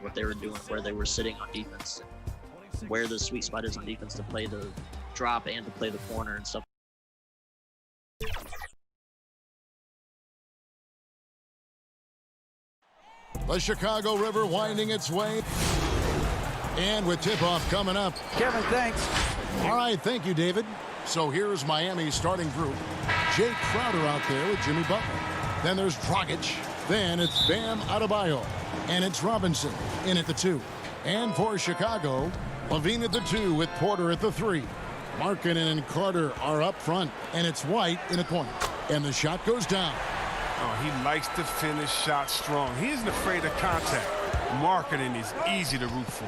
what they were doing, where they were sitting on defense, where the sweet spot is on defense to play the drop and to play the corner and stuff. The Chicago River winding its way. And with tip-off coming up. Kevin, thanks. All right, thank you, David. So here's Miami's starting group. Jake Crowder out there with Jimmy Butler. Then there's Dragic. Then it's Bam Adebayo. And it's Robinson in at the 2. And for Chicago, Levine at the 2 with Porter at the 3. Markkanen and Carter are up front. And it's White in a corner. And the shot goes down. Oh, he likes to finish shots strong. He isn't afraid of contact. Markkanen is easy to root for.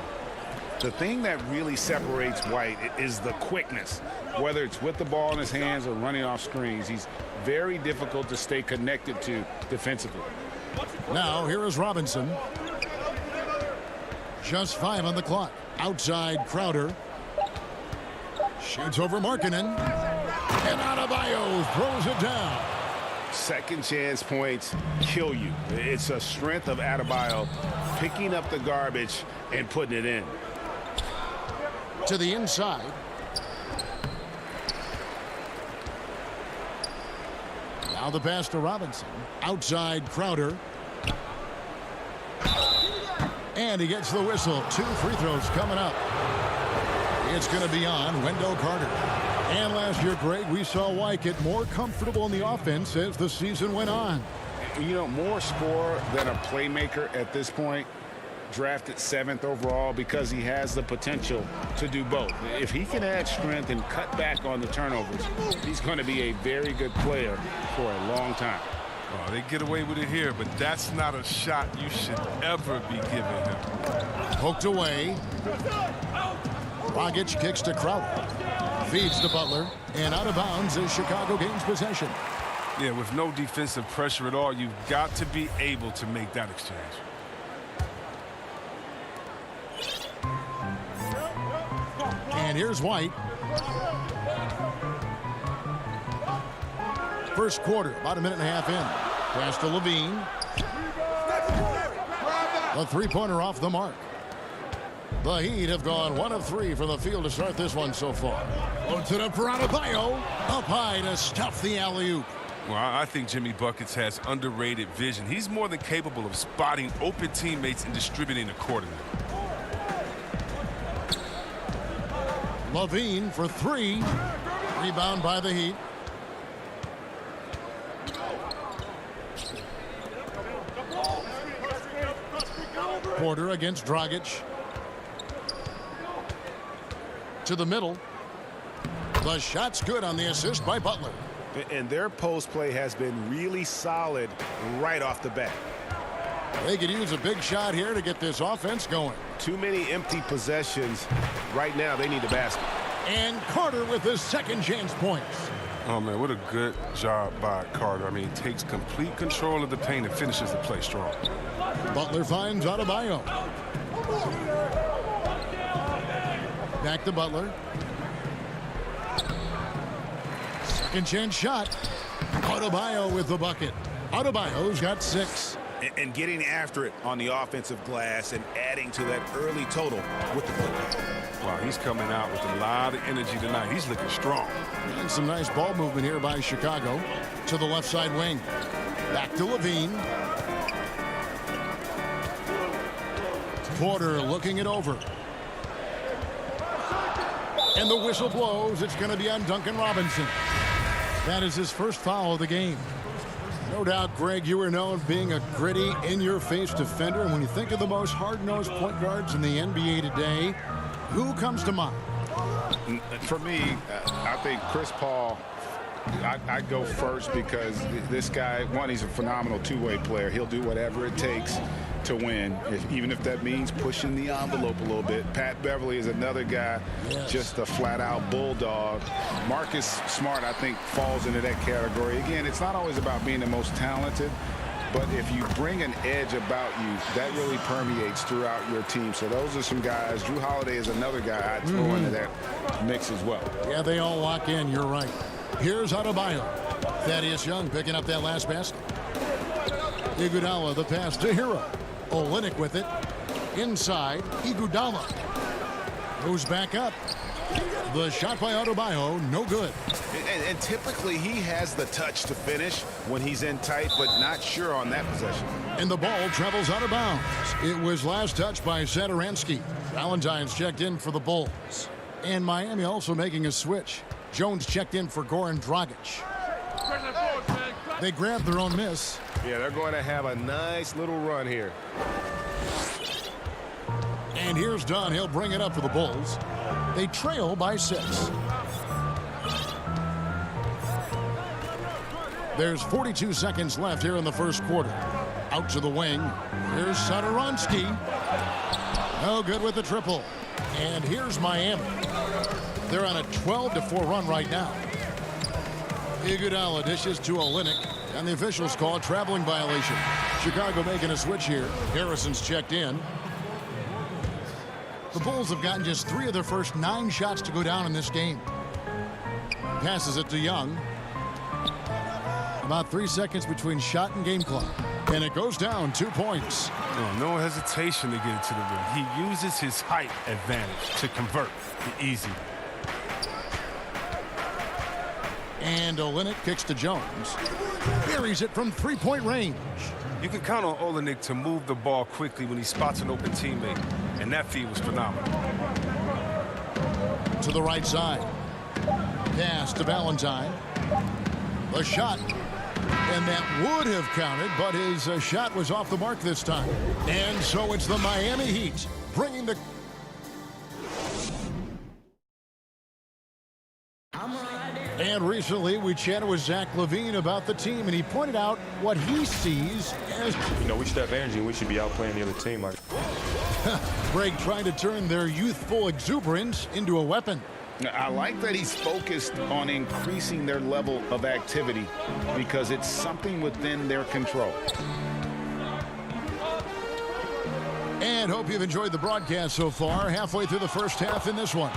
The thing that really separates White is the quickness. Whether it's with the ball in his hands or running off screens, he's very difficult to stay connected to defensively. Now here is Robinson. Just 5 on the clock. Outside Crowder. Shoots over Markkanen. And Adebayo throws it down. Second chance points kill you. It's a strength of Adebayo picking up the garbage and putting it in. To the inside. Now the pass to Robinson. Outside Crowder. And he gets the whistle. 2 free throws coming up. It's going to be on Wendell Carter. And last year, Greg, we saw White get more comfortable in the offense as the season went on. You know, more scorer than a playmaker at this point. Drafted 7th overall because he has the potential to do both. If he can add strength and cut back on the turnovers, he's going to be a very good player for a long time. Oh, they get away with it here, but that's not a shot you should ever be giving him. Poked away. Dragic kicks to Crowder. Feeds to Butler. And out of bounds as Chicago gains possession. Yeah, with no defensive pressure at all, you've got to be able to make that exchange. And here's White. First quarter, about a minute and a half in. Pass to Levine. The three-pointer off the mark. The Heat have gone 1 of 3 from the field to start this one so far. Floats it up for Adebayo. Up high to stuff the alley-oop. Well, I think Jimmy Buckets has underrated vision. He's more than capable of spotting open teammates and distributing accordingly. Levine for 3. Rebound by the Heat. Porter against Dragic. To the middle. The shot's good on the assist by Butler. And their post play has been really solid right off the bat. They could use a big shot here to get this offense going. Too many empty possessions. Right now, they need a basket. And Carter with his second chance points. Oh, man, what a good job by Carter. I mean, he takes complete control of the paint and finishes the play strong. Butler finds Adebayo. Back to Butler. Second chance shot. Adebayo with the bucket. Adebayo's got 6. And getting after it on the offensive glass and adding to that early total with the football. Wow, he's coming out with a lot of energy tonight. He's looking strong. And some nice ball movement here by Chicago. To the left side wing. Back to Levine. Porter looking it over. And the whistle blows. It's going to be on Duncan Robinson. That is his first foul of the game. No doubt, Greg, you are known being a gritty, in-your-face defender. And when you think of the most hard-nosed point guards in the NBA today, who comes to mind? For me, I think Chris Paul, I'd go first because this guy, one, he's a phenomenal two-way player. He'll do whatever it takes to win, even if that means pushing the envelope a little bit. Pat Beverly is another guy, just a flat-out bulldog. Marcus Smart, I think, falls into that category. Again, it's not always about being the most talented, but if you bring an edge about you, that really permeates throughout your team. So those are some guys. Drew Holiday is another guy I'd throw into that mix as well. Yeah, they all lock in. You're right. Here's Adebayo. Thaddeus Young picking up that last basket. Iguodala, the pass to Hero. Olynyk with it. Inside, Iguodala. Goes back up. The shot by Adebayo, no good. And typically he has the touch to finish when he's in tight, but not sure on that possession. And the ball travels out of bounds. It was last touched by Satoransky. Valentine's checked in for the Bulls. And Miami also making a switch. Jones checked in for Goran Dragic. They grabbed their own miss. Yeah, they're going to have a nice little run here. And here's Dunn. He'll bring it up for the Bulls. They trail by 6. There's 42 seconds left here in the first quarter. Out to the wing. Here's Satoransky. No good with the triple. And here's Miami. They're on a 12-4 run right now. Iguodala dishes to Olynyk, and the officials call a traveling violation. Chicago making a switch here. Harrison's checked in. The Bulls have gotten just 3 of their first 9 shots to go down in this game. Passes it to Young. About 3 seconds between shot and game clock. And it goes down 2 points. Oh, no hesitation to get it to the rim. He uses his height advantage to convert the easy. And Olynyk kicks to Jones. Buries it from 3-point range. You can count on Olynyk to move the ball quickly when he spots an open teammate, and that feed was phenomenal. To the right side. Pass to Valentine. The shot. And that would have counted, but his shot was off the mark this time. And so it's the Miami Heat bringing the... And recently we chatted with Zach LaVine about the team, and he pointed out what he sees as... You know, we should have energy and we should be outplaying the other team. Like, Greg trying to turn their youthful exuberance into a weapon. I like that he's focused on increasing their level of activity because it's something within their control. And hope you've enjoyed the broadcast so far. Halfway through the first half in this one.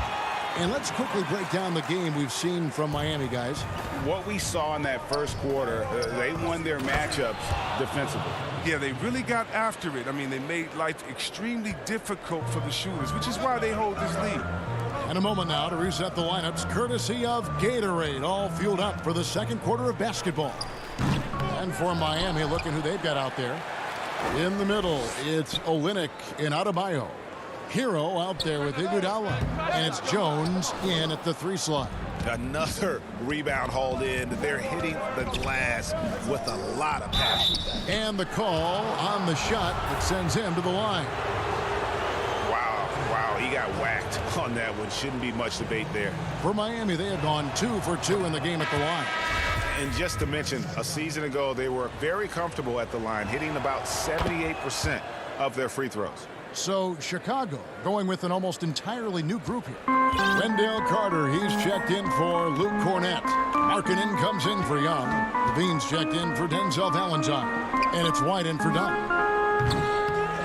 And let's quickly break down the game we've seen from Miami, guys. What we saw in that first quarter, they won their matchups defensively. Yeah, they really got after it. I mean, they made life extremely difficult for the shooters, which is why they hold this lead. And a moment now to reset the lineups, courtesy of Gatorade, all fueled up for the second quarter of basketball. And for Miami, look at who they've got out there. In the middle, it's Olynyk and Adebayo. Hero out there with Iguodala. And it's Jones in at the 3 slot. Another rebound hauled in. They're hitting the glass with a lot of passion. And the call on the shot that sends him to the line. Wow, he got whacked on that one. Shouldn't be much debate there. For Miami, they have gone 2 for 2 in the game at the line. And just to mention, a season ago, they were very comfortable at the line, hitting about 78% of their free throws. So Chicago going with an almost entirely new group here. Wendell Carter, he's checked in for Luke Cornett. Markkanen comes in for Young. Levine's checked in for Denzel Valentine. And it's White in for Dunn.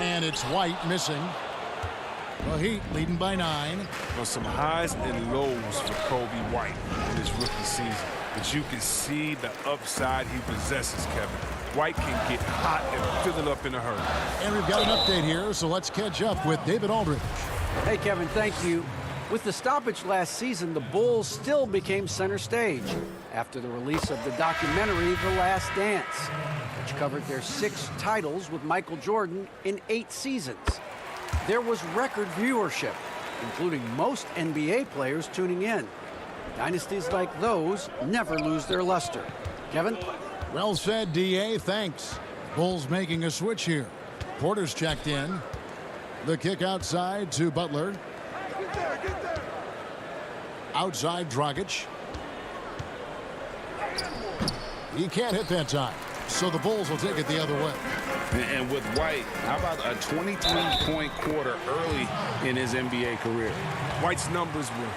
And it's White missing. The Heat leading by 9. Well, some highs and lows for Kobe White in his rookie season. But you can see the upside he possesses, Kevin. White can get hot and fill it up in a hurry. And we've got an update here, so let's catch up with David Aldridge. Hey, Kevin, thank you. With the stoppage last season, the Bulls still became center stage after the release of the documentary The Last Dance, which covered their 6 titles with Michael Jordan in 8 seasons. There was record viewership, including most NBA players tuning in. Dynasties like those never lose their luster. Kevin? Well said, D.A. Thanks. Bulls making a switch here. Porter's checked in. The kick outside to Butler. Outside, Dragic. He can't hit that time, so the Bulls will take it the other way. And with White, how about a 23-point quarter early in his NBA career? White's numbers were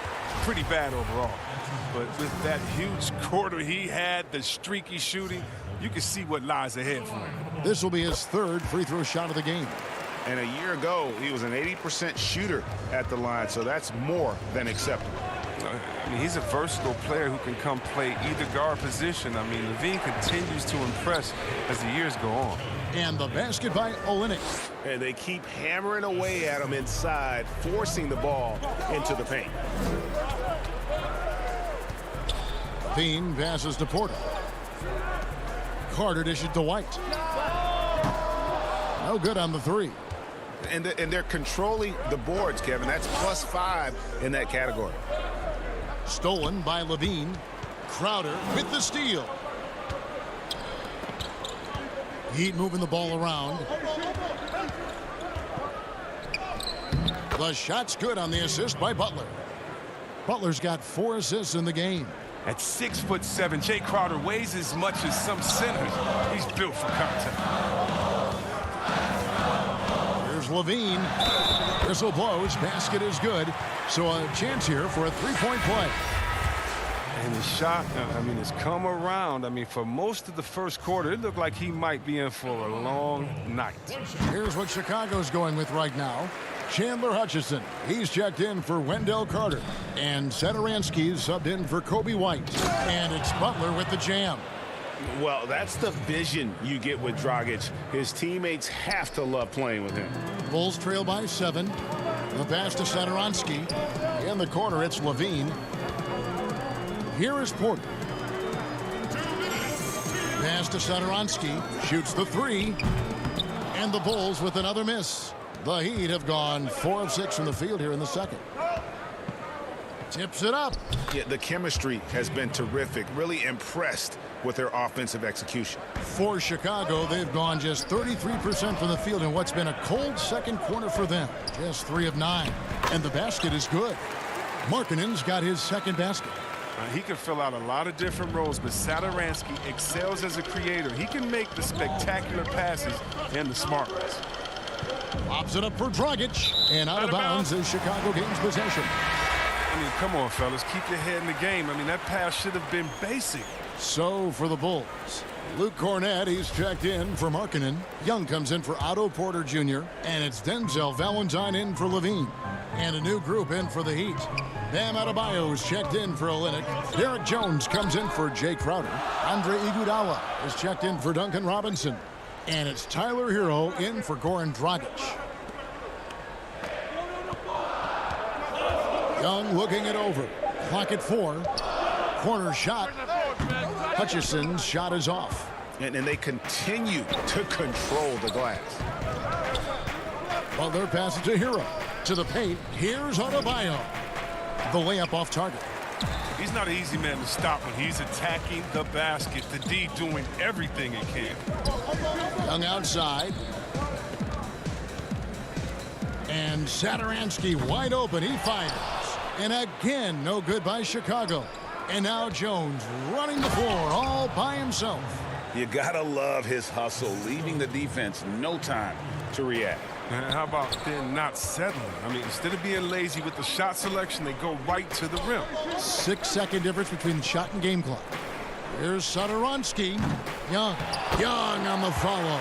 pretty bad overall. But with that huge quarter he had, the streaky shooting, you can see what lies ahead for him. This will be his 3rd free throw shot of the game. And a year ago, he was an 80% shooter at the line, so that's more than acceptable. I mean, he's a versatile player who can come play either guard position. I mean, Levine continues to impress as the years go on. And the basket by Olynyk. And they keep hammering away at him inside, forcing the ball into the paint. Levine passes to Porter. Carter dishes to White. No good on the three. And they're controlling the boards, Kevin. That's +5 in that category. Stolen by Levine. Crowder with the steal. Heat moving the ball around. The shot's good on the assist by Butler. Butler's got 4 assists in the game. At 6'7", Jay Crowder weighs as much as some centers. He's built for contact. Here's Levine. Whistle blows. Basket is good. So a chance here for a three-point play. And the shot, I mean, has come around. I mean, for most of the first quarter, it looked like he might be in for a long night. Here's what Chicago's going with right now. Chandler Hutchison. He's checked in for Wendell Carter. And Satoransky's subbed in for Kobe White. And it's Butler with the jam. Well, that's the vision you get with Dragic. His teammates have to love playing with him. Bulls trail by 7. The pass to Satoransky. In the corner, it's Levine. Here is Porter. Pass to Satoransky. Shoots the 3. And the Bulls with another miss. The Heat have gone 4 of 6 from the field here in the second. Tips it up. Yeah, the chemistry has been terrific. Really impressed with their offensive execution. For Chicago, they've gone just 33% from the field in what's been a cold second quarter for them. Just 3 of 9. And the basket is good. Markkanen's got his second basket. He can fill out a lot of different roles, but Satoransky excels as a creator. He can make the spectacular passes and the smart ones. Pops it up for Dragic. And out of bounds as Chicago gains possession. I mean, come on, fellas. Keep your head in the game. I mean, that pass should have been basic. So for the Bulls, Luke Cornett, he's checked in for Markkanen. Young comes in for Otto Porter Jr. And it's Denzel Valentine in for Levine. And a new group in for the Heat. Bam Adebayo's checked in for Olynyk. Derek Jones comes in for Jay Crowder. Andre Iguodala is checked in for Duncan Robinson. And it's Tyler Hero in for Goran Dragic. Young looking it over. Clock at 4. Corner shot. Hutchison's shot is off. And they continue to control the glass. Butler passes to Hero. To the paint. Here's Adebayo. The layup off target. He's not an easy man to stop when he's attacking the basket. The D doing everything it can. Young outside. And Satoransky wide open. He fires. And again, no good by Chicago. And now Jones running the floor all by himself. You gotta love his hustle, leaving the defense no time to react. And how about then not settling? I mean, instead of being lazy with the shot selection, they go right to the rim. 6-second difference between shot and game clock. Here's Satoransky. Young on the follow.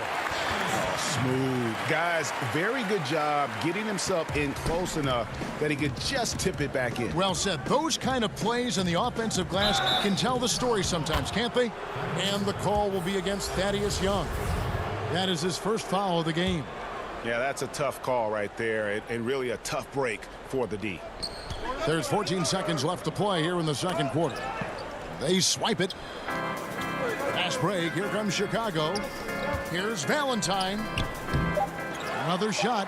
Smooth. Guys, very good job getting himself in close enough that he could just tip it back in. Well said. Those kind of plays in the offensive glass can tell the story sometimes, can't they? And the call will be against Thaddeus Young. That is his first foul of the game. Yeah, that's a tough call right there, and really a tough break for the D. There's 14 seconds left to play here in the second quarter. They swipe it. Fast break. Here comes Chicago. Here's Valentine. Another shot.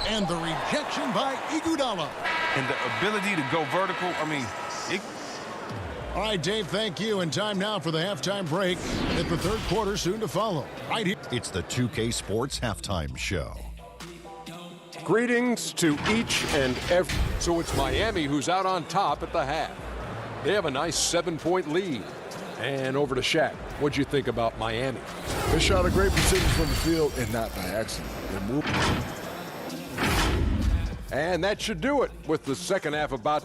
And the rejection by Iguodala. And the ability to go vertical, I mean, All right, Dave, thank you. And time now for the halftime break. At the third quarter, soon to follow. Right here. It's the 2K Sports Halftime Show. Greetings to each and every. So it's Miami who's out on top at the half. They have a nice 7-point lead. And over to Shaq. What'd you think about Miami? They shot a great percentage from the field and not by accident. They're moving. And that should do it with the second half about.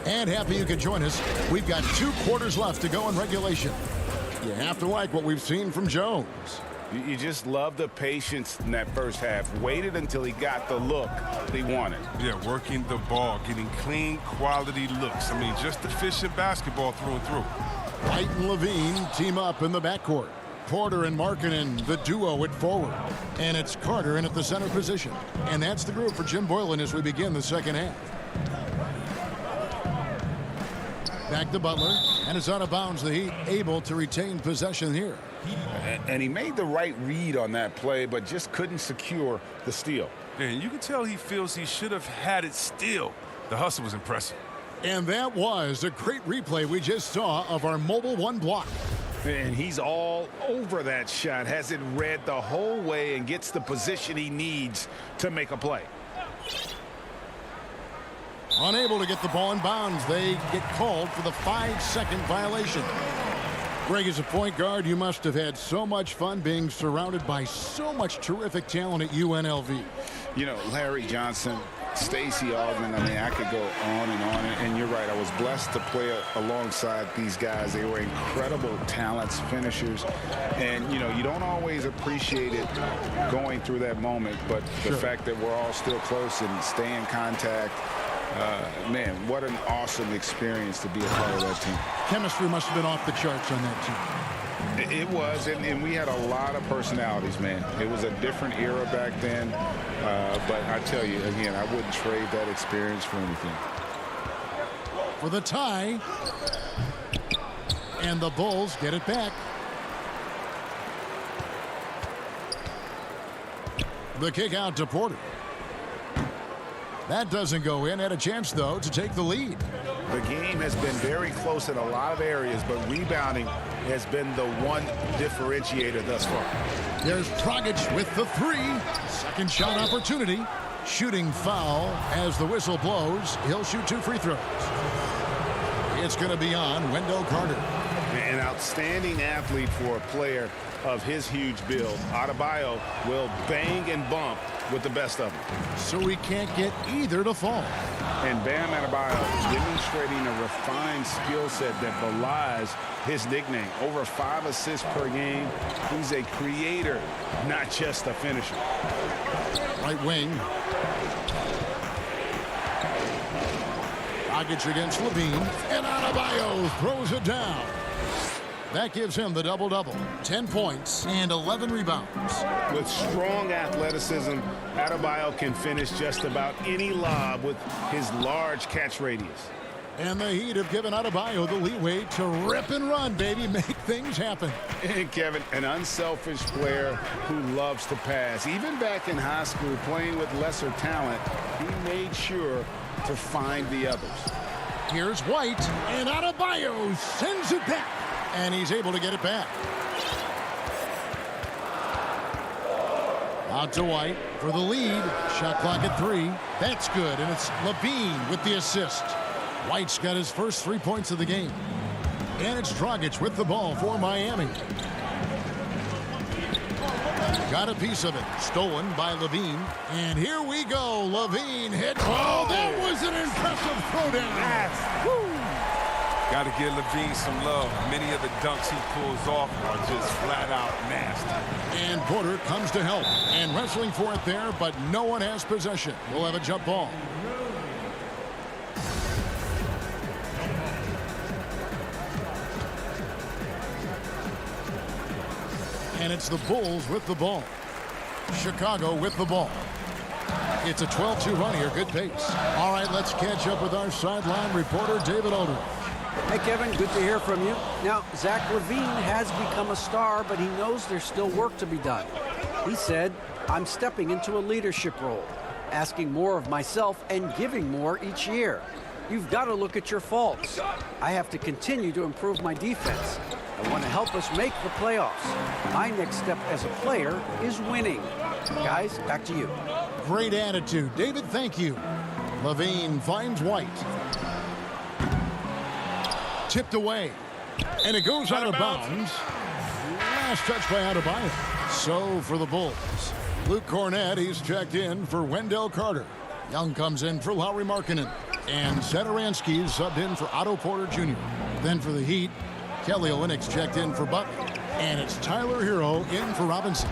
And happy you could join us. We've got 2 quarters left to go in regulation. You have to like what we've seen from Jones. You just love the patience in that first half. Waited until he got the look he wanted. Yeah, working the ball, getting clean, quality looks. I mean, just efficient basketball through and through. White and Levine team up in the backcourt. Porter and Markkanen, the duo at forward. And it's Carter in at the center position. And that's the group for Jim Boylan as we begin the second half. Back to Butler, and it's out of bounds. The Heat able to retain possession here. And he made the right read on that play, but just couldn't secure the steal. And you can tell he feels he should have had it still. The hustle was impressive. And that was a great replay we just saw of our mobile one block. And he's all over that shot, has it read the whole way, and gets the position he needs to make a play. Unable to get the ball in bounds. They get called for the 5-second violation. Greg, as a point guard, you must have had so much fun being surrounded by so much terrific talent at UNLV. You know, Larry Johnson, Stacey Augmon, I mean, I could go on and on. And you're right, I was blessed to play alongside these guys. They were incredible talents, finishers. And, you know, you don't always appreciate it going through that moment. But the fact that we're all still close and stay in contact, man, what an awesome experience to be a part of that team. Chemistry must have been off the charts on that team. It was, and we had a lot of personalities, man. It was a different era back then, but I tell you, again, I wouldn't trade that experience for anything. For the tie, and the Bulls get it back. The kick out to Porter. That doesn't go in. Had a chance, though, to take the lead. The game has been very close in a lot of areas, but rebounding has been the one differentiator thus far. There's Dragic with the three. Second shot opportunity. Shooting foul as the whistle blows. He'll shoot 2 free throws. It's going to be on Wendell Carter. An outstanding athlete for a player of his huge build. Adebayo will bang and bump with the best of them. So we can't get either to fall. And Bam Adebayo demonstrating a refined skill set that belies his nickname. Over 5 assists per game. He's a creator, not just a finisher. Right wing. Dragic against Levine. And Adebayo throws it down. That gives him the double-double. 10 points and 11 rebounds. With strong athleticism, Adebayo can finish just about any lob with his large catch radius. And the Heat have given Adebayo the leeway to rip and run, baby. Make things happen. And Kevin, an unselfish player who loves to pass. Even back in high school, playing with lesser talent, he made sure to find the others. Here's White, and Adebayo sends it back. And he's able to get it back. Out to White for the lead. Shot clock at 3. That's good, and it's Levine with the assist. White's got his first 3 points of the game. And it's Dragic with the ball for Miami. Got a piece of it. Stolen by Levine. And here we go. Levine hit. Oh, that was an impressive throwdown. Got to give Levine some love. Many of the dunks he pulls off are just flat out nasty. And Porter comes to help. And wrestling for it there, but no one has possession. We'll have a jump ball. And it's the Bulls with the ball. Chicago with the ball. It's a 12-2 run here. Good pace. All right, let's catch up with our sideline reporter, David Aldridge. Hey, Kevin, good to hear from you. Now, Zach LaVine has become a star, but he knows there's still work to be done. He said, I'm stepping into a leadership role, asking more of myself and giving more each year. You've got to look at your faults. I have to continue to improve my defense. I want to help us make the playoffs. My next step as a player is winning. Guys, back to you. Great attitude. David, thank you. LaVine finds White. Tipped away. And it goes out of bounds. Last touch by Adebayo. So for the Bulls. Luke Cornett, he's checked in for Wendell Carter. Young comes in for Lauri Markkanen. And Satoransky is subbed in for Otto Porter Jr. Then for the Heat, Kelly Olynyk's checked in for Butler. And it's Tyler Hero in for Robinson.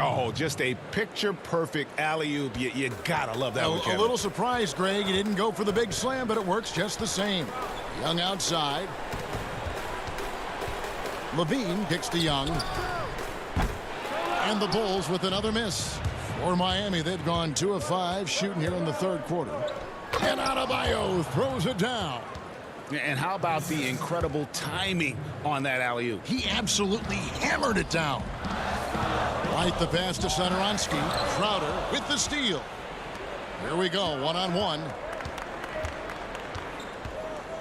Oh, just a picture-perfect alley-oop. You gotta love that one, A Kevin. little surprised, Greg. He didn't go for the big slam, but it works just the same. Young outside. Levine kicks to Young. And the Bulls with another miss. For Miami, they've gone 2 of 5 shooting here in the third quarter. And Adebayo throws it down. And how about the incredible timing on that alley-oop? He absolutely hammered it down. Right the pass to Satoransky. Crowder with the steal. Here we go, one-on-one.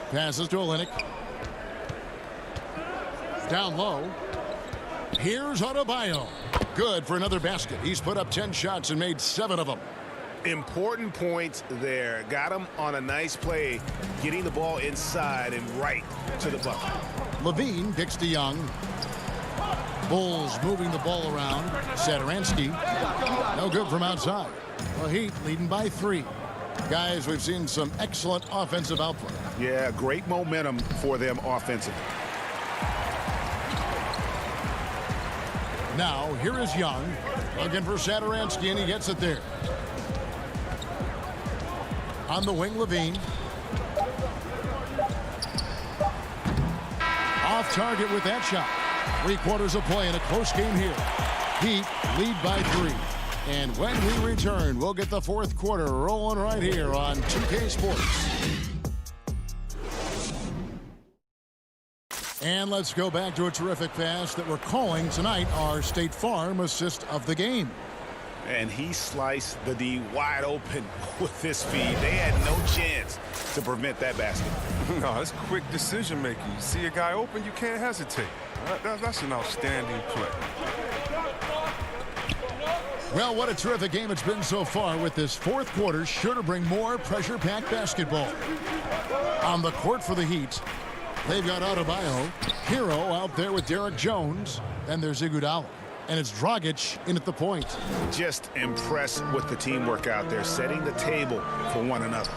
Passes to Olynyk. Down low. Here's Adebayo. Good for another basket. He's put up 10 shots and made 7 of them. Important points there. Got him on a nice play, getting the ball inside and right to the bucket. Levine kicks to Young. Bulls moving the ball around. Satoransky. No good from outside. Well, Heat leading by 3. Guys, we've seen some excellent offensive output. Yeah, great momentum for them offensively. Now, here is Young. Looking for Satoransky, and he gets it there. On the wing, Levine. Off target with that shot. 3/4 of play in a close game here. Heat lead by 3. And when we return, we'll get the fourth quarter rolling right here on 2K Sports. And let's go back to a terrific pass that we're calling tonight our State Farm assist of the game. And he sliced the D wide open with this feed. They had no chance to prevent that basket. No, it's quick decision making. You see a guy open, you can't hesitate. That's an outstanding play. Well, what a terrific game it's been so far, with this fourth quarter sure to bring more pressure-packed basketball. On the court for the Heat, they've got Adebayo, Hero out there with Derek Jones, and there's Iguodala. And it's Dragic in at the point. Just impressed with the teamwork out there, setting the table for one another.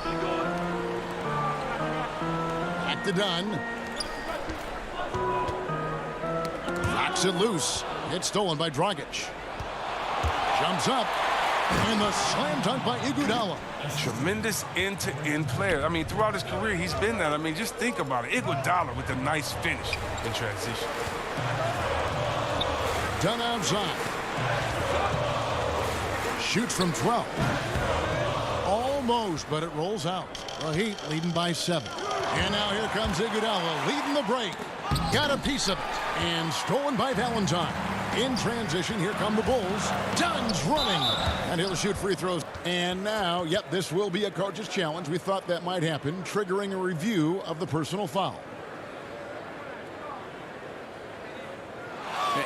Back to Dunn. Knocks it loose. It's stolen by Dragic. Jumps up. And the slam dunk by Iguodala. Tremendous end-to-end player. I mean, throughout his career, he's been that. I mean, just think about it. Iguodala with a nice finish in transition. Dunn outside. Shoots from 12. Almost, but it rolls out. The Heat leading by 7. And now here comes Iguodala leading the break. Got a piece of it. And stolen by Valentine. In transition, here come the Bulls. Dunn's running. And he'll shoot free throws. And now, yep, this will be a coach's challenge. We thought that might happen, triggering a review of the personal foul.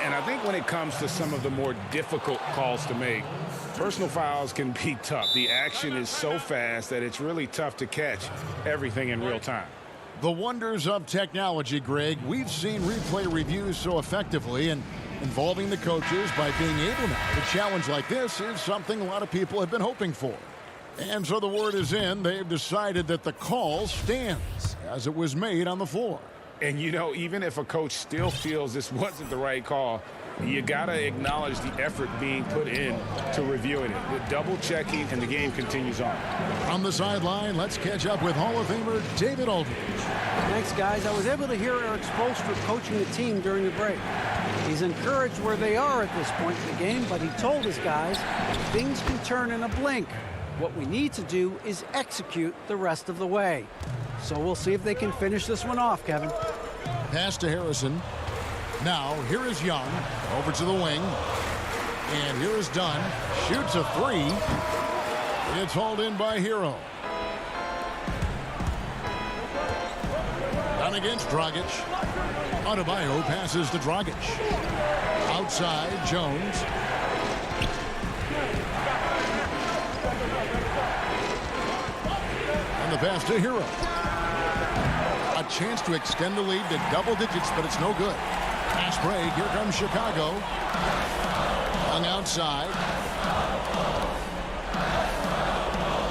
And I think when it comes to some of the more difficult calls to make, personal fouls can be tough. The action is so fast that it's really tough to catch everything in real time. The wonders of technology, Greg. We've seen replay reviews so effectively, and involving the coaches by being able now to challenge like this is something a lot of people have been hoping for. And so the word is in. They've decided that the call stands as it was made on the floor. And, you know, even if a coach still feels this wasn't the right call, you got to acknowledge the effort being put in to reviewing it. The double checking, and the game continues on. On the sideline, let's catch up with Hall of Famer David Aldridge. Thanks, guys. I was able to hear Eric Spoelstra coaching the team during the break. He's encouraged where they are at this point in the game, but he told his guys things can turn in a blink. What we need to do is execute the rest of the way. So we'll see if they can finish this one off, Kevin. Pass to Harrison. Now, here is Young. Over to the wing. And here is Dunn. Shoots a 3. It's hauled in by Hero. Dunn against Dragic. Adebayo passes to Dragic. Outside, Jones. And the pass to Hero. A chance to extend the lead to double digits, but it's no good. Pass break. Here comes Chicago. Young outside.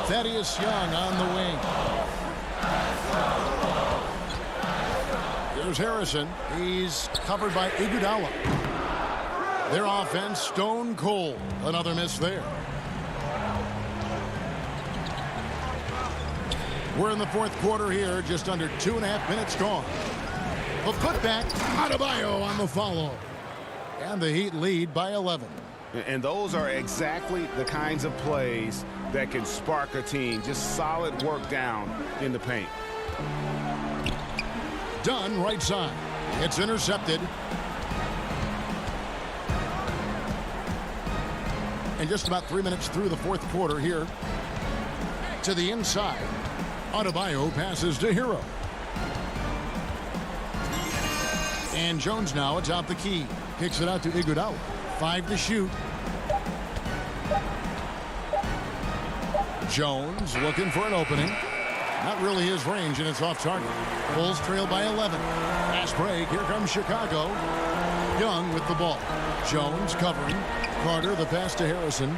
Thaddeus Young on the wing. There's Harrison. He's covered by Iguodala. Their offense, stone cold. Another miss there. We're in the fourth quarter here, just under 2.5 minutes gone. A putback, Adebayo on the follow. And the Heat lead by 11. And those are exactly the kinds of plays that can spark a team. Just solid work down in the paint. Dunn, right side. It's intercepted. And just about 3 minutes through the fourth quarter here. To the inside. Adebayo passes to Hero. And Jones now atop the key. Kicks it out to Iguodala. 5 to shoot. Jones looking for an opening. Not really his range, and it's off target. Bulls trail by 11. Fast break. Here comes Chicago. Young with the ball. Jones covering. Carter, the pass to Harrison.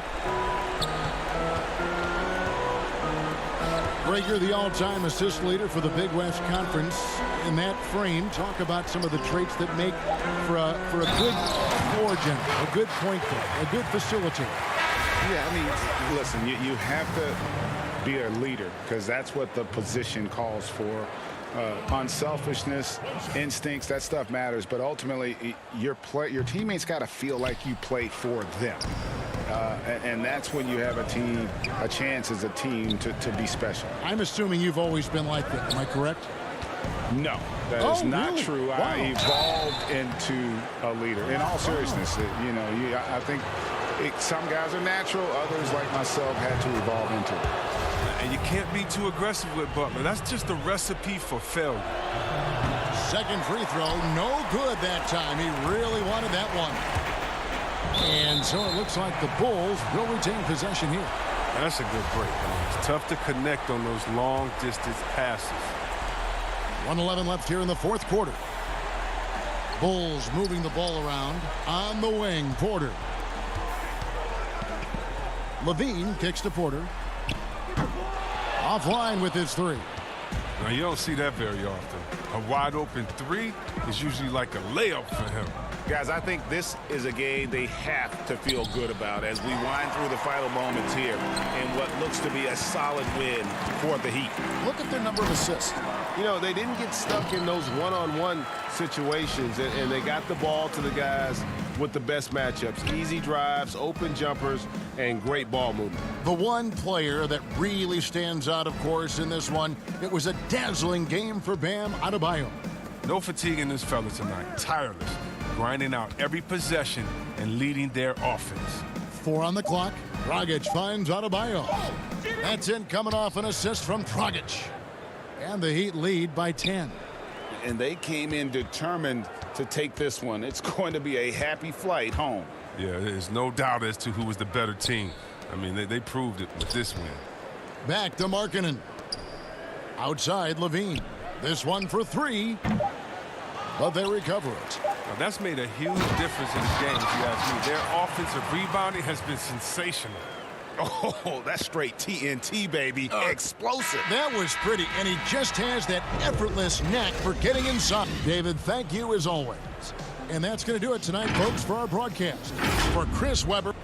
Rager, the all-time assist leader for the Big West Conference. In that frame, talk about some of the traits that make for a good floor general, a good point guard, a good facilitator. Yeah, I mean, listen, you have to be a leader because that's what the position calls for. Unselfishness, instincts, that stuff matters. But ultimately, your teammates got to feel like you play for them. And that's when you have a chance as a team to be special. I'm assuming you've always been like that. Am I correct? No, that is not really? true. Wow. I evolved into a leader. In all seriousness, I think some guys are natural. Others, like myself, had to evolve into it. And you can't be too aggressive with Butler. That's just a recipe for failure. Second free throw, no good that time. He really wanted that one. And so it looks like the Bulls will retain possession here. That's a good break. It's tough to connect on those long-distance passes. 1:11 left here in the fourth quarter. Bulls moving the ball around. On the wing, Porter. Levine kicks to Porter. Offline with his three. Now, you don't see that very often. A wide-open three is usually like a layup for him. Guys, I think this is a game they have to feel good about as we wind through the final moments here in what looks to be a solid win for the Heat. Look at their number of assists. You know, they didn't get stuck in those one-on-one situations, and they got the ball to the guys with the best matchups. Easy drives, open jumpers, and great ball movement. The one player that really stands out, of course, in this one, it was a dazzling game for Bam Adebayo. No fatigue in this fella tonight. Tireless, grinding out every possession and leading their offense. 4 on the clock. Dragic finds Adebayo. That's in, coming off an assist from Dragic. And the Heat lead by 10. And they came in determined to take this one. It's going to be a happy flight home. Yeah, there's no doubt as to who was the better team. I mean, they proved it with this win. Back to Markkanen. Outside Levine. This one for 3. But they recover it. Now, that's made a huge difference in the game, if you ask me. Their offensive rebounding has been sensational. Oh, that's straight TNT, baby. Explosive. That was pretty, and he just has that effortless knack for getting inside. David, thank you as always. And that's going to do it tonight, folks, for our broadcast. For Chris Webber.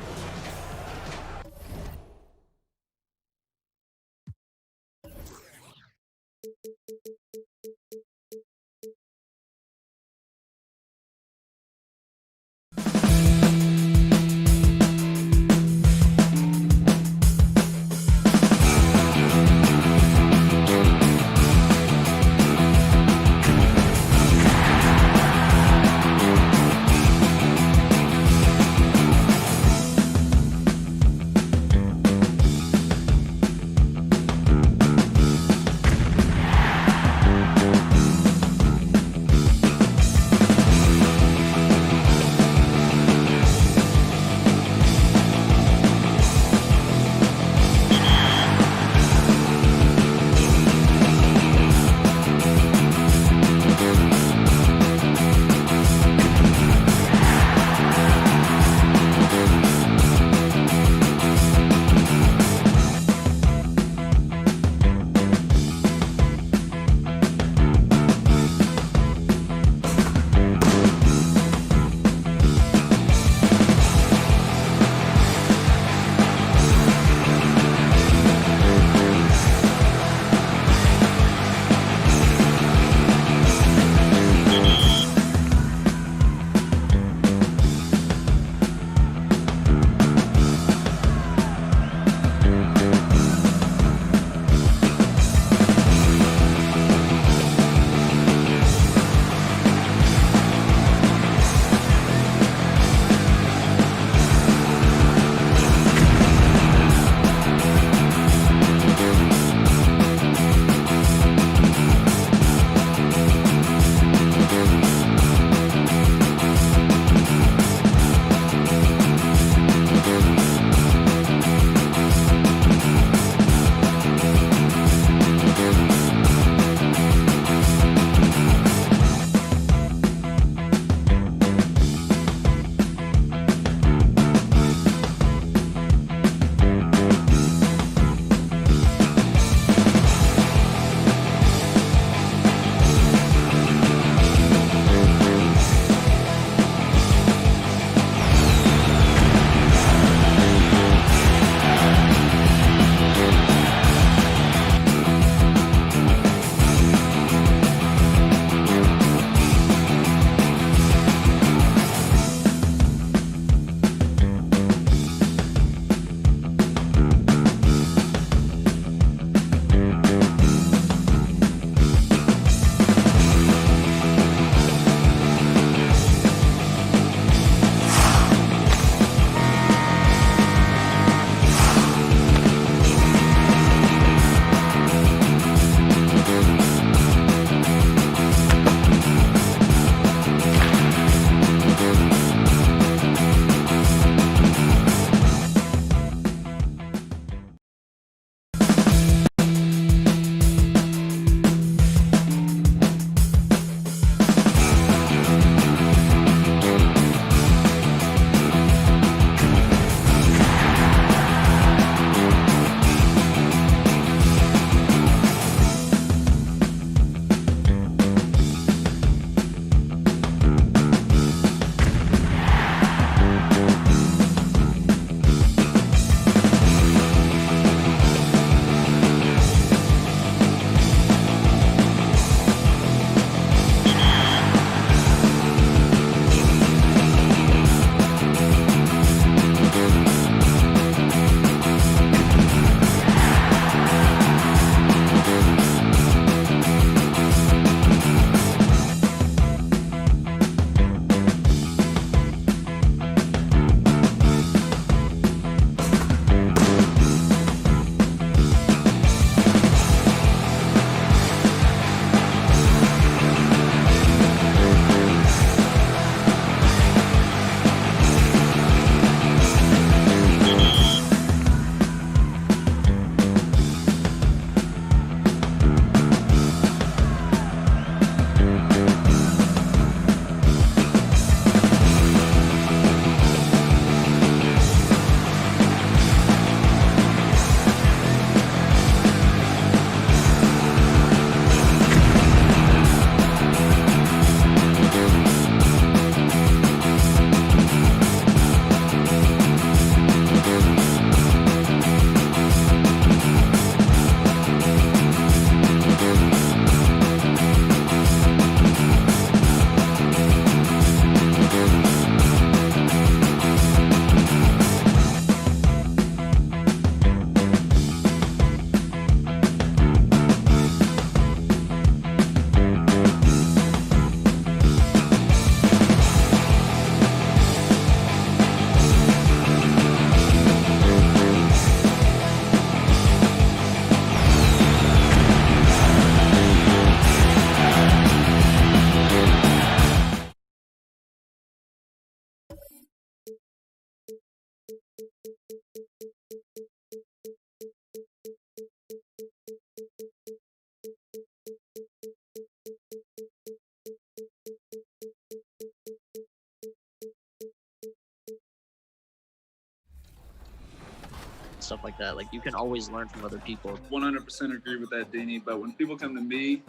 stuff like that. Like, you can always learn from other people. 100% agree with that, Deanie. But when people come to me,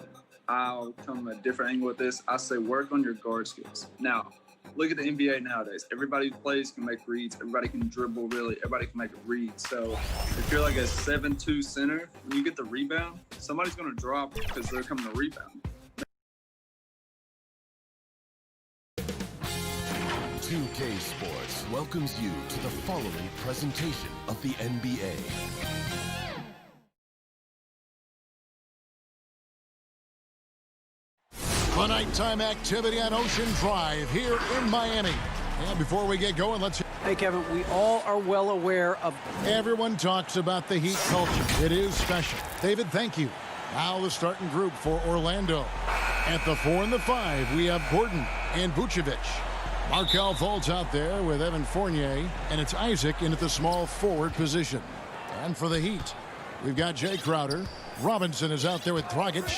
I'll come a different angle with this. I say work on your guard skills. Now, look at the NBA nowadays. Everybody who plays can make reads. Everybody can dribble, really. Everybody can make a read. So if you're like a 7'2" center, when you get the rebound, somebody's going to drop because they're coming to rebound. 2K Sports welcomes you to the following presentation of the NBA. The nighttime activity on Ocean Drive here in Miami. And before we get going, let's... Hey, Kevin, we all are well aware of... Everyone talks about the Heat culture. It is special. David, thank you. Now the starting group for Orlando. At the 4 and the 5, we have Gordon and Vucevic. Markelle Fultz out there with Evan Fournier, and it's Isaac in at the small forward position. And for the Heat, we've got Jay Crowder. Robinson is out there with Dragic.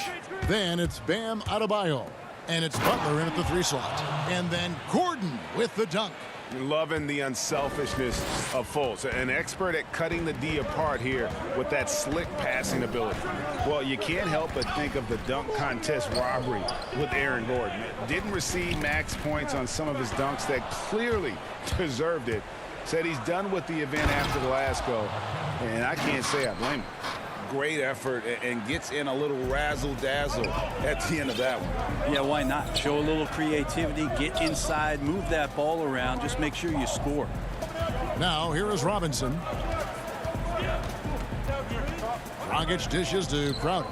Then it's Bam Adebayo, and it's Butler in at the 3 slot. And then Gordon with the dunk. Loving the unselfishness of Fultz, an expert at cutting the D apart here with that slick passing ability. Well, you can't help but think of the dunk contest robbery with Aaron Gordon. Didn't receive max points on some of his dunks that clearly deserved it. Said he's done with the event after the last go, and I can't say I blame him. Great effort and gets in a little razzle-dazzle at the end of that one. Yeah, why not? Show a little creativity, get inside, move that ball around, just make sure you score. Now, here is Robinson. Dragic dishes to Crowder.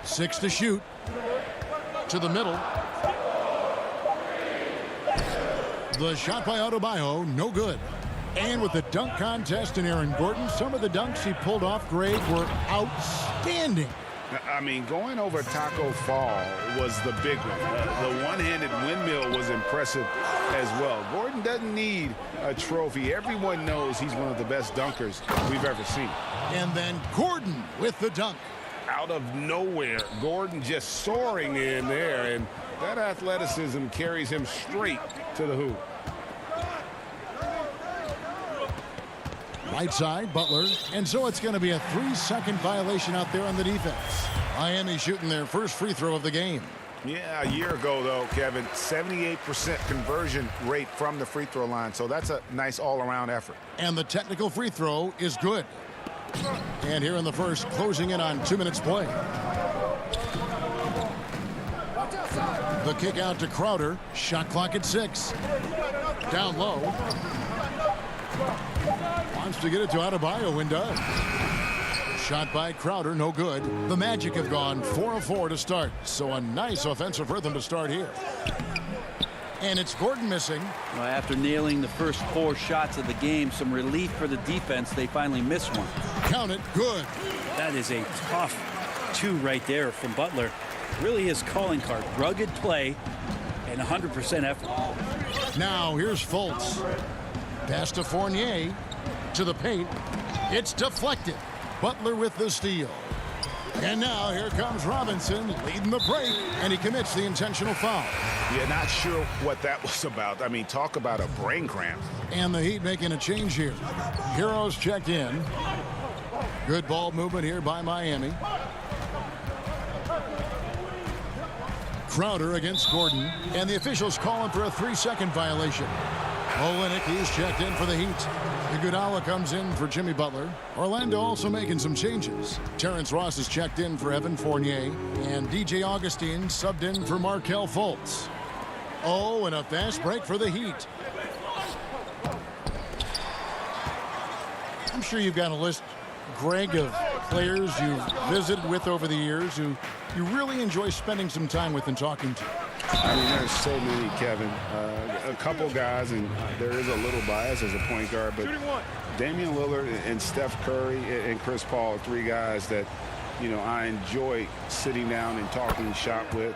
6 to shoot. To the middle. The shot by Adebayo, no good. And with the dunk contest in Aaron Gordon, some of the dunks he pulled off, Greg, were outstanding. I mean, going over Taco Fall was the big one. The one-handed windmill was impressive as well. Gordon doesn't need a trophy. Everyone knows he's one of the best dunkers we've ever seen. And then Gordon with the dunk. Out of nowhere, Gordon just soaring in there, and that athleticism carries him straight to the hoop. Right side, Butler. And so it's going to be a 3-second violation out there on the defense. Miami shooting their first free throw of the game. Yeah, a year ago, though, Kevin, 78% conversion rate from the free throw line. So that's a nice all-around effort. And the technical free throw is good. And here in the first, closing in on 2 minutes play. The kick out to Crowder. Shot clock at 6. Down low. Wants to get it to Adebayo and does. Shot by Crowder, no good. The Magic have gone 4 of 4 to start. So a nice offensive rhythm to start here. And it's Gordon missing. Well, after nailing the first 4 shots of the game, some relief for the defense. They finally missed one. Count it, good. That is a tough 2 right there from Butler. Really his calling card. Rugged play and 100% effort. Now here's Fultz. Pass to Fournier. To the paint. It's deflected. Butler with the steal. And now here comes Robinson leading the break, and he commits the intentional foul. Yeah, not sure what that was about. I mean, talk about a brain cramp. And the Heat making a change here. Heroes checked in. Good ball movement here by Miami. Crowder against Gordon, and the officials calling for a 3-second violation. Olynyk, he's checked in for the Heat. Iguodala comes in for Jimmy Butler. Orlando also making some changes. Terrence Ross is checked in for Evan Fournier, and DJ Augustine subbed in for Markelle Fultz. Oh, and a fast break for the Heat. I'm sure you've got a list, Greg, of players you've visited with over the years who you really enjoy spending some time with and talking to. I mean, there's so many, Kevin. A couple guys, and there is a little bias as a point guard, but Damian Lillard and Steph Curry and Chris Paul are 3 guys that, you know, I enjoy sitting down and talking shop with.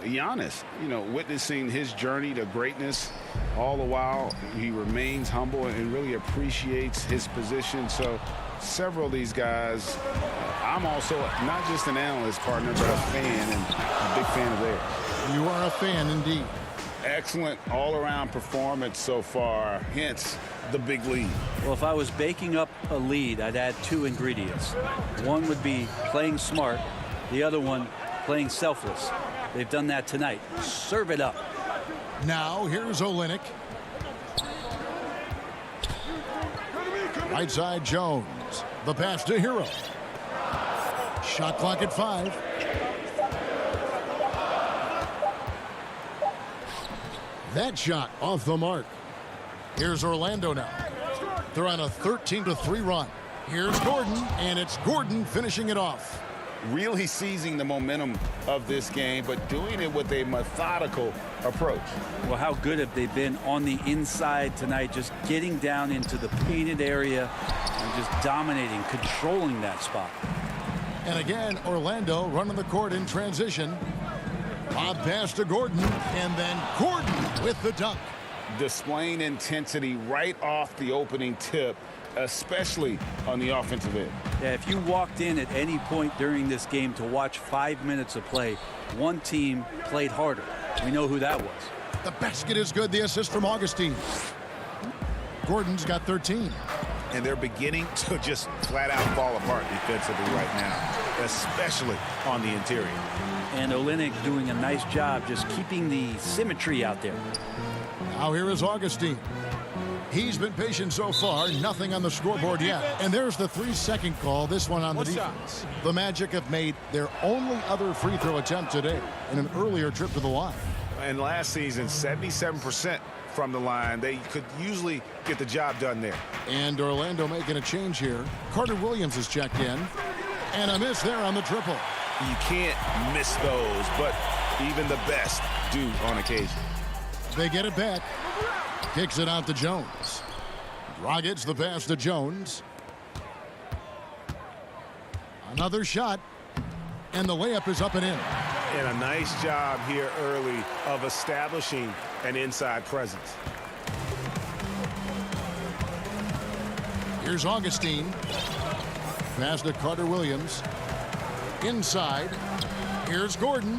Giannis, you know, witnessing his journey to greatness, all the while he remains humble and really appreciates his position. So several of these guys, I'm also not just an analyst partner, but a fan, and a big fan of theirs. You are a fan indeed. excellent all-around performance so far, hence the big lead. Well, if I was baking up a lead, I'd add 2 ingredients. One would be playing smart, the other one playing selfless. They've done that tonight. Serve it up. Now here's Olynyk. Right side Jones. The pass to Hero. Shot clock at 5. That shot off the mark. Here's Orlando now. They're on a 13-3 run. Here's Gordon, and it's Gordon finishing it off. Really seizing the momentum of this game, but doing it with a methodical approach. Well, how good have they been on the inside tonight, just getting down into the painted area and just dominating, controlling that spot. And again, Orlando running the court in transition. Lob pass to Gordon, and then Gordon with the dunk. Displaying intensity right off the opening tip, especially on the offensive end. Yeah, if you walked in at any point during this game to watch 5 minutes of play, one team played harder. We know who that was. The basket is good. The assist from Augustine. Gordon's got 13. And they're beginning to just flat out fall apart defensively right now, especially on the interior. And Olynyk doing a nice job just keeping the symmetry out there. Now here is Augustine. He's been patient so far. Nothing on the scoreboard yet. And there's the 3-second call. This one on the defense. The Magic have made their only other free throw attempt today in an earlier trip to the line. And last season, 77% from the line. They could usually get the job done there. And Orlando making a change here. Carter Williams is checked in. And a miss there on the triple. You can't miss those, but even the best do on occasion. They get it back. Kicks it out to Jones. Dragic the pass to Jones. Another shot. And the layup is up and in. And a nice job here early of establishing an inside presence. Here's Augustine. Pass to Carter Williams. Inside. Here's Gordon.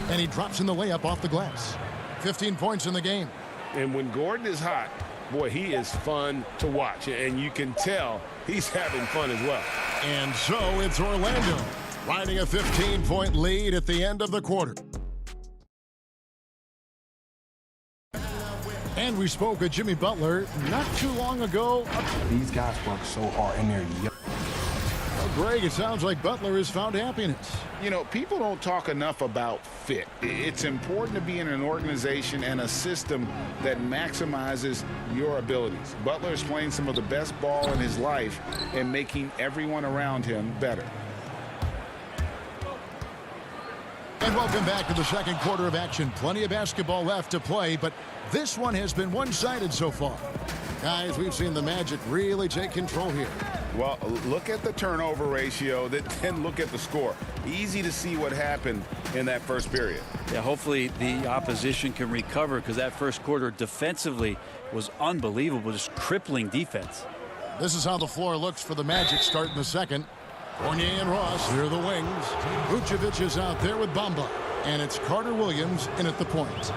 And he drops in the layup off the glass. 15 points in the game. And when Gordon is hot, boy, he is fun to watch. And you can tell he's having fun as well. And so it's Orlando riding a 15-point lead at the end of the quarter. And we spoke with Jimmy Butler not too long ago. These guys work so hard in there. Well, Greg, it sounds like Butler has found happiness. You know, people don't talk enough about fit. It's important to be in an organization and a system that maximizes your abilities. Butler is playing some of the best ball in his life and making everyone around him better. And welcome back to the second quarter of action. Plenty of basketball left to play, but this one has been one-sided so far. Guys, we've seen the Magic really take control here. Well, look at the turnover ratio, then look at the score. Easy to see what happened in that first period. Yeah, hopefully the opposition can recover because that first quarter defensively was unbelievable, just crippling defense. This is how the floor looks for the Magic start in the second. Fournier and Ross, here are the wings. Vucevic is out there with Bamba. And it's Carter Williams in at the point.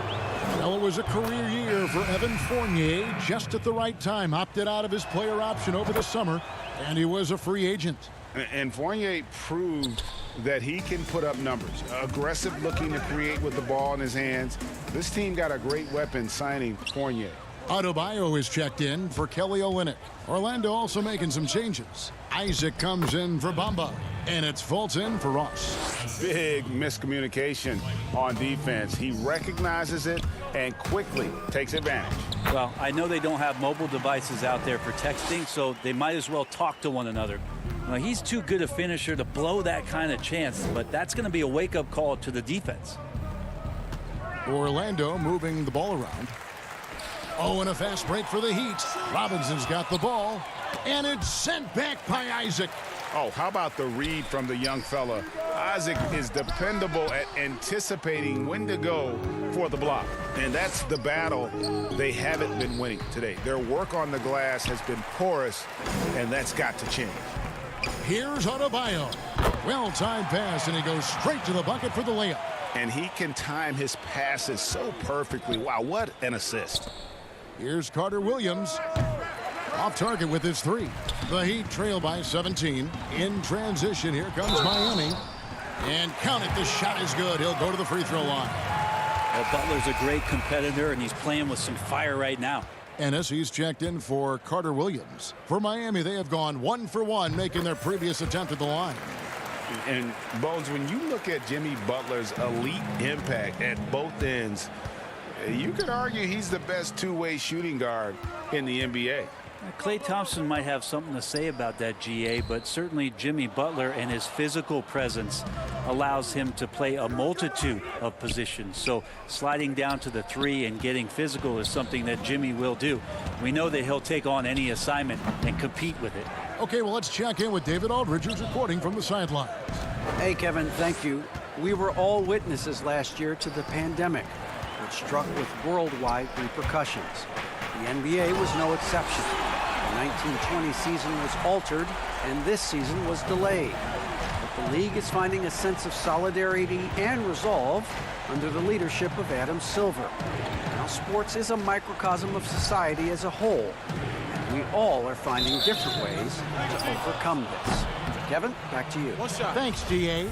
Well, it was a career year for Evan Fournier, just at the right time. Opted out of his player option over the summer, and he was a free agent. And Fournier proved that he can put up numbers. Aggressive looking to create with the ball in his hands. This team got a great weapon signing Fournier. Adebayo is checked in for Kelly Olynyk. Orlando also making some changes. Isaac comes in for Bamba, and it's Fultz in for Ross. Big miscommunication on defense. He recognizes it and quickly takes advantage. Well, I know they don't have mobile devices out there for texting, so they might as well talk to one another. Now, he's too good a finisher to blow that kind of chance, but that's going to be a wake-up call to the defense. Orlando moving the ball around. Oh, and a fast break for the Heat. Robinson's got the ball, and it's sent back by Isaac. Oh, how about the read from the young fella? Isaac is dependable at anticipating when to go for the block. And that's the battle they haven't been winning today. Their work on the glass has been porous, and that's got to change. Here's Adebayo. Well-timed pass, and he goes straight to the bucket for the layup. and he can time his passes so perfectly. Wow, what an assist. Here's Carter Williams. Off target with his 3. The Heat trail by 17. In transition, here comes Miami. And count it, the shot is good. He'll go to the free throw line. Well, Butler's a great competitor, and he's playing with some fire right now. Ennis, he's checked in for Carter Williams. For Miami, they have gone 1 for 1, making their previous attempt at the line. And, Bones, when you look at Jimmy Butler's elite impact at both ends, you could argue he's the best two-way shooting guard in the NBA. Klay Thompson might have something to say about that, GA, but certainly Jimmy Butler and his physical presence allows him to play a multitude of positions. So sliding down to the 3 and getting physical is something that Jimmy will do. We know that he'll take on any assignment and compete with it. Okay, well, let's check in with David Aldridge, who's reporting from the sidelines. Hey, Kevin, thank you. We were all witnesses last year to the pandemic, which struck with worldwide repercussions. The NBA was no exception. The 1920 season was altered, and this season was delayed. But the league is finding a sense of solidarity and resolve under the leadership of Adam Silver. Now, sports is a microcosm of society as a whole, and we all are finding different ways to overcome this. Kevin, back to you. Thanks, DA.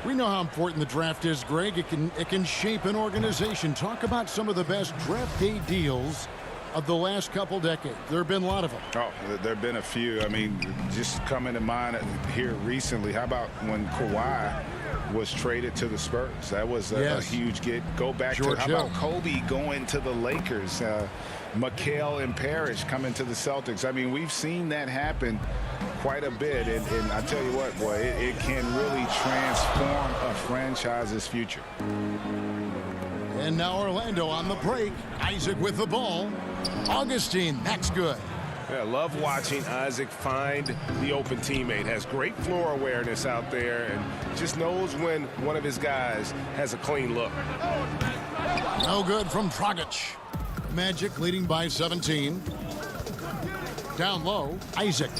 We know how important the draft is, Greg. It can shape an organization. Talk about some of the best draft day deals of the last couple decades. There have been a lot of them. Oh, there have been a few. I mean, just coming to mind here recently, how about when Kawhi was traded to the Spurs? That was a huge get. Go back to, how about Kobe going to the Lakers? Mikal and Parrish coming to the Celtics. I mean, we've seen that happen quite a bit, and I tell you what, boy, it can really transform a franchise's future. And now Orlando on the break. Isaac with the ball. Augustine, that's good. Yeah, love watching Isaac find the open teammate. Has great floor awareness out there and just knows when one of his guys has a clean look. No good from Dragic. Magic leading by 17. Down low, Isaac.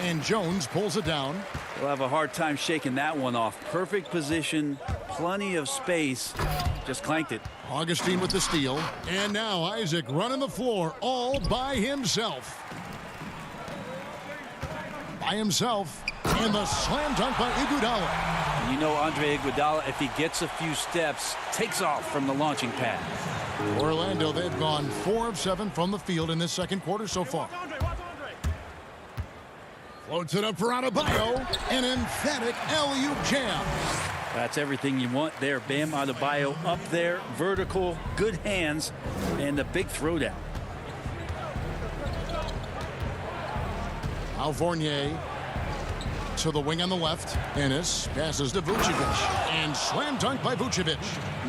And Jones pulls it down. We'll have a hard time shaking that one off. Perfect position, plenty of space. Just clanked it. Augustine with the steal. And now Isaac running the floor all by himself. And the slam dunk by Iguodala. You know Andre Iguodala, if he gets a few steps, takes off from the launching pad. Orlando, they've gone 4 of 7 from the field in this second quarter so far. Floats it up for Adebayo. An emphatic alley-oop jam. That's everything you want there. Bam Adebayo up there, vertical, good hands, and the big throwdown. Al Fournier to the wing on the left. Ennis passes to Vucevic. And slam dunk by Vucevic.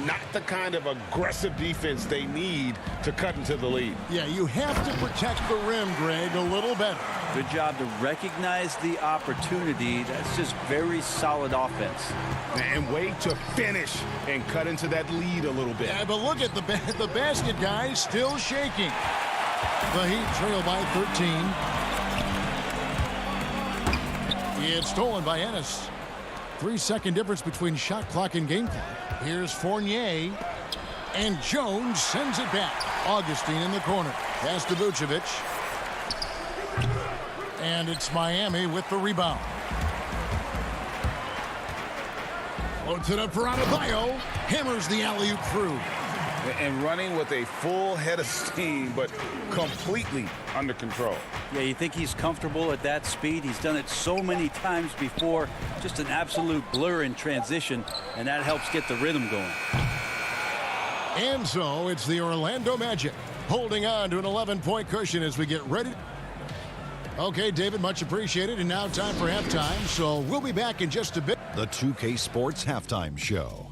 Not the kind of aggressive defense they need to cut into the lead. Yeah, you have to protect the rim, Greg, a little better. Good job to recognize the opportunity. That's just very solid offense. And way to finish and cut into that lead a little bit. Yeah, but look at the basket, guys, still shaking. The Heat trail by 13. It's stolen by Ennis. 3-second difference between shot clock and game clock. Here's Fournier. And Jones sends it back. Augustine in the corner. Pass to Vucevic. And it's Miami with the rebound. Floats it up for Adebayo. Hammers the alley-oop through. And running with a full head of steam, but completely under control. Yeah, you think he's comfortable at that speed? He's done it so many times before. Just an absolute blur in transition, and that helps get the rhythm going. And so it's the Orlando Magic holding on to an 11-point cushion as we get ready. Okay, David, much appreciated. And now time for halftime, so we'll be back in just a bit. The 2K Sports Halftime Show.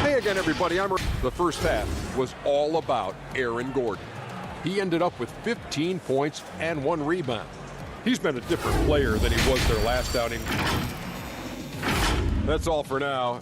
Hey again, everybody. The first half was all about Aaron Gordon. He ended up with 15 points and 1 rebound. He's been a different player than he was their last outing. That's all for now.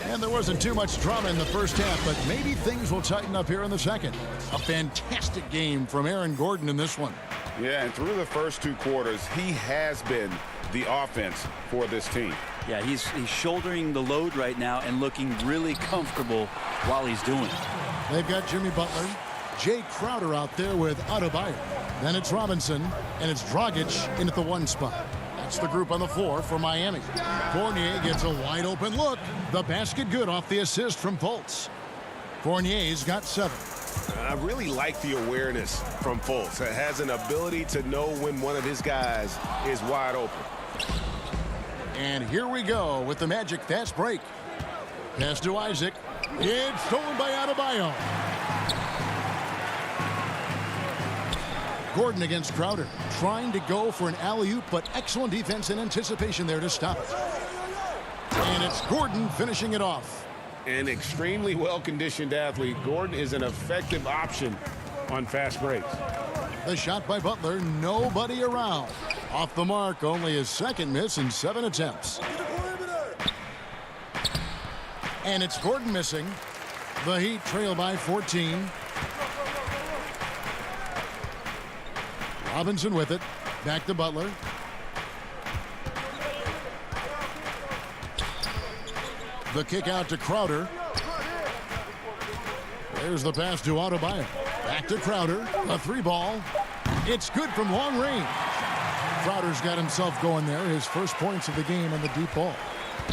And And there wasn't too much drama in the first half, but maybe things will tighten up here in the second. A fantastic game from Aaron Gordon in this one. Yeah, and through the first 2 quarters, he has been the offense for this team. Yeah, he's shouldering the load right now and looking really comfortable while he's doing it. They've got Jimmy Butler, Jay Crowder out there with Adebayo. Then it's Robinson, and it's Dragic in at the 1 spot. That's the group on the floor for Miami. Fournier gets a wide open look. The basket good off the assist from Fultz. Fournier's got 7. I really like the awareness from Fultz. It has an ability to know when one of his guys is wide open. And here we go with the Magic fast break. Pass to Isaac. It's stolen by Adebayo. Gordon against Crowder, trying to go for an alley-oop, but excellent defense and anticipation there to stop it. And it's Gordon finishing it off. An extremely well-conditioned athlete, Gordon is an effective option on fast breaks. The shot by Butler, nobody around. Off the mark, only his 2nd miss in 7 attempts. And it's Gordon missing. The Heat trail by 14. Robinson with it. Back to Butler. The kick out to Crowder. There's the pass to Adebayo. Back to Crowder. A 3-ball. It's good from long range. Crowder's got himself going there. His first points of the game on the deep ball.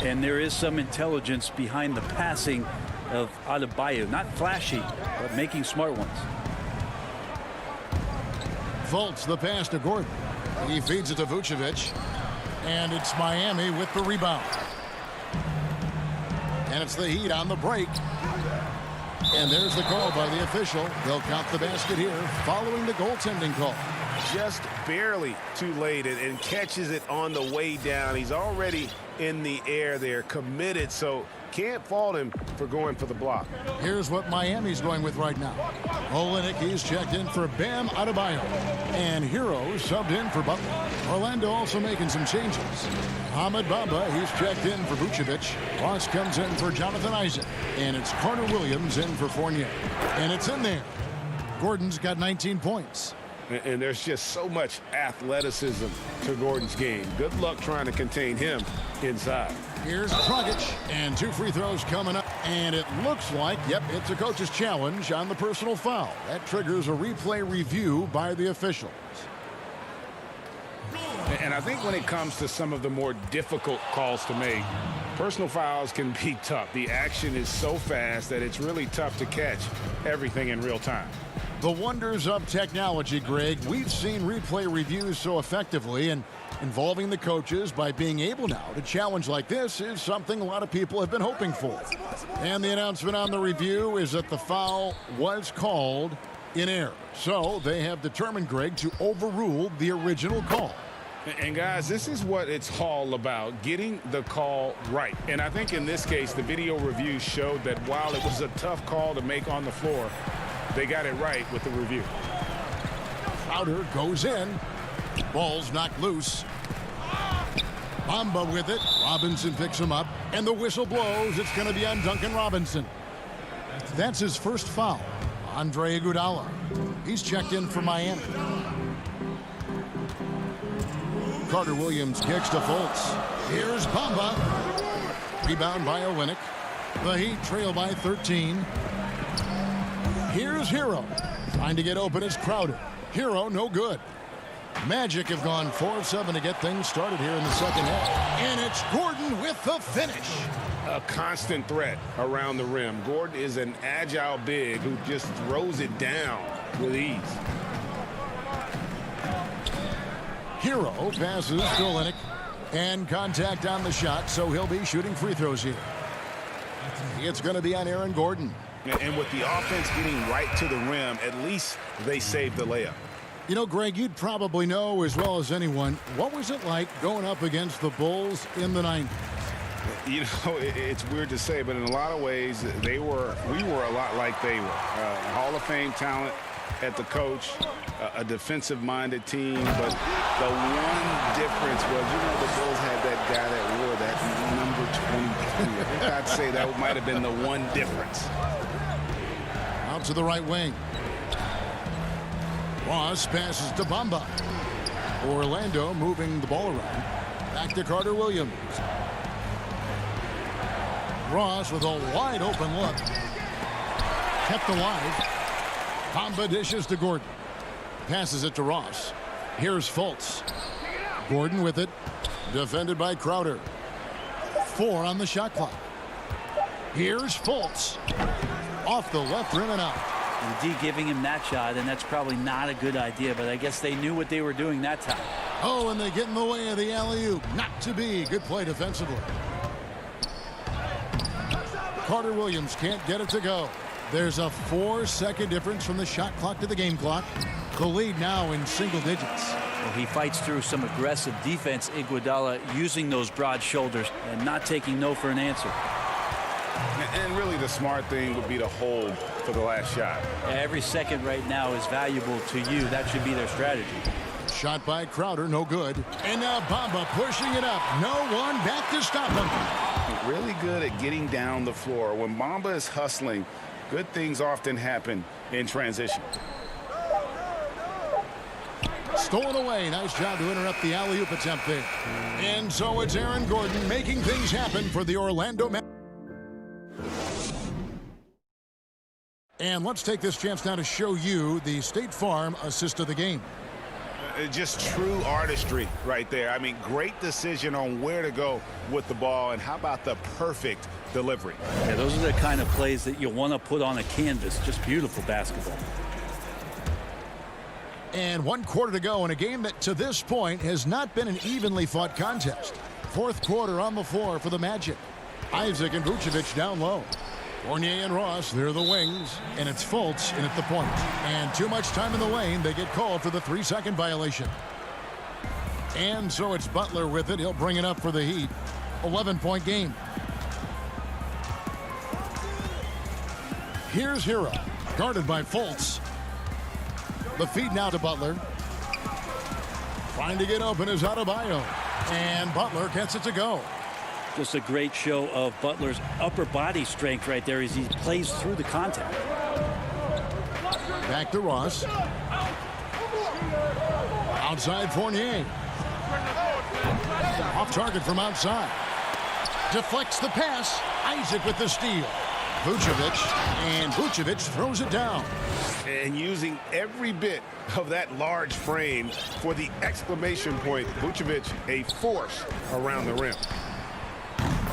And there is some intelligence behind the passing of Adebayo. Not flashy, but making smart ones. Fultz the pass to Gordon. He feeds it to Vucevic. And it's Miami with the rebound. And it's the Heat on the break. And there's the call by the official. They'll count the basket here following the goaltending call. Just barely too late and catches it on the way down. He's already in the air there, committed, so can't fault him for going for the block. Here's what Miami's going with right now. Olynyk, he's checked in for Bam Adebayo. And Hero subbed in for Butler. Orlando also making some changes. Ahmed Bamba, he's checked in for Vucevic. Ross comes in for Jonathan Isaac. And it's Carter Williams in for Fournier. And it's in there. Gordon's got 19 points. And there's just so much athleticism to Gordon's game. Good luck trying to contain him inside. Here's Dragic, and 2 free throws coming up. And it looks like, yep, it's a coach's challenge on the personal foul. That triggers a replay review by the officials. And I think when it comes to some of the more difficult calls to make, personal fouls can be tough. The action is so fast that it's really tough to catch everything in real time. The wonders of technology, Greg. We've seen replay reviews so effectively, and involving the coaches by being able now to challenge like this is something a lot of people have been hoping for. And the announcement on the review is that the foul was called in error. So they have determined, Greg, to overrule the original call. And guys, this is what it's all about, getting the call right. And I think in this case, the video review showed that while it was a tough call to make on the floor, they got it right with the review. Crowder goes in. Ball's knocked loose. Bamba with it. Robinson picks him up. And the whistle blows. It's going to be on Duncan Robinson. That's his first foul. Andre Iguodala. He's checked in for Miami. Carter Williams kicks to Fultz. Here's Bamba. Rebound by Olynyk. The Heat trail by 13. Here's Hero. Trying to get open is Crowder. Hero, no good. Magic have gone 4 of 7 to get things started here in the second half. And it's Gordon with the finish. A constant threat around the rim. Gordon is an agile big who just throws it down with ease. Hero passes to Olynyk. And contact on the shot, so he'll be shooting free throws here. It's going to be on Aaron Gordon. And with the offense getting right to the rim, at least they saved the layup. You know, Greg, you'd probably know as well as anyone, what was it like going up against the Bulls in the 90s? You know, it's weird to say, but in a lot of ways, we were a lot like they were. Hall of Fame talent at the coach, a defensive-minded team, but the one difference was, you know, the Bulls had that guy that wore that number 22. I think I'd say that might have been the one difference. Out to the right wing. Ross passes to Bamba. Orlando moving the ball around. Back to Carter Williams. Ross with a wide open look. Kept alive. Bamba dishes to Gordon. Passes it to Ross. Here's Fultz. Gordon with it. Defended by Crowder. 4 on the shot clock. Here's Fultz. Off the left rim and out. And D giving him that shot, and that's probably not a good idea, but I guess they knew what they were doing that time. Oh, and they get in the way of the alley-oop. Not to be. Good play defensively. Carter Williams can't get it to go. There's a 4-second difference from the shot clock to the game clock. The lead now in single digits. Well, he fights through some aggressive defense, Iguodala, using those broad shoulders and not taking no for an answer. And really the smart thing would be to hold for the last shot. Every second right now is valuable to you. That should be their strategy. Shot by Crowder, no good. And now Bamba pushing it up. No one back to stop him. Really good at getting down the floor. When Bamba is hustling, good things often happen in transition. Stolen away. Nice job to interrupt the alley-oop attempt there. And so it's Aaron Gordon making things happen for the Orlando Magic. And let's take this chance now to show you the State Farm assist of the game. Just true artistry right there. I mean, great decision on where to go with the ball, and how about the perfect delivery? Yeah, those are the kind of plays that you want to put on a canvas. Just beautiful basketball. And 1 quarter to go in a game that to this point has not been an evenly fought contest. 4th quarter on the floor for the Magic. Isaac and Vucevic down low. Fournier and Ross, they're the wings, and it's Fultz in at the point. And too much time in the lane, they get called for the 3-second violation. And so it's Butler with it. He'll bring it up for the Heat. 11-point game. Here's Hero, guarded by Fultz. The feed now to Butler. Trying to get open is Adebayo. And Butler gets it to go. Just a great show of Butler's upper body strength right there as he plays through the contact. Back to Ross. Outside Fournier. Off target from outside. Deflects the pass. Isaac with the steal. Vucevic, and Vucevic throws it down. And using every bit of that large frame for the exclamation point. Vucevic, a force around the rim.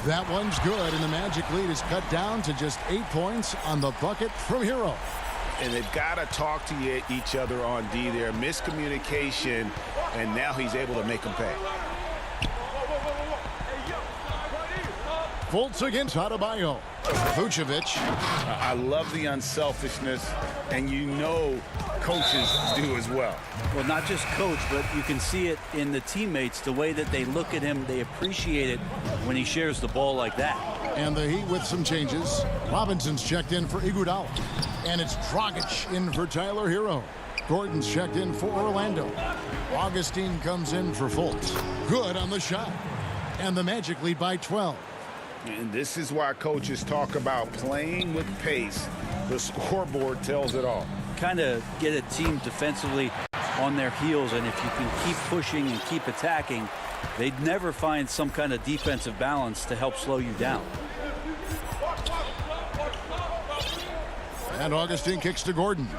That one's good, and the Magic lead is cut down to just 8 points on the bucket from Hero. And they've got to talk to each other on D there. Miscommunication, and now he's able to make them pay. Fultz against Adebayo. Vucevic. I love the unselfishness, and you know coaches do as well. Well, not just coach, but you can see it in the teammates, the way that they look at him. They appreciate it when he shares the ball like that. And the Heat with some changes. Robinson's checked in for Iguodala. And it's Dragic in for Tyler Hero. Gordon's checked in for Orlando. Augustine comes in for Fultz. Good on the shot. And the Magic lead by 12. And this is why coaches talk about playing with pace. The scoreboard tells it all. Kind of get a team defensively on their heels, and if you can keep pushing and keep attacking, they'd never find some kind of defensive balance to help slow you down. And Augustine kicks to Gordon.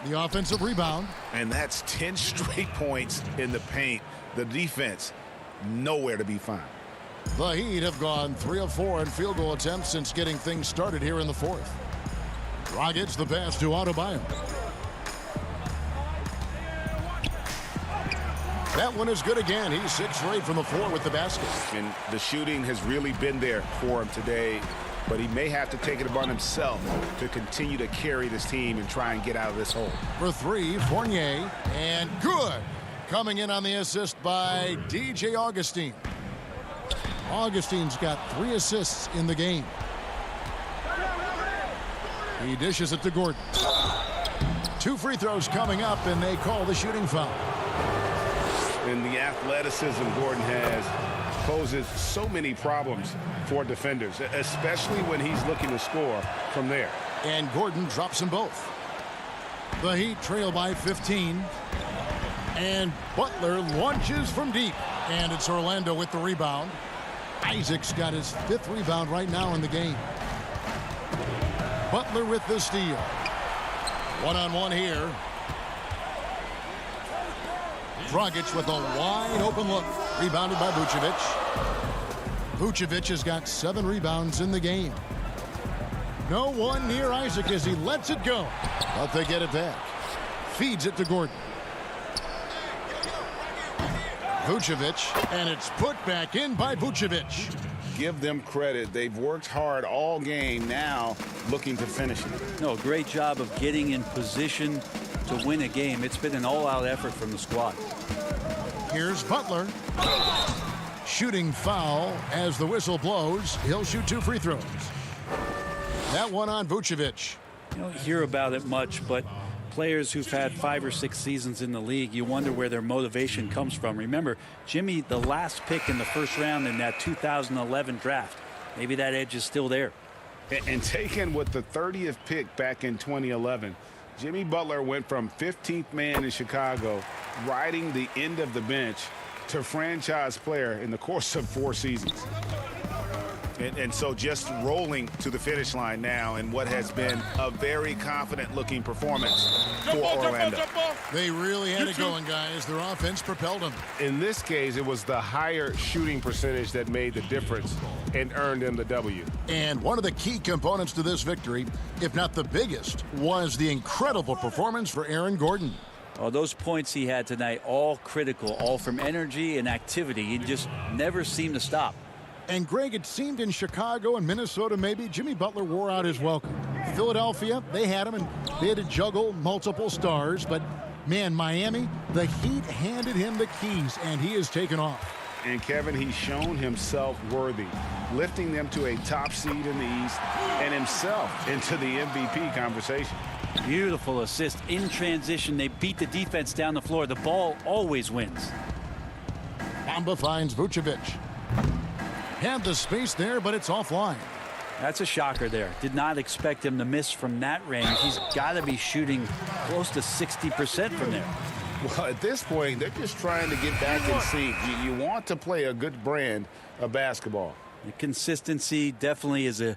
The offensive rebound. And that's 10 straight points in the paint. The defense, nowhere to be found. The Heat have gone 3 of 4 in field goal attempts since getting things started here in the 4th. Dragic the pass to Adebayo. That one is good again. He's 6 for 8 from the floor with the basket. And the shooting has really been there for him today, but he may have to take it upon himself to continue to carry this team and try and get out of this hole. For 3, Fournier, and good. Coming in on the assist by DJ Augustine. Augustine's got 3 assists in the game. He dishes it to Gordon. 2 free throws coming up, and they call the shooting foul. And the athleticism Gordon has poses so many problems for defenders, especially when he's looking to score from there. And Gordon drops them both. The Heat trail by 15. And Butler launches from deep. And it's Orlando with the rebound. Isaac's got his 5th rebound right now in the game. Butler with the steal. One-on-one here. Dragic with a wide open look. Rebounded by Vucevic. Vucevic has got 7 rebounds in the game. No one near Isaac as he lets it go. But they get it back. Feeds it to Gordon. Vucevic, and it's put back in by Vucevic. Give them credit. They've worked hard all game, now looking to finish it. No, great job of getting in position to win a game. It's been an all-out effort from the squad. Here's Butler. Shooting foul as the whistle blows. He'll shoot 2 free throws. That one on Vucevic. You don't hear about it much, but players who've had 5 or 6 seasons in the league, you wonder where their motivation comes from. Remember, Jimmy, the last pick in the first round in that 2011 draft. Maybe that edge is still there. And taken with the 30th pick back in 2011, Jimmy Butler went from 15th man in Chicago, riding the end of the bench, to franchise player in the course of 4 seasons. And so just rolling to the finish line now in what has been a very confident-looking performance for Orlando. They really had it going, guys. Their offense propelled them. In this case, it was the higher shooting percentage that made the difference and earned them the W. And one of the key components to this victory, if not the biggest, was the incredible performance for Aaron Gordon. Oh, those points he had tonight, all critical, all from energy and activity. He just never seemed to stop. And Greg, it seemed in Chicago and Minnesota maybe Jimmy Butler wore out his welcome. Philadelphia, they had him and they had to juggle multiple stars. But, man, Miami, the Heat handed him the keys and he has taken off. And, Kevin, he's shown himself worthy, lifting them to a top seed in the East and himself into the MVP conversation. Beautiful assist in transition. They beat the defense down the floor. The ball always wins. Bamba finds Vucevic. Had the space there, but it's offline. That's a shocker there. Did not expect him to miss from that range. He's got to be shooting close to 60% from there. Well, at this point, they're just trying to get back in sync. You want to play a good brand of basketball. The consistency definitely is a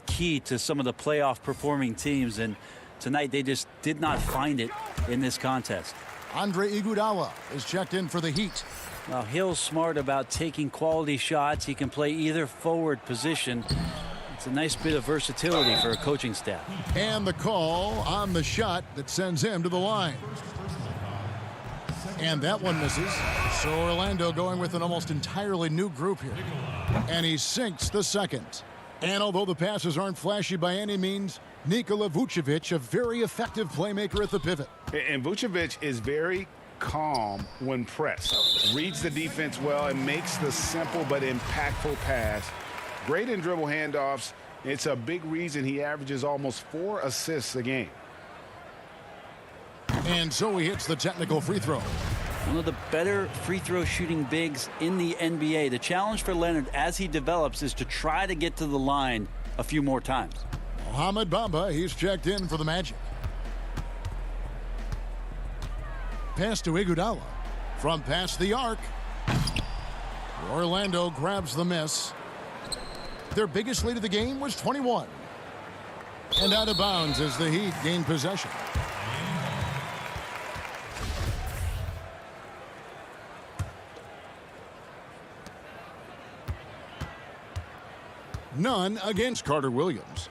key to some of the playoff performing teams, and tonight they just did not find it in this contest. Andre Iguodala is checked in for the Heat. Well, Hill's smart about taking quality shots. He can play either forward position. It's a nice bit of versatility for a coaching staff. And the call on the shot that sends him to the line. And that one misses. So Orlando going with an almost entirely new group here. And he sinks the second. And although the passes aren't flashy by any means, Nikola Vucevic, a very effective playmaker at the pivot. And Vucevic is very calm when pressed, reads the defense well, and makes the simple but impactful pass. Great in dribble handoffs. It's a big reason he averages almost 4 assists a game. And so he hits the technical free throw. One of the better free throw shooting bigs in the NBA. The challenge for Leonard as he develops is to try to get to the line a few more times. Mohamed Bamba, he's checked in for the Magic. Pass to Iguodala from past the arc. Orlando grabs the miss. Their biggest lead of the game was 21. And out of bounds as the Heat gain possession. Nunn against Carter Williams.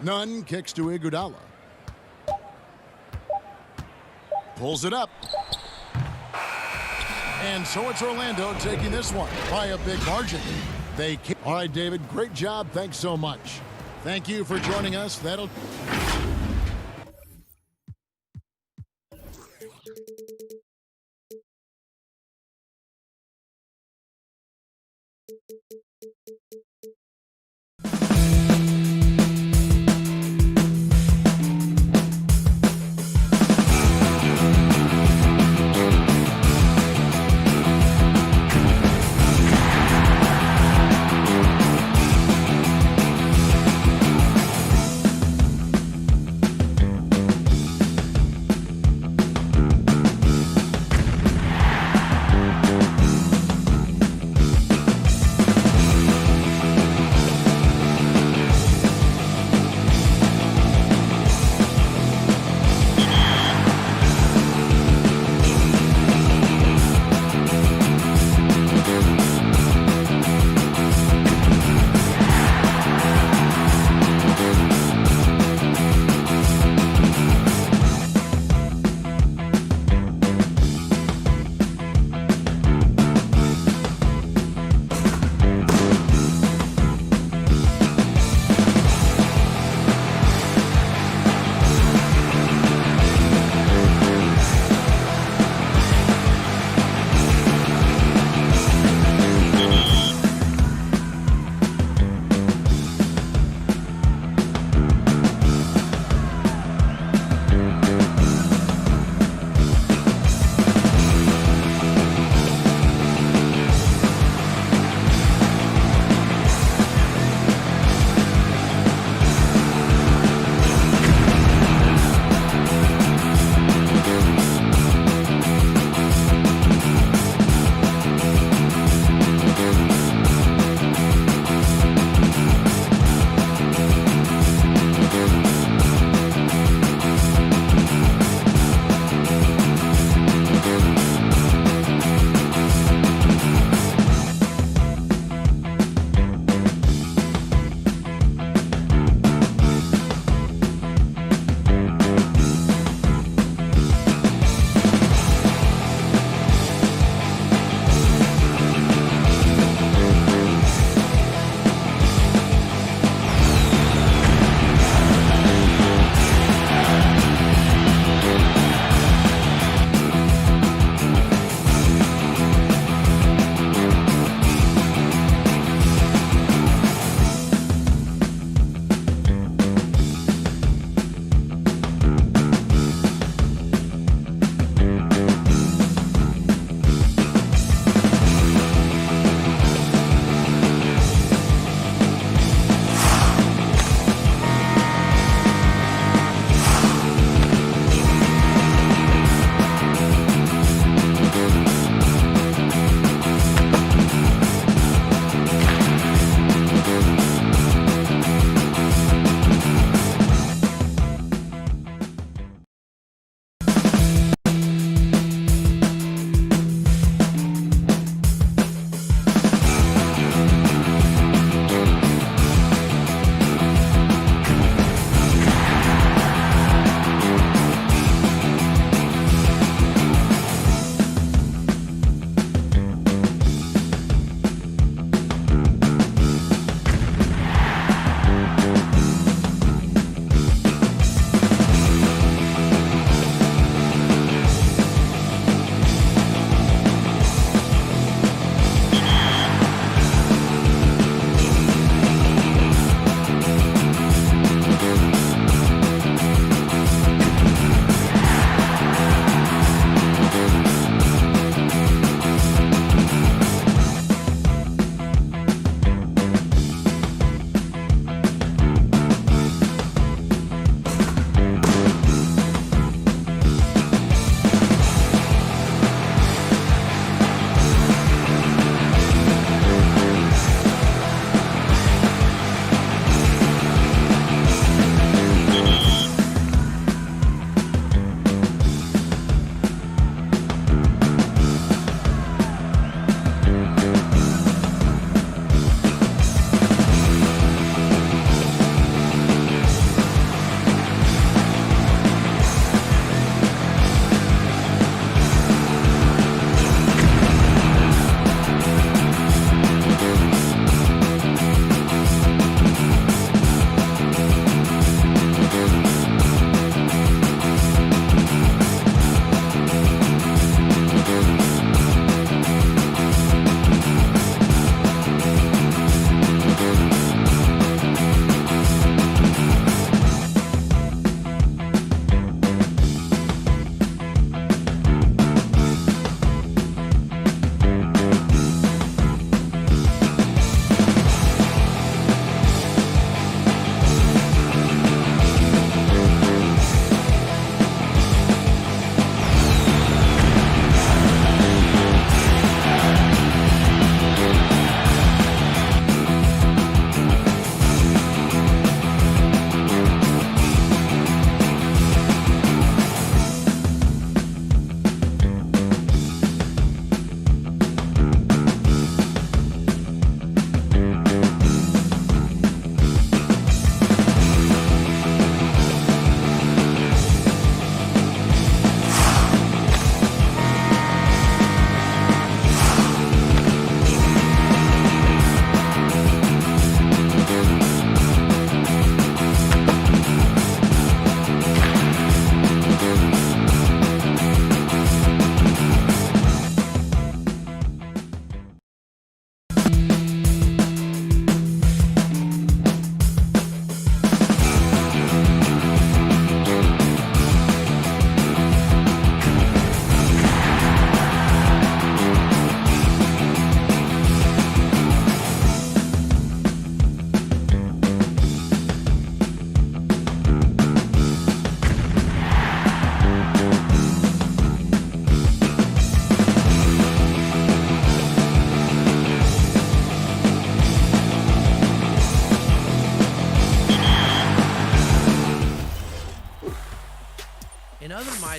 Nunn kicks to Iguodala. Pulls it up. And so it's Orlando taking this one by a big margin. All right, David, great job. Thanks so much. Thank you for joining us. That'll...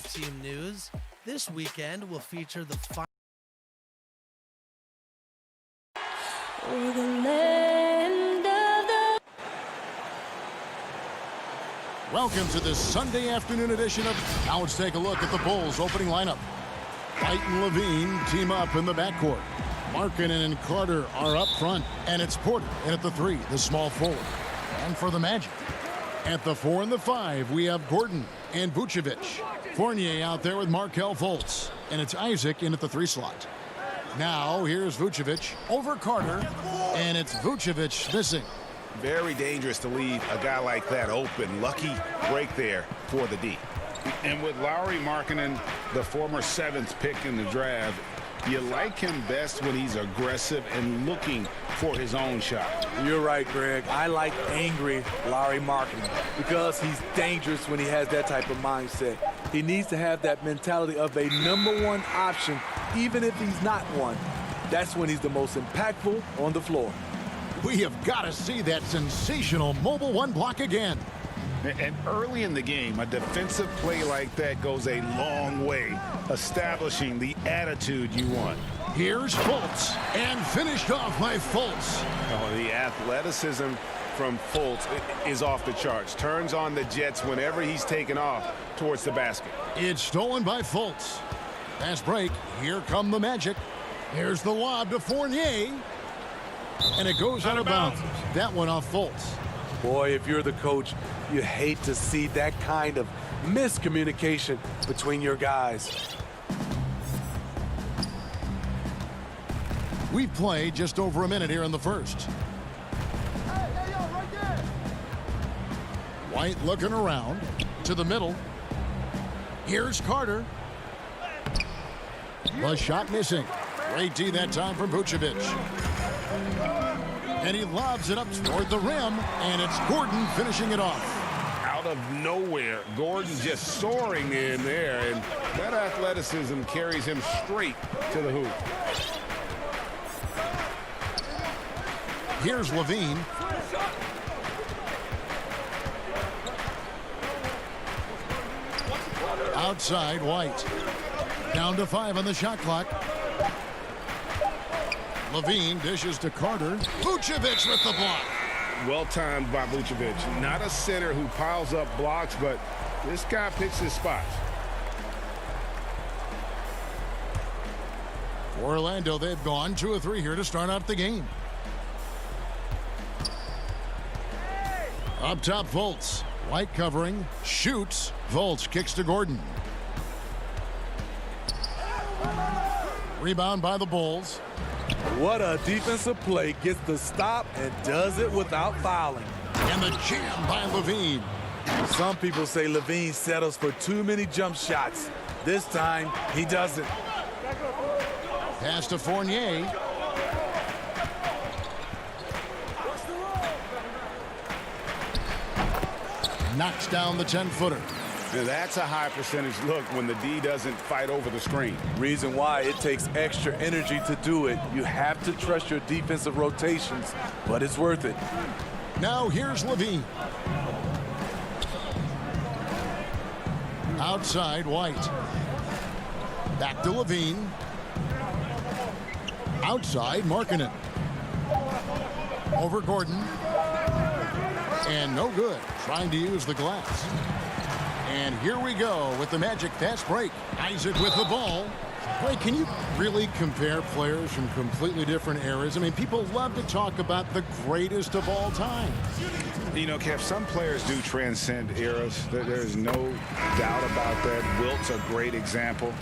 team news. This weekend will feature the final. Welcome to this Sunday afternoon edition of Now Let's Take a Look at the Bulls opening lineup. White and Levine team up in the backcourt. Markkanen and Carter are up front, and it's Porter in at the 3, the small forward. And for the Magic, at the 4 and the 5, we have Gordon and Vucevic. Fournier out there with Markelle Fultz, and it's Isaac in at the 3 slot. Now here's Vucevic over Carter, and it's Vucevic missing. Very dangerous to leave a guy like that open. Lucky break there for the D. And with Lauri Markkanen, the former 7th pick in the draft, you like him best when he's aggressive and looking for his own shot. You're right, Greg. I like angry Lauri Markkanen because he's dangerous when he has that type of mindset. He needs to have that mentality of a #1 option, even if he's not one. That's when he's the most impactful on the floor. We have got to see that sensational mobile 1 block again. And early in the game, a defensive play like that goes a long way, establishing the attitude you want. Here's Fultz, and finished off by Fultz. Oh, the athleticism from Fultz is off the charts. Turns on the Jets whenever he's taken off towards the basket. It's stolen by Fultz. Fast break. Here come the Magic. Here's the lob to Fournier. And it goes out of bounds. That one off Fultz. Boy, if you're the coach, you hate to see that kind of miscommunication between your guys. We've played just over a minute here in the first. White looking around to the middle. Here's Carter. The shot missing. Great D that time from Vucevic. And he lobs it up toward the rim, and it's Gordon finishing it off. Out of nowhere, Gordon just soaring in there, and that athleticism carries him straight to the hoop. Here's Levine. Outside, White. Down to 5 on the shot clock. Levine dishes to Carter. Vucevic with the block. Well timed by Vucevic. Not a center who piles up blocks, but this guy picks his spots. For Orlando, they've gone 2 of 3 here to start out the game. Up top, Fultz. White covering. Shoots. Fultz kicks to Gordon. Rebound by the Bulls. What a defensive play. Gets the stop and does it without fouling. And the jam by Levine. Some people say Levine settles for too many jump shots. This time, he doesn't. Pass to Fournier. Knocks down the 10-footer. Now that's a high percentage look when the D doesn't fight over the screen. Reason why it takes extra energy to do it. You have to trust your defensive rotations, but it's worth it. Now here's Levine. Outside, White. Back to Levine. Outside, Markkanen. Over Gordon. And no good. Trying to use the glass. And here we go with the Magic fast break. Isaac with the ball. Boy, can you really compare players from completely different eras? I mean, people love to talk about the greatest of all time. You know, Kev, some players do transcend eras. There's no doubt about that. Wilt's a great example,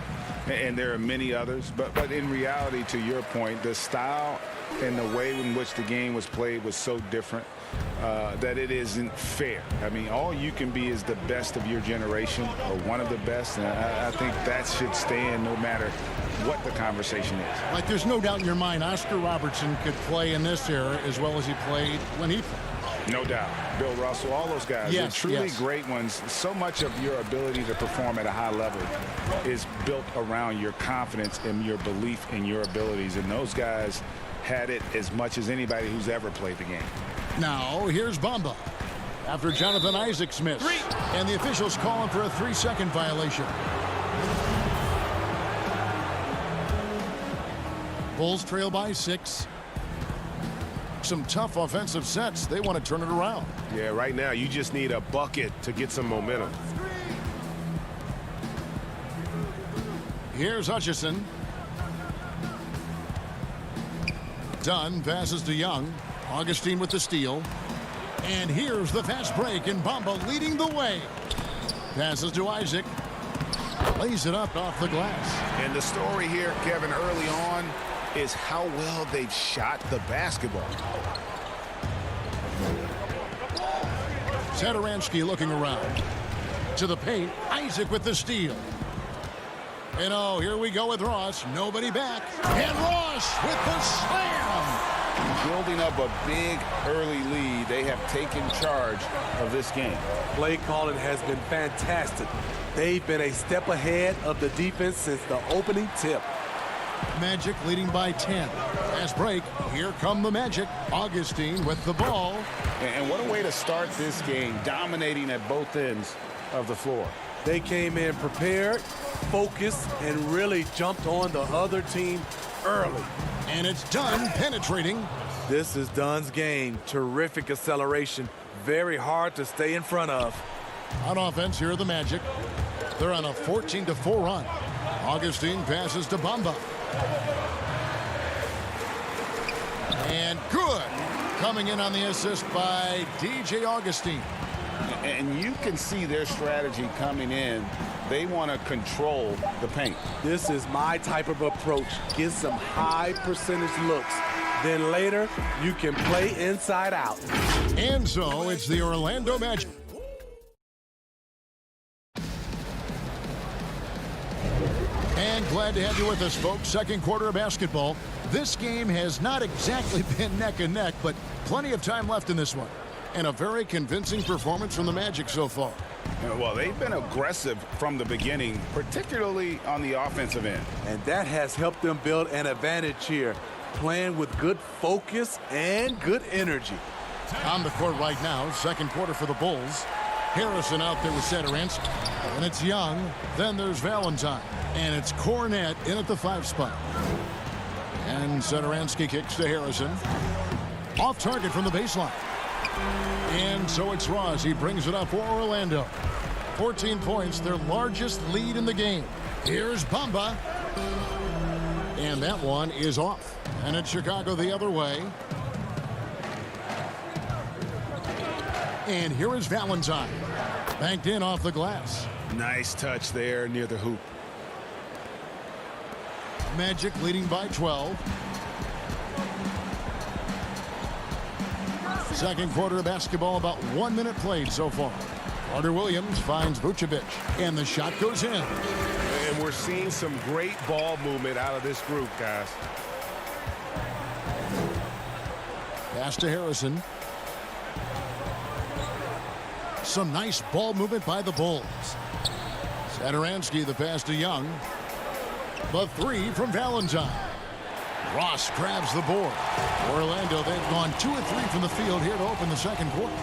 and there are many others. But in reality, to your point, the style and the way in which the game was played was so different that it isn't fair. I mean, all you can be is the best of your generation or one of the best, and I think that should stand no matter what the conversation is. Like, there's no doubt in your mind Oscar Robertson could play in this era as well as he played when he played. No doubt. Bill Russell, all those guys, yes, they're truly yes. great ones. So much of your ability to perform at a high level is built around your confidence and your belief in your abilities, and those guys had it as much as anybody who's ever played the game. Now, here's Bamba. After Jonathan Isaacs missed. And the officials calling for a 3-second violation. Bulls trail by 6. Some tough offensive sets. They want to turn it around. Yeah, right now you just need a bucket to get some momentum. Here's Hutchison. Dunn passes to Young. Augustine with the steal. And here's the fast break, and Bamba leading the way. Passes to Isaac. Lays it up off the glass. And the story here, Kevin, early on is how well they've shot the basketball. Satoransky looking around. To the paint, Isaac with the steal. And oh, here we go with Ross. Nobody back. And Ross with the slam. Building up a big early lead. They have taken charge of this game. Play calling has been fantastic. They've been a step ahead of the defense since the opening tip. Magic leading by 10. Fast break. Here come the Magic. Augustine with the ball. And what a way to start this game, dominating at both ends of the floor. They came in prepared, focused, and really jumped on the other team early. And it's Dunn penetrating. This is Dunn's game. Terrific acceleration. Very hard to stay in front of. On offense, here are the Magic. They're on a 14-4 run. Augustine passes to Bamba. And good. Coming in on the assist by DJ Augustine. And you can see their strategy coming in. They want to control the paint. This is my type of approach. Get some high percentage looks. Then later, you can play inside out. And so it's the Orlando Magic. And glad to have you with us, folks. Second quarter of basketball. This game has not exactly been neck and neck, but plenty of time left in this one. And a very convincing performance from the Magic so far. Well, they've been aggressive from the beginning, particularly on the offensive end. And that has helped them build an advantage here, playing with good focus and good energy. On the court right now, second quarter for the Bulls. Harrison out there with Satoransky. And it's Young. Then there's Valentine. And it's Cornette in at the 5 spot. And Satoransky kicks to Harrison. Off target from the baseline. And so it's Ross. He brings it up for Orlando. 14 points, their largest lead in the game. Here's Bamba. And that one is off. And it's Chicago the other way. And here is Valentine. Banked in off the glass. Nice touch there near the hoop. Magic leading by 12. Second quarter of basketball, about 1 minute played so far. Carter Williams finds Vucevic, and the shot goes in. And we're seeing some great ball movement out of this group, guys. Pass to Harrison. Some nice ball movement by the Bulls. Satoransky, the pass to Young. The 3 from Valentine. Ross grabs the board. Orlando, they've gone 2 of 3 from the field here to open the second quarter.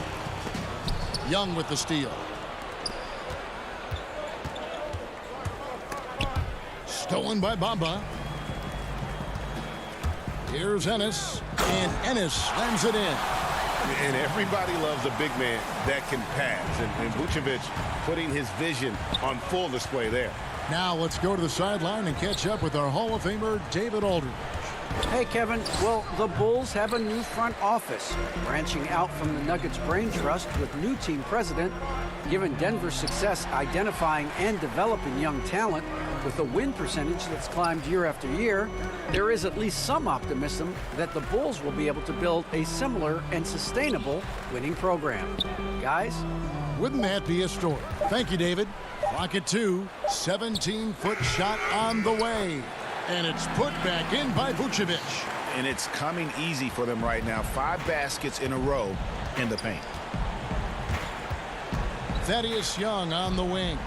Young with the steal. Stolen by Bamba. Here's Ennis. And Ennis slams it in. And everybody loves a big man that can pass. And Vucevic putting his vision on full display there. Now let's go to the sideline and catch up with our Hall of Famer, David Aldridge. Hey, Kevin. Well, the Bulls have a new front office, branching out from the Nuggets Brain Trust with new team president. Given Denver's success identifying and developing young talent with a win percentage that's climbed year after year, there is at least some optimism that the Bulls will be able to build a similar and sustainable winning program. Guys? Wouldn't that be a story? Thank you, David. Clock at 2. 17-foot shot on the way. And it's put back in by Vucevic. And it's coming easy for them right now. 5 baskets in a row in the paint. Thaddeus Young on the wing.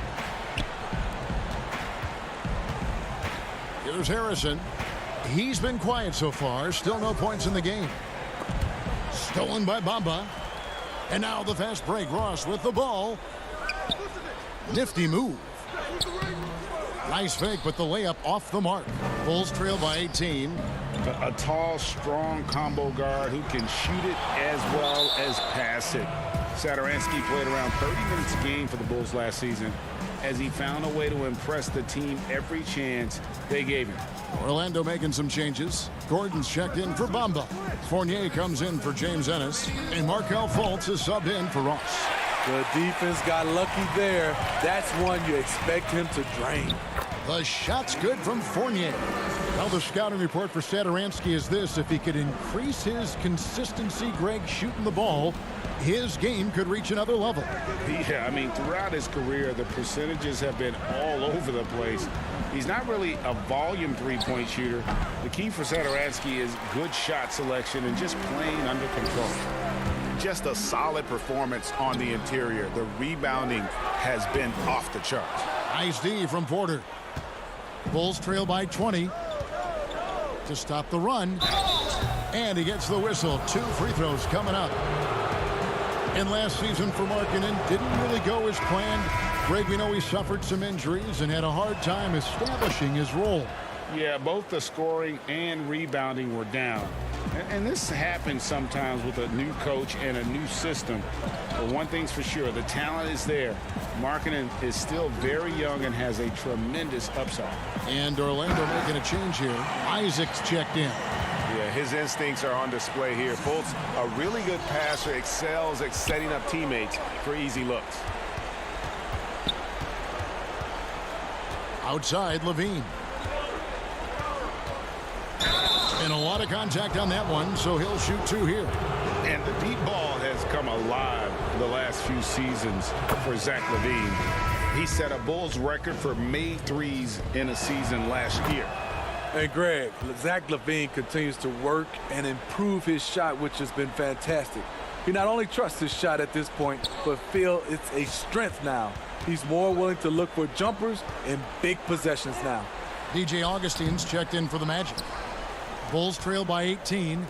Here's Harrison. He's been quiet so far. Still no points in the game. Stolen by Bamba. And now the fast break. Ross with the ball. Nifty move. Nice fake, but the layup off the mark. Bulls trail by 18. A tall, strong combo guard who can shoot it as well as pass it. Satoransky played around 30 minutes a game for the Bulls last season as he found a way to impress the team every chance they gave him. Orlando making some changes. Gordon's checked in for Bamba. Fournier comes in for James Ennis. And Markelle Fultz is subbed in for Ross. The defense got lucky there. That's one you expect him to drain. The shot's good from Fournier. Well, the scouting report for Satoransky is this: if he could increase his consistency, Greg, shooting the ball, his game could reach another level. Yeah, I mean, throughout his career, the percentages have been all over the place. He's not really a volume three-point shooter. The key for Satoransky is good shot selection and just playing under control. Just a solid performance on the interior. The rebounding has been off the charts. Nice D from Porter. Bulls trail by 20 to stop the run. And he gets the whistle. 2 free throws coming up. And last season for Markkanen didn't really go as planned. Greg, we know he suffered some injuries and had a hard time establishing his role. Yeah, both the scoring and rebounding were down. And this happens sometimes with a new coach and a new system. But one thing's for sure, the talent is there. Markkanen is still very young and has a tremendous upside. And Orlando making a change here. Isaac's checked in. Yeah, his instincts are on display here. Fultz, a really good passer, excels at setting up teammates for easy looks. Outside, Levine. And a lot of contact on that one, so he'll shoot 2 here. And the deep ball has come alive the last few seasons for Zach LaVine. He set a Bulls record for made threes in a season last year. Hey, Greg, Zach LaVine continues to work and improve his shot, which has been fantastic. He not only trusts his shot at this point, but feels it's a strength now. He's more willing to look for jumpers in big possessions now. DJ Augustine's checked in for the Magic. Bulls trail by 18.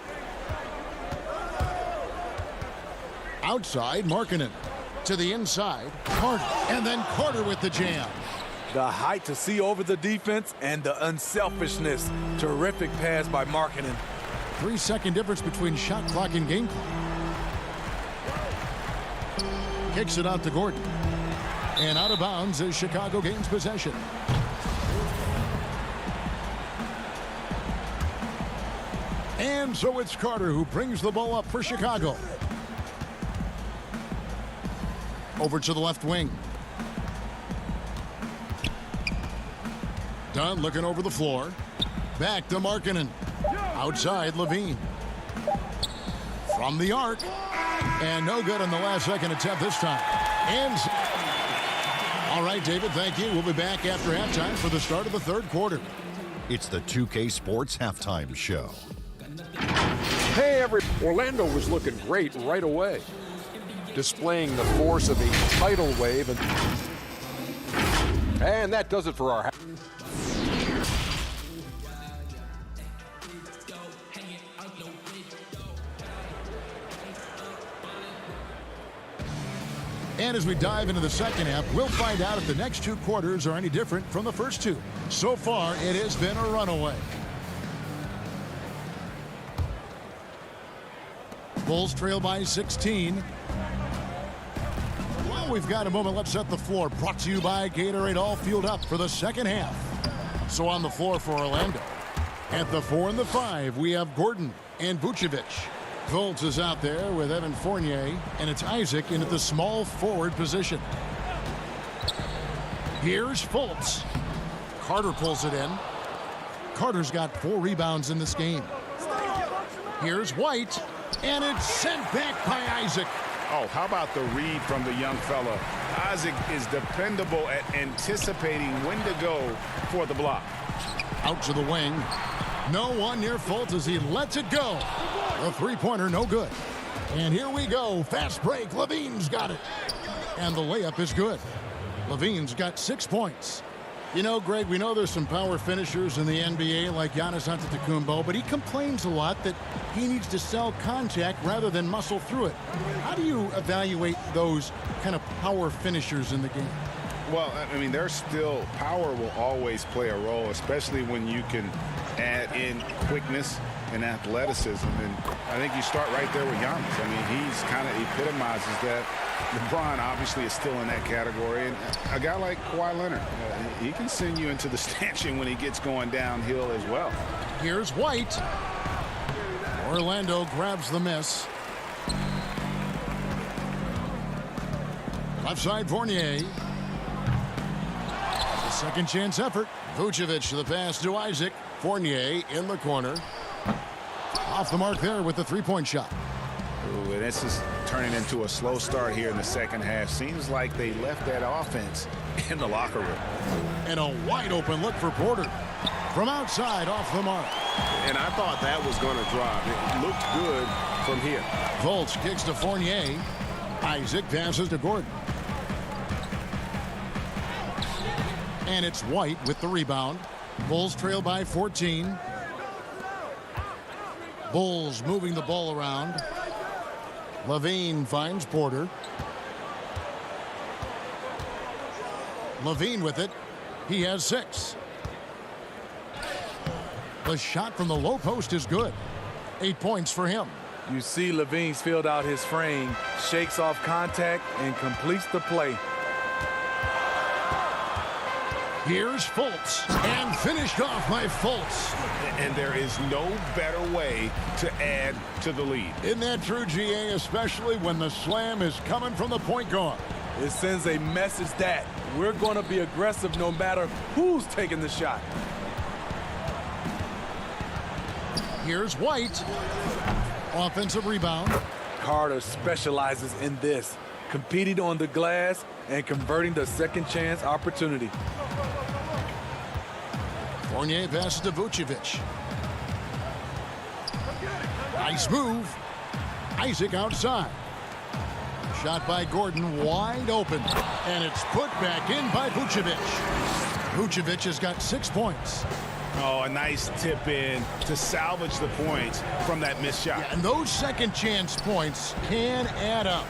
Outside, Markkanen. To the inside, Carter. And then Carter with the jam. The height to see over the defense and the unselfishness. Terrific pass by Markkanen. 3-second difference between shot clock and game clock. Kicks it out to Gordon. And out of bounds as Chicago gains possession. And so it's Carter who brings the ball up for Chicago. Over to the left wing. Dunn looking over the floor. Back to Markkanen. Outside, Levine. From the arc. And no good on the last second attempt this time. And all right, David, thank you. We'll be back after halftime for the start of the third quarter. It's the 2K Sports Halftime Show. Hey, Orlando was looking great right away, displaying the force of a tidal wave. And that does it for our And as we dive into the second half, we'll find out if the next 2 quarters are any different from the first 2. So far, it has been a runaway. Bulls trail by 16. Well, we've got a moment. Let's set the floor. Brought to you by Gatorade, all fueled up for the second half. So on the floor for Orlando. At the 4 and the 5, we have Gordon and Vucevic. Fultz is out there with Evan Fournier, and it's Isaac into the small forward position. Here's Fultz. Carter pulls it in. Carter's got 4 rebounds in this game. Here's White, and it's sent back by Isaac. Oh, how about the read from the young fella? Isaac is dependable at anticipating when to go for the block. Out to the wing. No one near Fultz as he lets it go. The three-pointer, no good. And here we go. Fast break. Levine's got it. And the layup is good. Levine's got 6 points. You know, Greg, we know there's some power finishers in the NBA like Giannis Antetokounmpo, but he complains a lot that he needs to sell contact rather than muscle through it. How do you evaluate those kind of power finishers in the game? Well, I mean, there's still power will always play a role, especially when you can add in quickness and athleticism. And I think you start right there with Giannis. I mean, he's kind of epitomizes that. LeBron obviously is still in that category. And a guy like Kawhi Leonard, he can send you into the stanchion when he gets going downhill as well. Here's White. Orlando grabs the miss. Left side, Fournier. The second chance effort. Vucevic to the pass to Isaac. Fournier in the corner. Off the mark there with the three-point shot. Ooh, and this is turning into a slow start here in the second half. Seems like they left that offense in the locker room. And a wide open look for Porter. From outside, off the mark. And I thought that was going to drop. It looked good from here. Fultz kicks to Fournier. Isaac passes to Gordon. And it's White with the rebound. Bulls trail by 14. Bulls moving the ball around. Levine finds Porter. Levine with it. He has 6. The shot from the low post is good. 8 points for him. You see Levine's filled out his frame, shakes off contact, and completes the play. Here's Fultz, and finished off by Fultz. And there is no better way to add to the lead. Isn't that true, GA, especially when the slam is coming from the point guard? It sends a message that we're going to be aggressive no matter who's taking the shot. Here's White. Offensive rebound. Carter specializes in this, competing on the glass and converting the second chance opportunity. Fournier passes to Vucevic. Nice move. Isaac outside. Shot by Gordon, wide open. And it's put back in by Vucevic. Vucevic has got 6 points. Oh, a nice tip in to salvage the points from that missed shot. Yeah, and those second chance points can add up.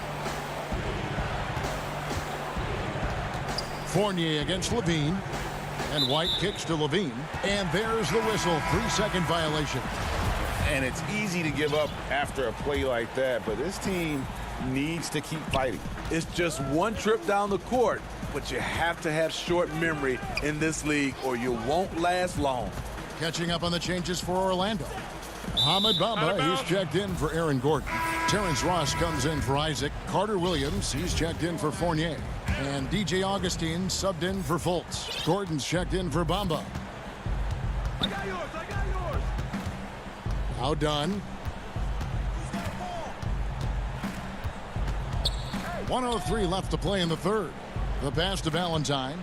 Fournier against Levine. And White kicks to Levine. And there's the whistle. 3-second violation. And it's easy to give up after a play like that, but this team needs to keep fighting. It's just one trip down the court, but you have to have short memory in this league or you won't last long. Catching up on the changes for Orlando. Ahmed Bamba, he's checked in for Aaron Gordon. Terrence Ross comes in for Isaac. Carter Williams, he's checked in for Fournier. And DJ Augustine subbed in for Fultz. Gordon's checked in for Bamba. I got yours. Now done. 1:03 left to play in the third. The pass to Valentine.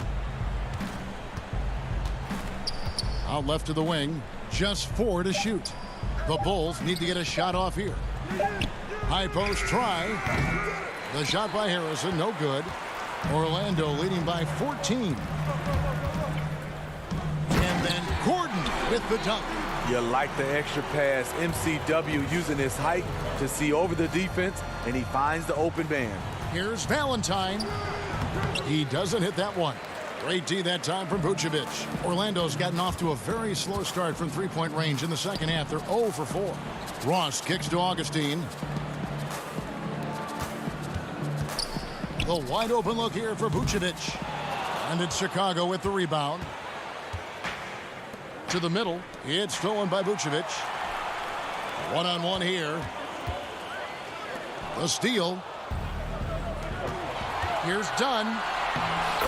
Out left to the wing. Just 4 to shoot. The Bulls need to get a shot off here. High post try. The shot by Harrison, no good. Orlando leading by 14. And then Gordon with the dunk. You like the extra pass. MCW using his height to see over the defense, and he finds the open man. Here's Valentine. He doesn't hit that one. Great D that time from Vucevic. Orlando's gotten off to a very slow start from three-point range in the second half. They're 0 for 4. Ross kicks to Augustine. The wide open look here for Vucevic. And it's Chicago with the rebound. To the middle. It's stolen by Vucevic. One-on-one here. The steal. Here's Dunn.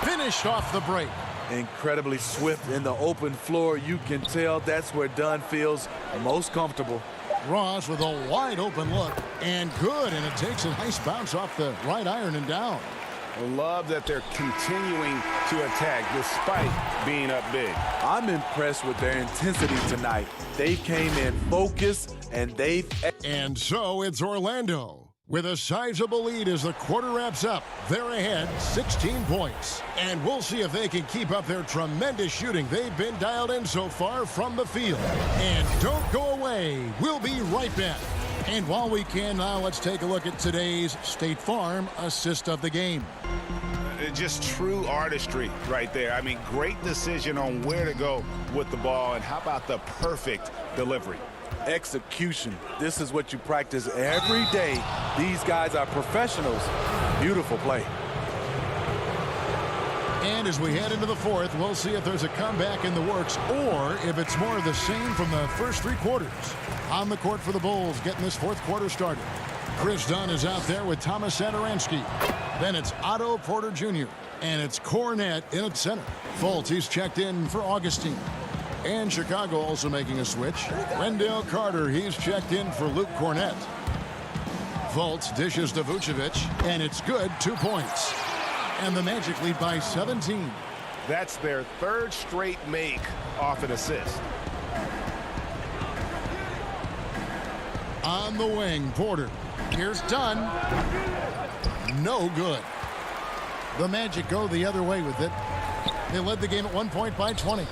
Finished off the break. Incredibly swift in the open floor. You can tell that's where Dunn feels most comfortable. Ross with a wide open look. And good. And it takes a nice bounce off the right iron and down. I love that they're continuing to attack despite being up big. I'm impressed with their intensity tonight. They came in focused and And so it's Orlando with a sizable lead as the quarter wraps up. They're ahead 16 points. And we'll see if they can keep up their tremendous shooting. They've been dialed in so far from the field. And don't go away. We'll be right back. And while we can now, let's take a look at today's State Farm assist of the game. just true artistry right there. I mean, great decision on where to go with the ball, and how about the perfect delivery? Execution. This is what you practice every day. These guys are professionals. Beautiful play. And as we head into the fourth, we'll see if there's a comeback in the works or if it's more of the same from the first three quarters. On the court for the Bulls, getting this fourth quarter started. Chris Dunn is out there with Thomas Satoransky. Then it's Otto Porter Jr. And it's Cornette in at center. Fultz, he's checked in for Augustine. And Chicago also making a switch. Wendell Carter, he's checked in for Luke Cornette. Fultz dishes to Vucevic, and it's good, 2 points. And the Magic lead by 17. That's their third straight make off an assist. On the wing, Porter. Here's Dunn. No good. The Magic go the other way with it. They led the game at 1 point by 20.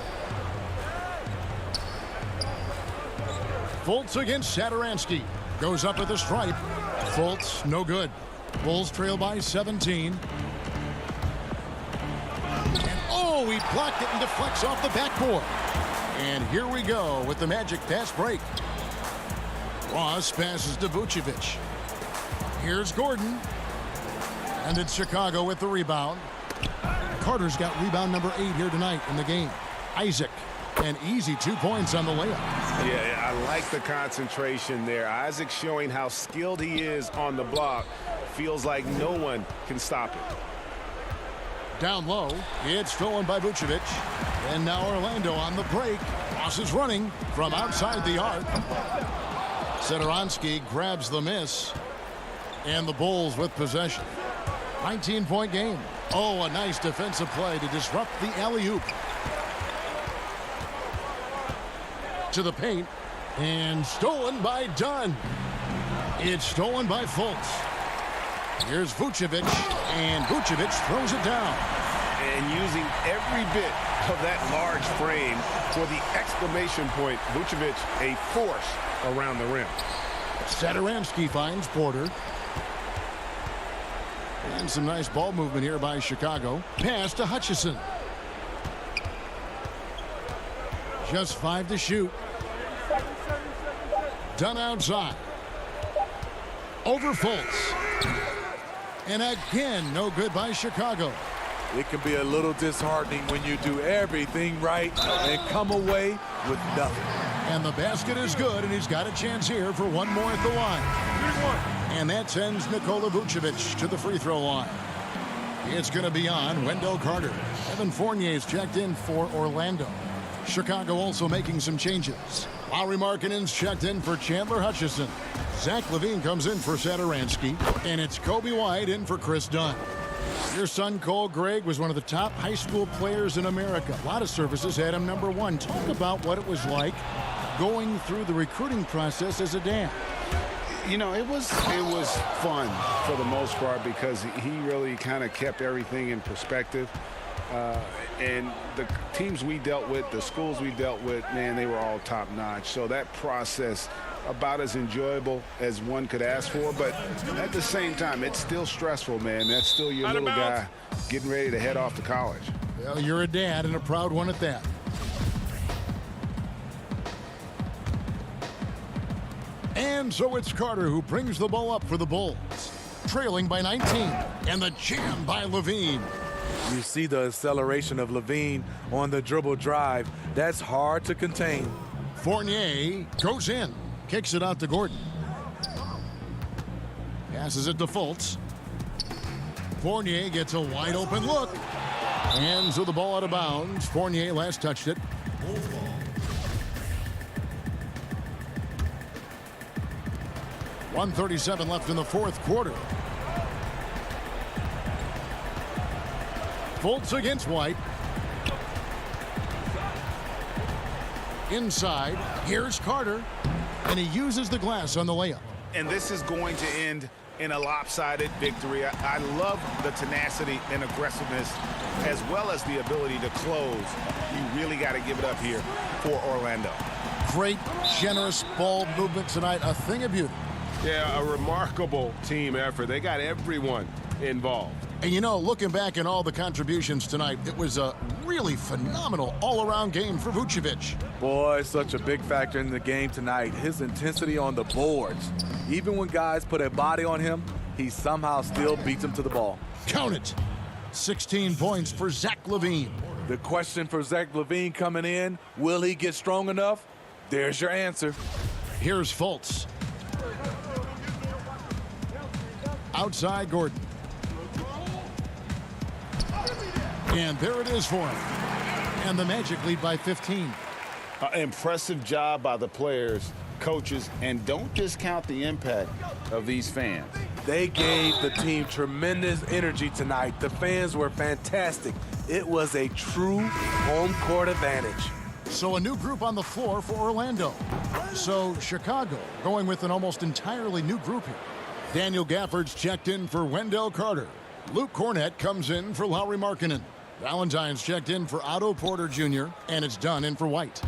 Fultz against Satoransky. Goes up at the stripe. Fultz, no good. Bulls trail by 17. And oh, he blocked it and deflects off the backboard. And here we go with the Magic fast break. Ross passes to Vucevic. Here's Gordon. And it's Chicago with the rebound. Carter's got rebound number 8 here tonight in the game. Isaac. An easy 2 points on the layup. Yeah, I like the concentration there. Isaac showing how skilled he is on the block. Feels like no one can stop it. Down low, it's stolen by Vucevic. And now Orlando on the break. Ross is running from outside the arc. Satoransky grabs the miss. And the Bulls with possession. 19-point game. Oh, a nice defensive play to disrupt the alley-oop. To the paint, and stolen by Dunn. It's stolen by Fultz. Here's Vucevic, and Vucevic throws it down. And using every bit of that large frame for the exclamation point, Vucevic a force around the rim. Satoransky finds Porter. And some nice ball movement here by Chicago. Pass to Hutchison. Just 5 to shoot. Dunn outside. Over Fultz. And again, no good by Chicago. It can be a little disheartening when you do everything right and come away with nothing. And the basket is good, and he's got a chance here for one more at the line. And that sends Nikola Vucevic to the free throw line. It's going to be on Wendell Carter. Evan Fournier is checked in for Orlando. Chicago also making some changes. Lauri Markkanen's checked in for Chandler Hutchison. Zach LaVine comes in for Satoransky. And it's Kobe White in for Chris Dunn. Your son, Cole Gregg, was one of the top high school players in America. A lot of services had him number 1. Talk about what it was like going through the recruiting process as a dad. You know, it was fun for the most part because he really kind of kept everything in perspective. And the teams we dealt with, the schools we dealt with, man, they were all top-notch. So that process, about as enjoyable as one could ask for. But at the same time, it's still stressful, man. That's still your little guy getting ready to head off to college. Well, you're a dad and a proud one at that. And so it's Carter who brings the ball up for the Bulls. Trailing by 19. And the jam by LaVine. You see the acceleration of LaVine on the dribble drive. That's hard to contain. Fournier goes in. Kicks it out to Gordon. Passes it to Fultz. Fournier gets a wide open look. And so the ball out of bounds. Fournier last touched it. .137 left in the fourth quarter. Fultz against White. Inside. Here's Carter. And he uses the glass on the layup. And this is going to end in a lopsided victory. I love the tenacity and aggressiveness as well as the ability to close. You really got to give it up here for Orlando. Great, generous ball movement tonight. A thing of beauty. Yeah, a remarkable team effort. They got everyone involved. And you know, looking back at all the contributions tonight, it was a really phenomenal all-around game for Vucevic. Boy, such a big factor in the game tonight. His intensity on the boards. Even when guys put a body on him, he somehow still beats them to the ball. Count it. 16 points for Zach LaVine. The question for Zach LaVine coming in, will he get strong enough? There's your answer. Here's Fultz. Outside Gordon. And there it is for him. And the Magic lead by 15. Impressive job by the players, coaches, and don't discount the impact of these fans. They gave the team tremendous energy tonight. The fans were fantastic. It was a true home court advantage. So a new group on the floor for Orlando. So Chicago going with an almost entirely new group here. Daniel Gafford's checked in for Wendell Carter. Luke Cornett comes in for Lauri Markkanen. Valentine's checked in for Otto Porter Jr. and it's Dunn in for White.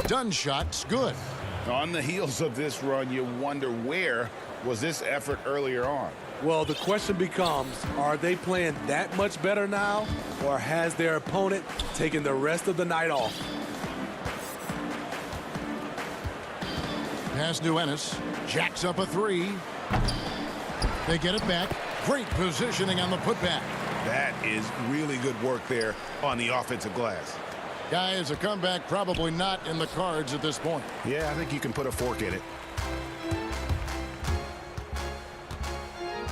Dunn's shot's good. On the heels of this run, you wonder where was this effort earlier on? Well, the question becomes, are they playing that much better now, or has their opponent taken the rest of the night off? Pass to Ennis. Jacks up a three. They get it back. Great positioning on the putback. That is really good work there on the offensive glass. Guys, a comeback probably not in the cards at this point. Yeah, I think you can put a fork in it.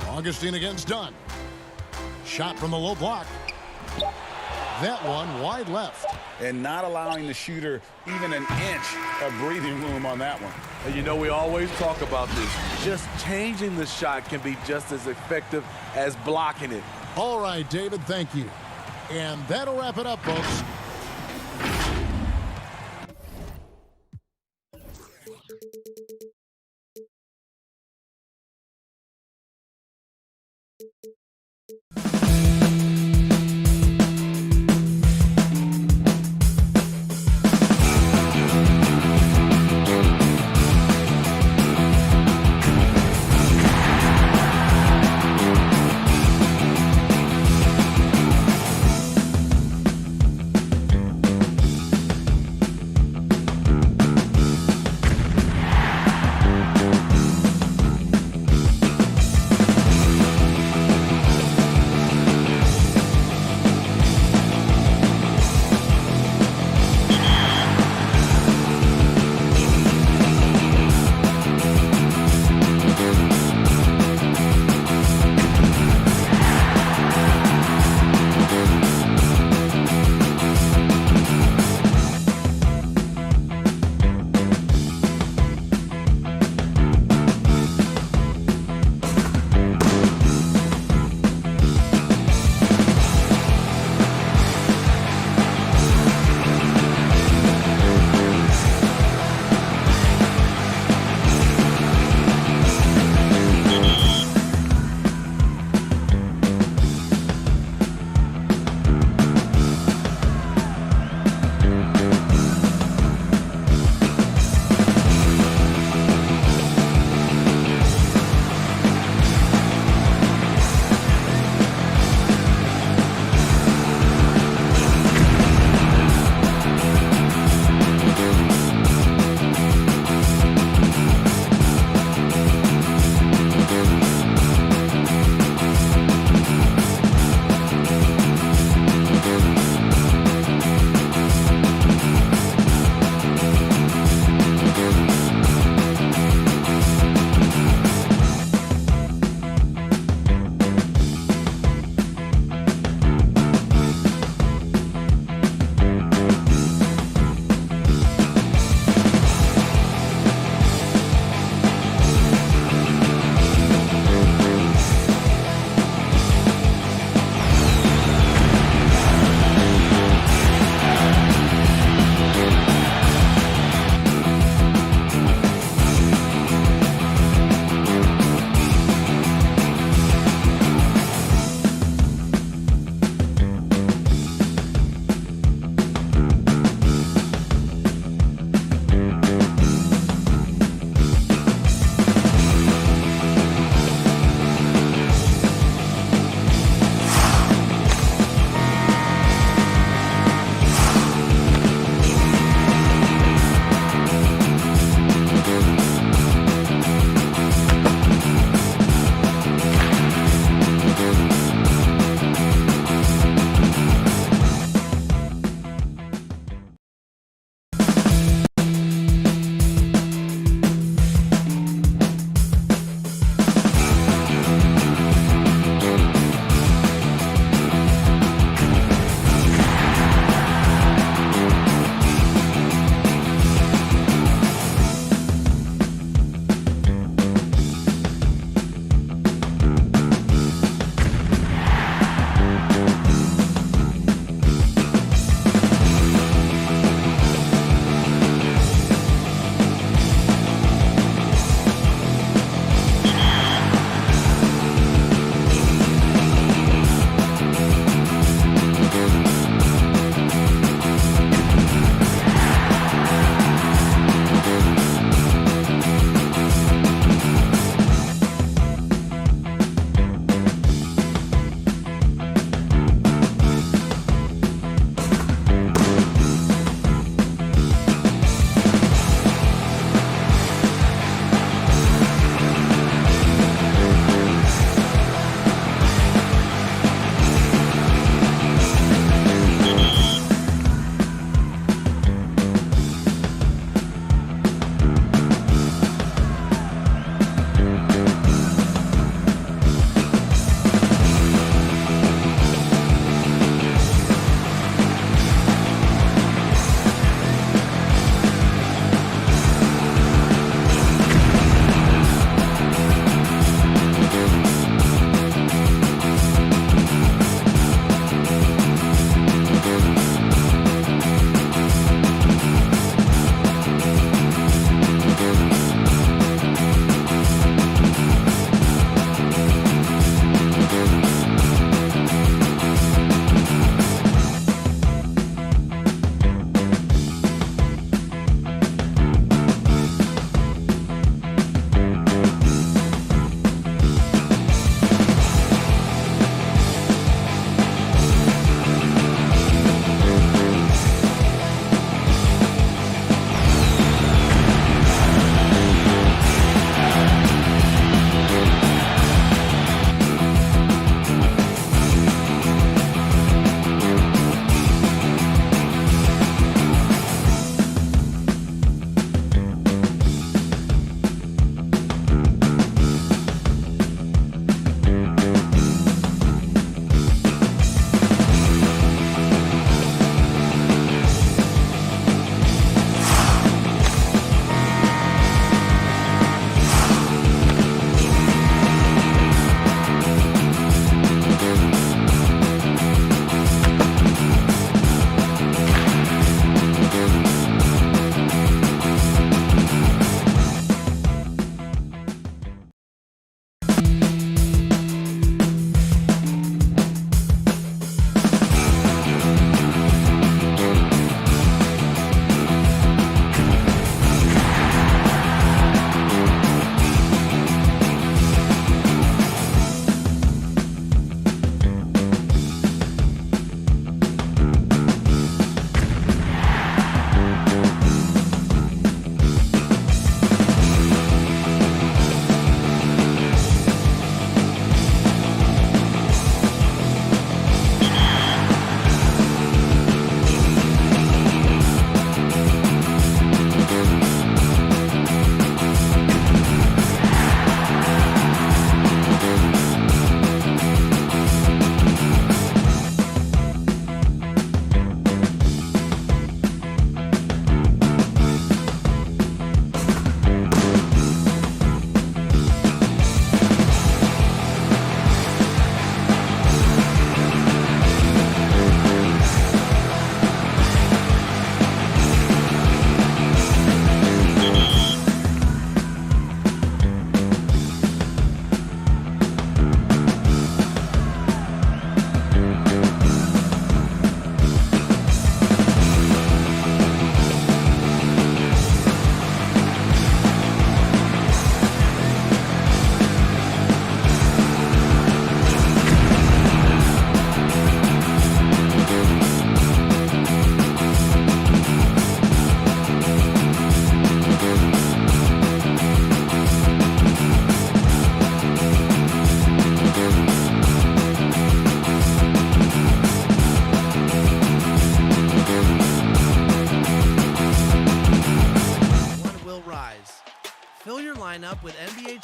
Augustine against Dunn. Shot from the low block. That one wide left. And not allowing the shooter even an inch of breathing room on that one. And you know, we always talk about this. Just changing the shot can be just as effective as blocking it. All right, David, thank you. And that'll wrap it up, folks.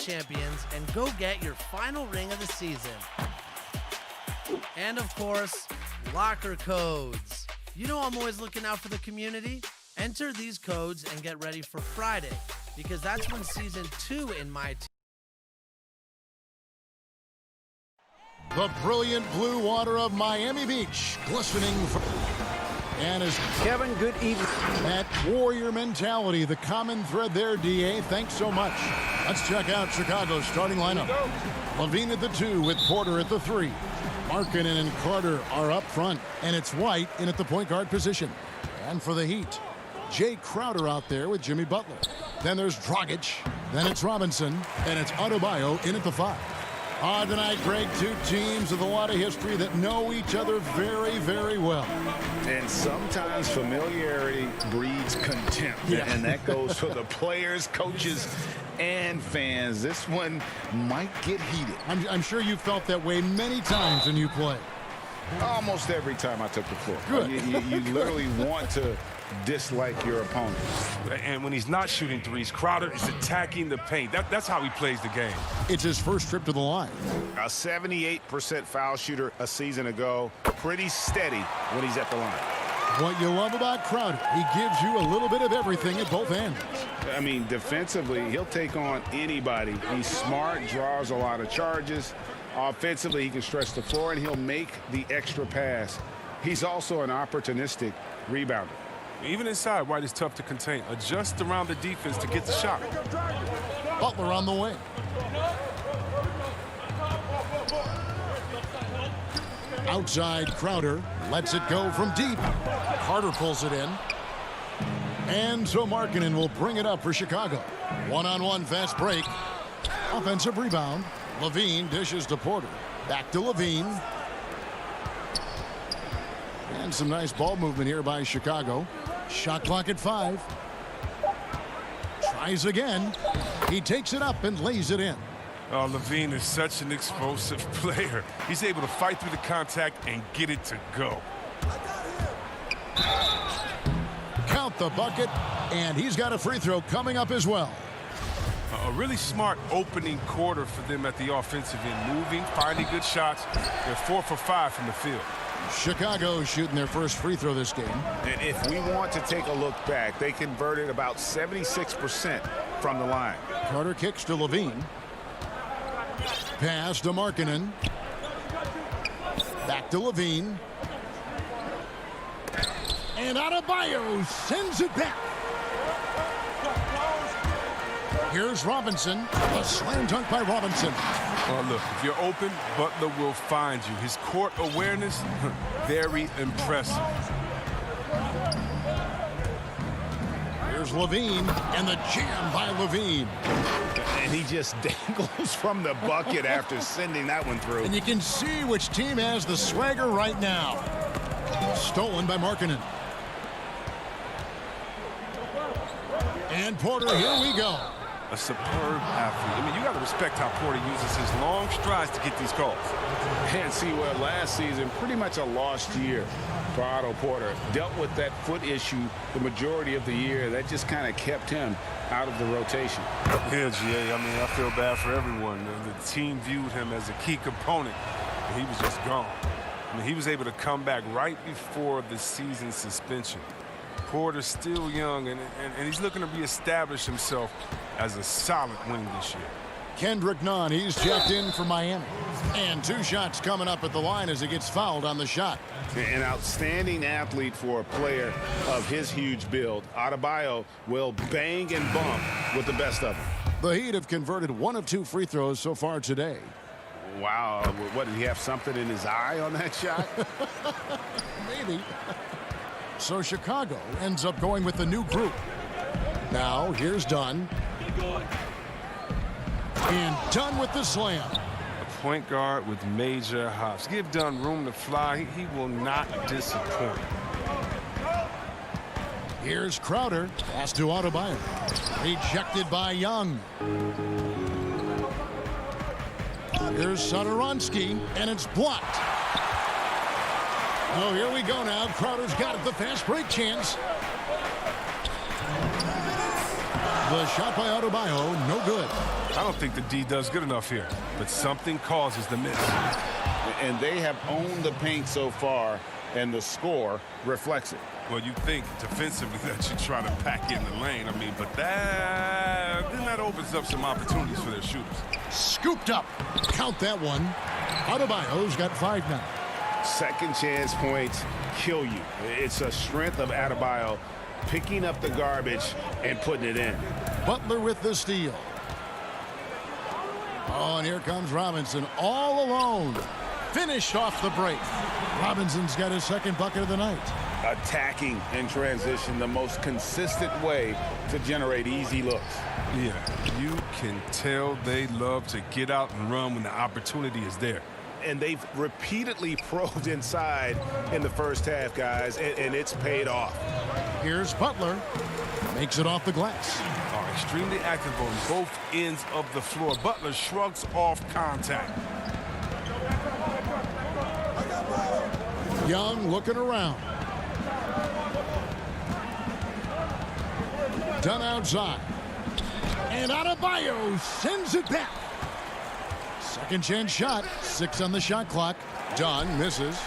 champions and go get your final ring of the season. And of course, locker codes. You know I'm always looking out for the community. Enter these codes and get ready for Friday, because that's when Season 2 in my team. The brilliant blue water of Miami Beach, glistening and as Kevin, good evening. That warrior mentality, the common thread there, DA. Thanks so much. Let's check out Chicago's starting lineup. Levine at the 2 with Porter at the 3. Markkanen and Carter are up front, and it's White in at the point guard position. And for the Heat, Jay Crowder out there with Jimmy Butler. Then there's Dragic. Then it's Robinson, and it's Adebayo in at the 5. Tonight, Greg, two teams with a lot of history that know each other very, very well. And sometimes familiarity breeds contempt. Yeah. And that goes for the players, coaches, and fans. This one might get heated. I'm sure you felt that way many times when you play. Almost every time I took the floor. Good. You literally want to dislike your opponent. And when he's not shooting threes, Crowder is attacking the paint. That's how he plays the game. It's his first trip to the line. A 78% foul shooter a season ago. Pretty steady when he's at the line. What you love about Crowder, he gives you a little bit of everything at both ends. I mean, defensively, he'll take on anybody. He's smart, draws a lot of charges. Offensively, he can stretch the floor, and he'll make the extra pass. He's also an opportunistic rebounder. Even inside, White is tough to contain. Adjust around the defense to get the shot. Butler on the wing. Outside, Crowder lets it go from deep. Carter pulls it in. And so Markkanen will bring it up for Chicago. One-on-one fast break. Offensive rebound. Levine dishes to Porter. Back to Levine. And some nice ball movement here by Chicago. Shot clock at 5. Tries again. He takes it up and lays it in. Oh, Levine is such an explosive player. He's able to fight through the contact and get it to go. Count the bucket, and he's got a free throw coming up as well. A really smart opening quarter for them at the offensive end. Moving, finding good shots. They're 4 for 5 from the field. Chicago shooting their first free throw this game. And if we want to take a look back, they converted about 76% from the line. Carter kicks to Levine. Pass to Markkanen. Back to Levine. And Adebayo sends it back. Here's Robinson. A slam dunk by Robinson. Well, look, if you're open, Butler will find you. His court awareness, very impressive. Here's Levine, and the jam by Levine. And he just dangles from the bucket after sending that one through. And you can see which team has the swagger right now. Stolen by Markkanen. And Porter, here we go. A superb athlete. I mean, you got to respect how Porter uses his long strides to get these calls. And see what last season, pretty much a lost year for Otto Porter. Dealt with that foot issue the majority of the year. That just kind of kept him out of the rotation. Yeah, GA, I mean, I feel bad for everyone. The team viewed him as a key component, and he was just gone. I mean, he was able to come back right before the season suspension. Porter's still young, and he's looking to reestablish himself as a solid wing this year. Kendrick Nunn, he's checked in for Miami. And 2 shots coming up at the line as he gets fouled on the shot. An outstanding athlete for a player of his huge build. Adebayo will bang and bump with the best of them. The Heat have converted 1 of 2 free throws so far today. Wow, what, did he have something in his eye on that shot? Maybe. So Chicago ends up going with the new group. Now, here's Dunn. And Dunn with the slam. A point guard with major hops. Give Dunn room to fly. He will not disappoint. Here's Crowder. Pass to Adebayo. Rejected by Young. Here's Satoransky, and it's blocked. Oh, here we go now. Crowder's got it, the fast break chance. The shot by Adebayo, no good. I don't think the D does good enough here, but something causes the miss. And they have owned the paint so far, and the score reflects it. Well, you think defensively that you try to pack in the lane. I mean, but then that opens up some opportunities for their shooters. Scooped up. Count that one. Adebayo's got 5 now. Second chance points kill you. It's a strength of Adebayo picking up the garbage and putting it in. Butler with the steal. Oh, and here comes Robinson all alone. Finished off the break. Robinson's got his second bucket of the night. Attacking in transition, the most consistent way to generate easy looks. Yeah, you can tell they love to get out and run when the opportunity is there. And they've repeatedly probed inside in the first half, guys, and it's paid off. Here's Butler. Makes it off the glass. Are extremely active on both ends of the floor. Butler shrugs off contact. Young looking around. Done outside. And Adebayo sends it back. Second chance shot. 6 on the shot clock. Dunn misses.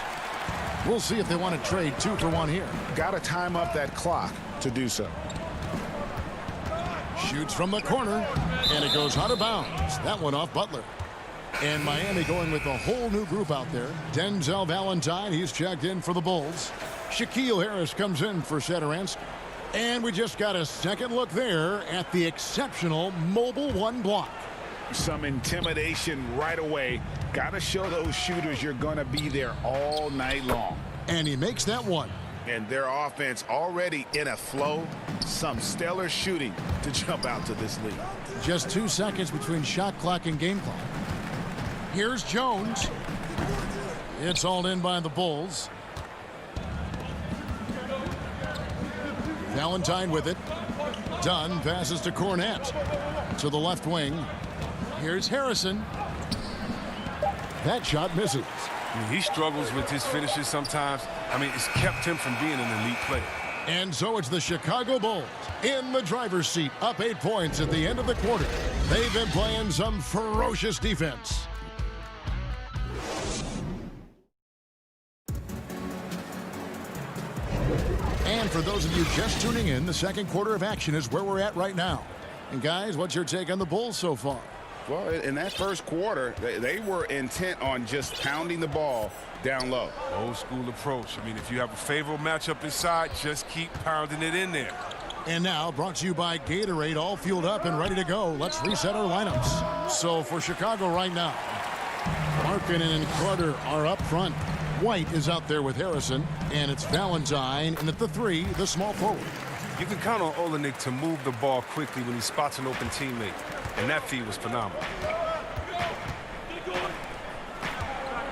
We'll see if they want to trade 2 for 1 here. Got to time up that clock to do so. Shoots from the corner. And it goes out of bounds. That one off Butler. And Miami going with a whole new group out there. Denzel Valentine, he's checked in for the Bulls. Shaquille Harris comes in for Satoransky. And we just got a second look there at the exceptional mobile 1 block. Some intimidation right away. Got to show those shooters you're going to be there all night long. And he makes that one. And their offense already in a flow. Some stellar shooting to jump out to this lead. Just 2 seconds between shot clock and game clock. Here's Jones. It's hauled in by the Bulls. Valentine with it. Dunn passes to Cornette. To the left wing. Here's Harrison. That shot misses. I mean, he struggles with his finishes sometimes. I mean, it's kept him from being an elite player. And so it's the Chicago Bulls in the driver's seat, up 8 points at the end of the quarter. They've been playing some ferocious defense. And for those of you just tuning in, the second quarter of action is where we're at right now. And guys, what's your take on the Bulls so far? Well, in that first quarter, they were intent on just pounding the ball down low. Old school approach. I mean, if you have a favorable matchup inside, just keep pounding it in there. And now, brought to you by Gatorade, all fueled up and ready to go. Let's reset our lineups. So for Chicago right now, Markkanen and Carter are up front. White is out there with Harrison, and it's Valentine, and at the 3, the small forward. You can count on Olenek to move the ball quickly when he spots an open teammate, and that feed was phenomenal.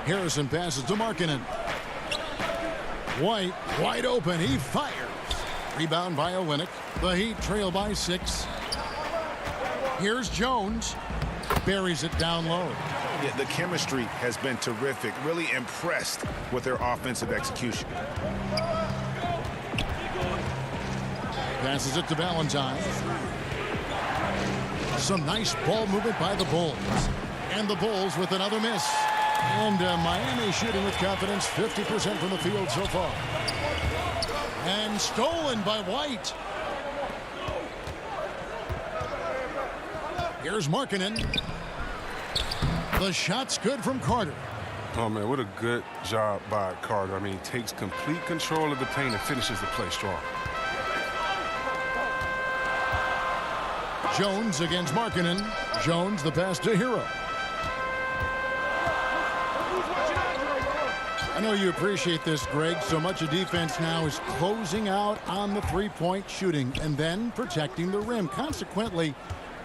Harrison passes to Markkanen. White, wide open, he fires. Rebound by Olenek. The Heat trail by 6. Here's Jones. Buries it down low. Yeah, the chemistry has been terrific. Really impressed with their offensive execution. Passes it to Valentine. Some nice ball movement by the Bulls. And the Bulls with another miss. And Miami shooting with confidence, 50% from the field so far. And stolen by White. Here's Markkanen. The shot's good from Carter. Oh, man, what a good job by Carter. I mean, takes complete control of the paint and finishes the play strong. Jones against Markkanen. Jones the pass to Hero. I know you appreciate this, Greg. So much of defense now is closing out on the three-point shooting and then protecting the rim. Consequently,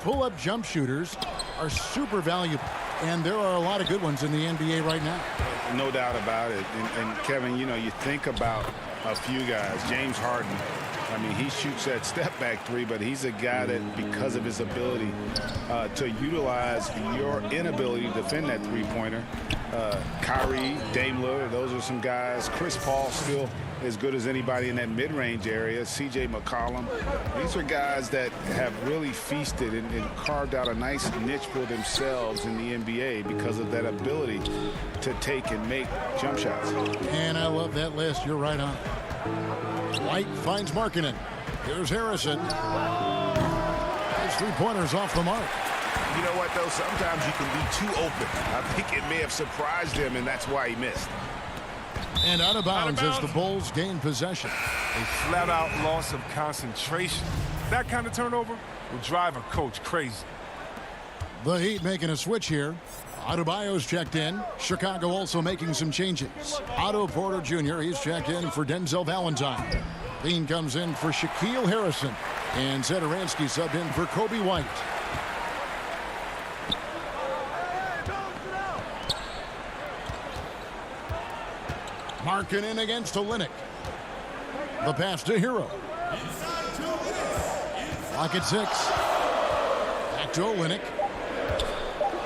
pull-up jump shooters are super valuable. And there are a lot of good ones in the NBA right now. No doubt about it. And Kevin, you know, you think about a few guys. James Harden, I mean, he shoots that step-back three, but he's a guy that, because of his ability to utilize your inability to defend that three-pointer, Kyrie, Dame Lillard, those are some guys. Chris Paul still as good as anybody in that mid-range area. C.J. McCollum. These are guys that have really feasted and carved out a nice niche for themselves in the NBA because of that ability to take and make jump shots. And I love that list. You're right on. White finds Markkanen. Here's Harrison. His three-pointers off the mark. You know what, though? Sometimes you can be too open. I think it may have surprised him, and that's why he missed. And out of bounds as the Bulls gain possession. A flat-out loss of concentration. That kind of turnover will drive a coach crazy. The Heat making a switch here. Adebayo's checked in. Chicago also making some changes. Otto Porter Jr., he's checked in for Denzel Valentine. Lean comes in for Shaquille Harrison. And Satoransky subbed in for Kobe White. Markkanen against Olynyk. The pass to Hero. Clock at 6. Back to Olynyk.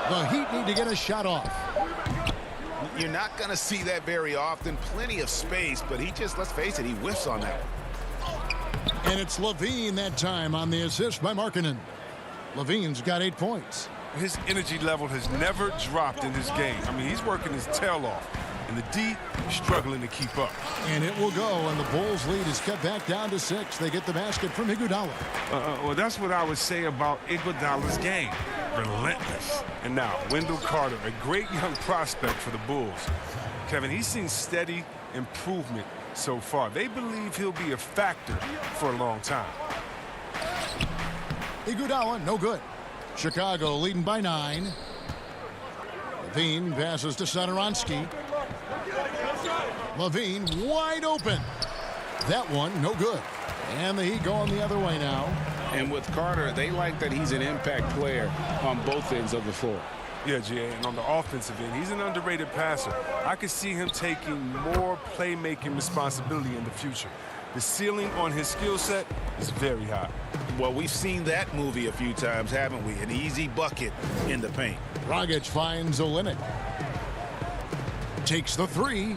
The Heat need to get a shot off. You're not going to see that very often. Plenty of space, but he just, let's face it, he whiffs on that one. And it's LaVine that time on the assist by Markkanen. LaVine's got 8 points. His energy level has never dropped in this game. I mean, he's working his tail off. And the D struggling to keep up. And it will go, and the Bulls' lead is cut back down to 6. They get the basket from Iguodala. Well, that's what I would say about Iguodala's game. Relentless. And now, Wendell Carter, a great young prospect for the Bulls. Kevin, he's seen steady improvement so far. They believe he'll be a factor for a long time. Iguodala, no good. Chicago leading by 9. LaVine passes to Satoransky. LaVine wide open. That one no good. And the Heat going the other way now. And with Carter, they like that he's an impact player on both ends of the floor. Yeah, G.A., and on the offensive end, he's an underrated passer. I could see him taking more playmaking responsibility in the future. The ceiling on his skill set is very high. Well, we've seen that movie a few times, haven't we? An easy bucket in the paint. Dragic finds Olynyk. Takes the 3.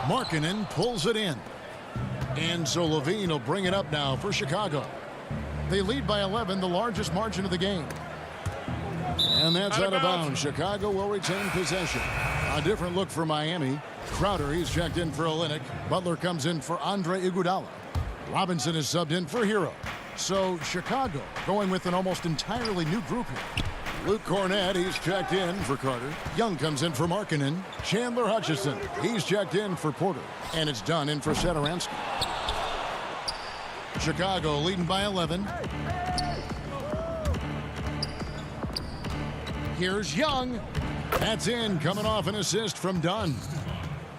Markkanen pulls it in. And so LaVine will bring it up now for Chicago. They lead by 11, the largest margin of the game. And that's out of bounds. Chicago will retain possession. A different look for Miami. Crowder, he's checked in for Olynyk. Butler comes in for Andre Iguodala. Robinson is subbed in for Hero. So Chicago going with an almost entirely new group here. Luke Cornett, he's checked in for Carter. Young comes in for Markkanen. Chandler Hutchison, he's checked in for Porter. And it's done in for Satoransky. Chicago leading by 11. Here's Young. That's in, coming off an assist from Dunn.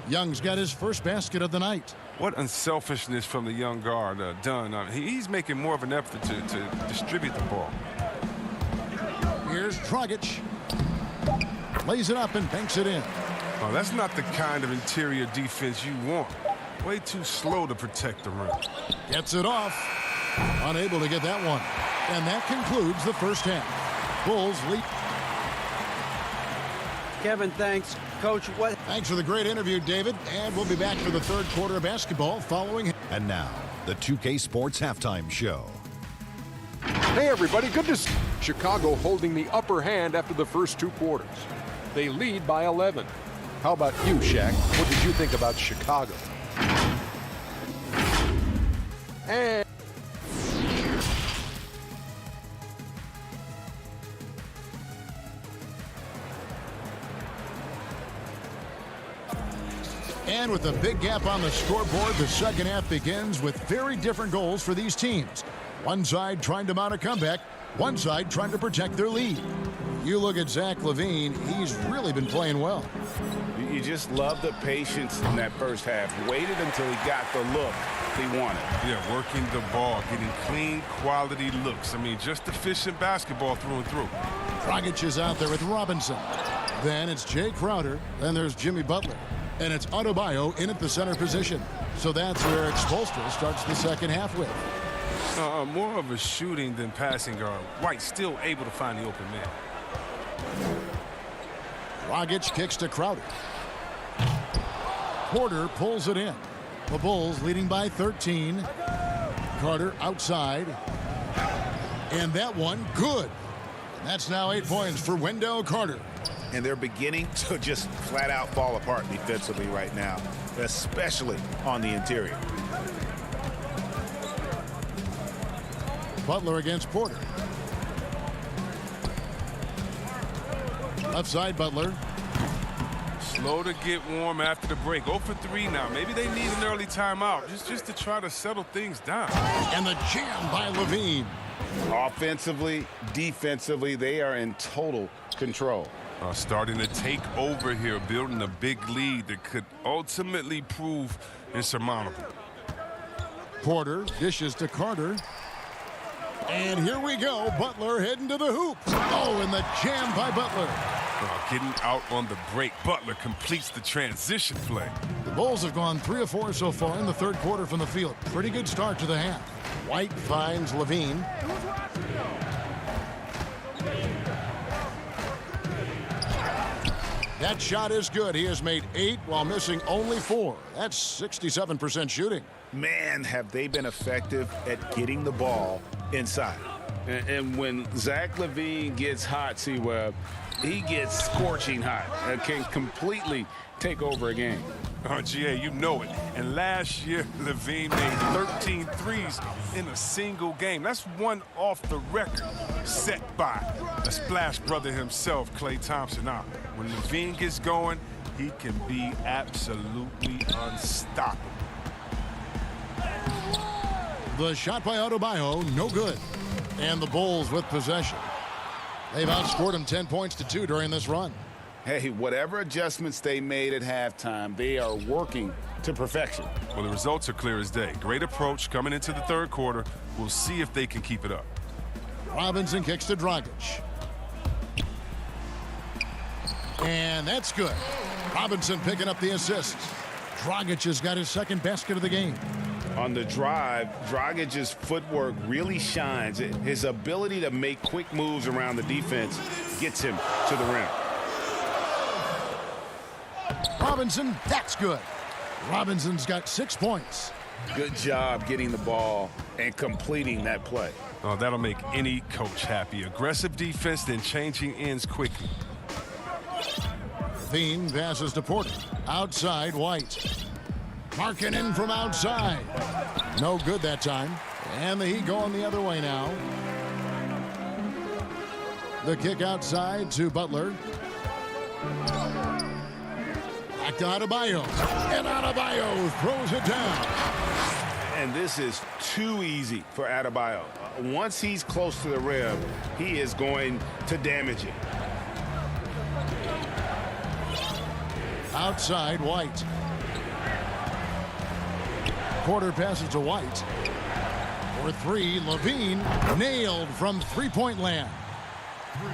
Young's got his first basket of the night. What unselfishness from the young guard, Dunn. He's making more of an effort to distribute the ball. Here's Dragic. Lays it up and banks it in. Oh, that's not the kind of interior defense you want. Way too slow to protect the rim. Gets it off. Unable to get that one. And that concludes the first half. Bulls lead. Kevin, thanks. Coach, what? Thanks for the great interview, David. And we'll be back for the third quarter of basketball following. And now, the 2K Sports Halftime Show. Hey, everybody. Good to see Chicago holding the upper hand after the first 2 quarters. They lead by 11. How about you, Shaq? What did you think about Chicago? And with a big gap on the scoreboard, the second half begins with very different goals for these teams. One side trying to mount a comeback, one side trying to protect their lead. You look at Zach LaVine, he's really been playing well. You just love the patience in that first half. Waited until he got the look he wanted. Yeah, working the ball, getting clean, quality looks. I mean, just efficient basketball through and through. Dragic is out there with Robinson. Then it's Jay Crowder. Then there's Jimmy Butler. And it's Adebayo in at the center position. So that's where Spoelstra starts the second half with. More of a shooting than passing guard. White still able to find the open man. Dragic kicks to Crowder. Porter pulls it in. The Bulls leading by 13. Carter outside. And that one good. That's now 8 points for Wendell Carter. And they're beginning to just flat out fall apart defensively right now, especially on the interior. Butler against Porter. Left side, Butler. Slow to get warm after the break. 0 for 3 now. Maybe they need an early timeout just to try to settle things down. And the jam by Levine. Offensively, defensively, they are in total control. Starting to take over here, building a big lead that could ultimately prove insurmountable. Porter dishes to Carter. And here we go. Butler heading to the hoop. Oh, and the jam by Butler. Getting out on the break. Butler completes the transition play. The Bulls have gone 3 of 4 so far in the third quarter from the field. Pretty good start to the half. White finds Levine. That shot is good. He has made 8 while missing only 4. That's 67% shooting. Man, have they been effective at getting the ball inside. And when Zach LaVine gets hot, C-Web, he gets scorching hot and can completely take over a game. GA, you know it. And last year, LaVine made 13 threes in a single game. That's one off the record set by the Splash Brother himself, Klay Thompson. Now, when LaVine gets going, he can be absolutely unstoppable. The shot by Adebayo, no good. And the Bulls with possession. They've outscored them 10 points to 2 during this run. Hey, whatever adjustments they made at halftime, they are working to perfection. Well, the results are clear as day. Great approach coming into the third quarter. We'll see if they can keep it up. Robinson kicks to Dragic. And that's good. Robinson picking up the assist. Dragic has got his second basket of the game. On the drive, Dragic's footwork really shines. His ability to make quick moves around the defense gets him to the rim. Robinson, that's good. Robinson's got 6 points. Good job getting the ball and completing that play. Oh, that'll make any coach happy. Aggressive defense, then changing ends quickly. Levine passes to Porter. Outside, White. Marking in from outside. No good that time. And the Heat going the other way now. The kick outside to Butler. Back to Adebayo. And Adebayo throws it down. And this is too easy for Adebayo. Once he's close to the rim, he is going to damage it. Outside, White. Porter passes to White. For 3, Levine nailed from three-point land.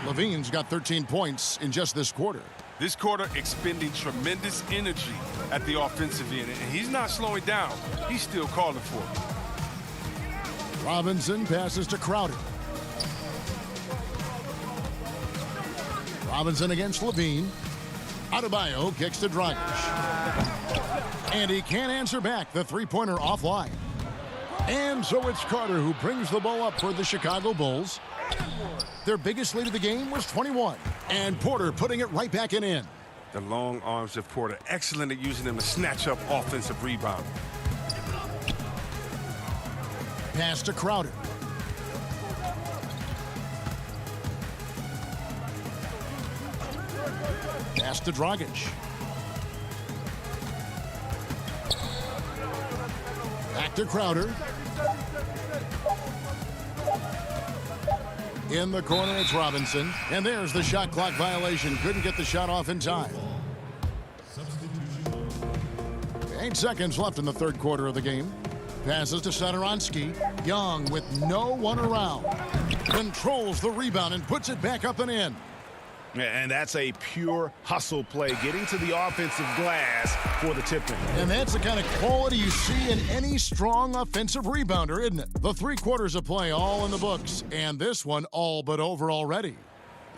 Levine's got 13 points in just this quarter. This quarter expending tremendous energy at the offensive end, and he's not slowing down. He's still calling for it. Robinson passes to Crowder. Robinson against Levine. Adebayo kicks to Dragic. And he can't answer back. The three-pointer offline. And so it's Carter who brings the ball up for the Chicago Bulls. Their biggest lead of the game was 21. And Porter putting it right back in. The long arms of Porter, excellent at using them to snatch up offensive rebound. Pass to Crowder. Pass to Dragic. Back to Crowder. In the corner, it's Robinson. And there's the shot clock violation. Couldn't get the shot off in time. 8 seconds left in the third quarter of the game. Passes to Satoransky. Young with no one around. Controls the rebound and puts it back up and in. And that's a pure hustle play, getting to the offensive glass for the tip-in. And that's the kind of quality you see in any strong offensive rebounder, isn't it? The 3 quarters of play all in the books, and this one all but over already.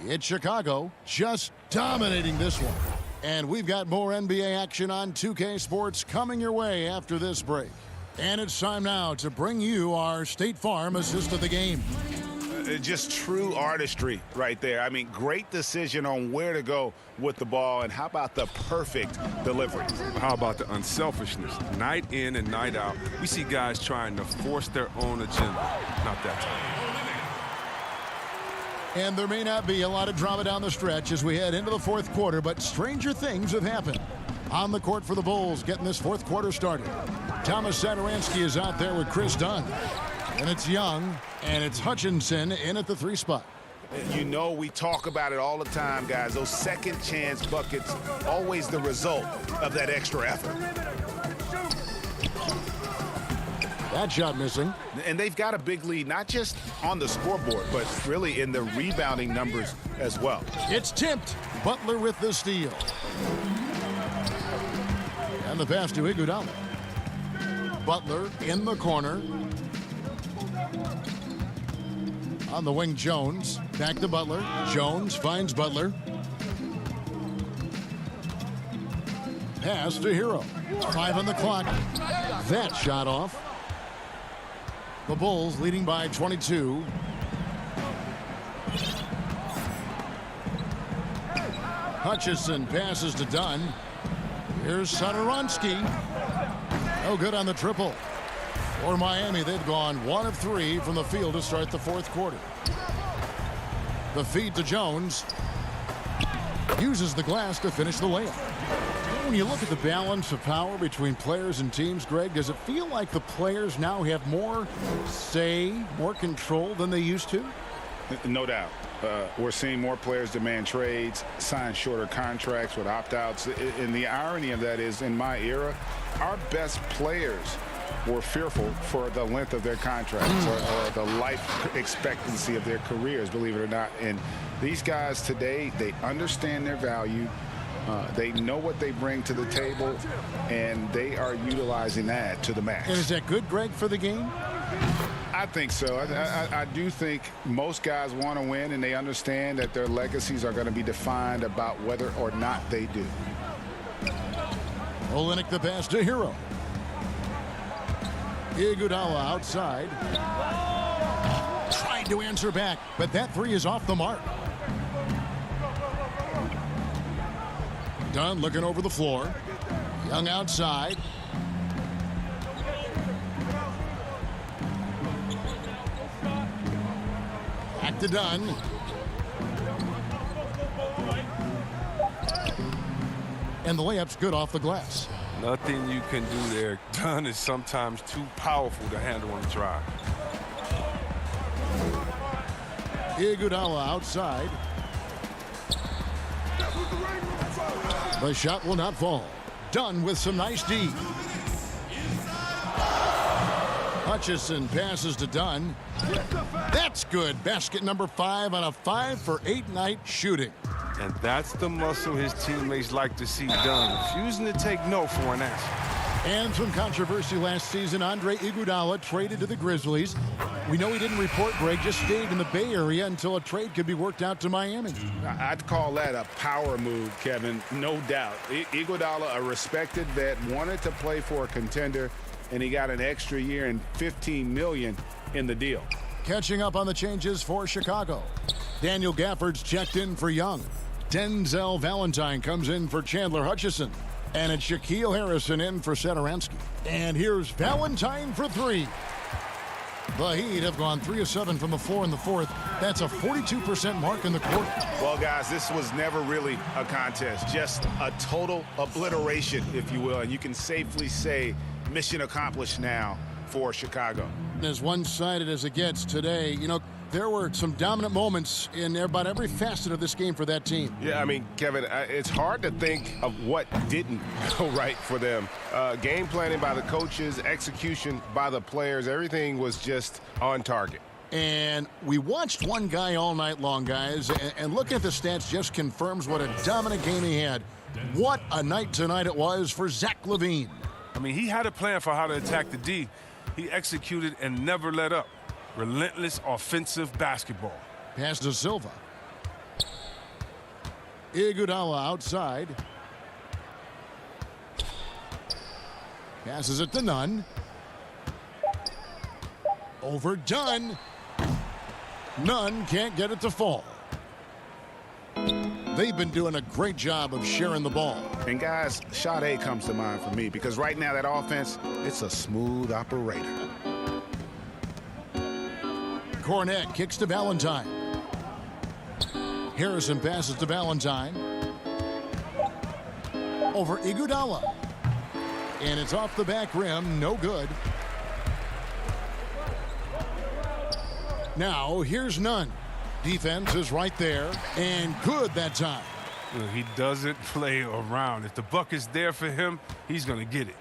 It's Chicago just dominating this one. And we've got more NBA action on 2K Sports coming your way after this break. And it's time now to bring you our State Farm assist of the game. Just true artistry right there. I mean, great decision on where to go with the ball, and how about the perfect delivery? How about the unselfishness? Night in and night out, we see guys trying to force their own agenda. Not that time. And there may not be a lot of drama down the stretch as we head into the 4th quarter, but stranger things have happened. On the court for the Bulls, getting this 4th quarter started. Thomas Satoransky is out there with Chris Dunn. And it's Young, and it's Hutchinson in at the 3 spot. You know, we talk about it all the time, guys. Those second chance buckets, always the result of that extra effort. That shot missing. And they've got a big lead, not just on the scoreboard, but really in the rebounding numbers as well. It's tipped. Butler with the steal. And the pass to Iguodala. Butler in the corner. On the wing, Jones. Back to Butler. Jones finds Butler. Pass to Hero. 5 on the clock. That shot off. The Bulls leading by 22. Hutchison passes to Dunn. Here's Satoransky. No good on the triple. For Miami, they've gone 1 of 3 from the field to start the 4th quarter. The feed to Jones. Uses the glass to finish the layup. When you look at the balance of power between players and teams, Greg, does it feel like the players now have more say, more control than they used to? No doubt. We're seeing more players demand trades, sign shorter contracts with opt-outs. And the irony of that is, in my era, our best players were fearful for the length of their contracts or the life expectancy of their careers, believe it or not. And these guys today, they understand their value. They know what they bring to the table, and they are utilizing that to the max. And is that good, Greg, for the game? I think so. I do think most guys want to win, and they understand that their legacies are going to be defined about whether or not they do. Olynyk the pass to Hero. Iguodala outside. Tried to answer back, but that 3 is off the mark. Dunn looking over the floor. Young outside. Back to Dunn. And the layup's good off the glass. Nothing you can do there. Dunn is sometimes too powerful to handle on the drive. Iguodala outside. The shot will not fall. Dunn with some nice D. Hutchison passes to Dunn. That's good. Basket number 5 on a 5 for 8 night shooting. And that's the muscle his teammates like to see done, refusing to take no for an answer. And some controversy last season. Andre Iguodala traded to the Grizzlies. We know he didn't report, Greg, just stayed in the Bay Area until a trade could be worked out to Miami. I'd call that a power move, Kevin, no doubt. Iguodala, a respected vet, wanted to play for a contender, and he got an extra year and $15 million in the deal. Catching up on the changes for Chicago. Daniel Gafford's checked in for Young. Denzel Valentine comes in for Chandler Hutchison. And it's Shaquille Harrison in for Satoransky. And here's Valentine for 3. The Heat have gone 3 of 7 from the floor in the 4th. That's a 42% mark in the quarter. Well, guys, this was never really a contest. Just a total obliteration, if you will. And you can safely say mission accomplished now for Chicago. As one-sided as it gets today, you know, there were some dominant moments in about every facet of this game for that team. Yeah, I mean, Kevin, it's hard to think of what didn't go right for them. Game planning by the coaches, execution by the players, everything was just on target. And we watched one guy all night long, guys, and looking at the stats just confirms what a dominant game he had. What a night tonight it was for Zach LaVine. I mean, he had a plan for how to attack the D. He executed and never let up. Relentless offensive basketball. Pass to Silva. Iguodala outside. Passes it to Nunn. Overdone. Nunn can't get it to fall. They've been doing a great job of sharing the ball. And guys, shot A comes to mind for me because right now that offense, it's a smooth operator. Cornette kicks to Valentine. Harrison passes to Valentine. Over Iguodala. And it's off the back rim, no good. Now, here's Nunn. Defense is right there, and good that time. He doesn't play around. If the buck is there for him, he's going to get it.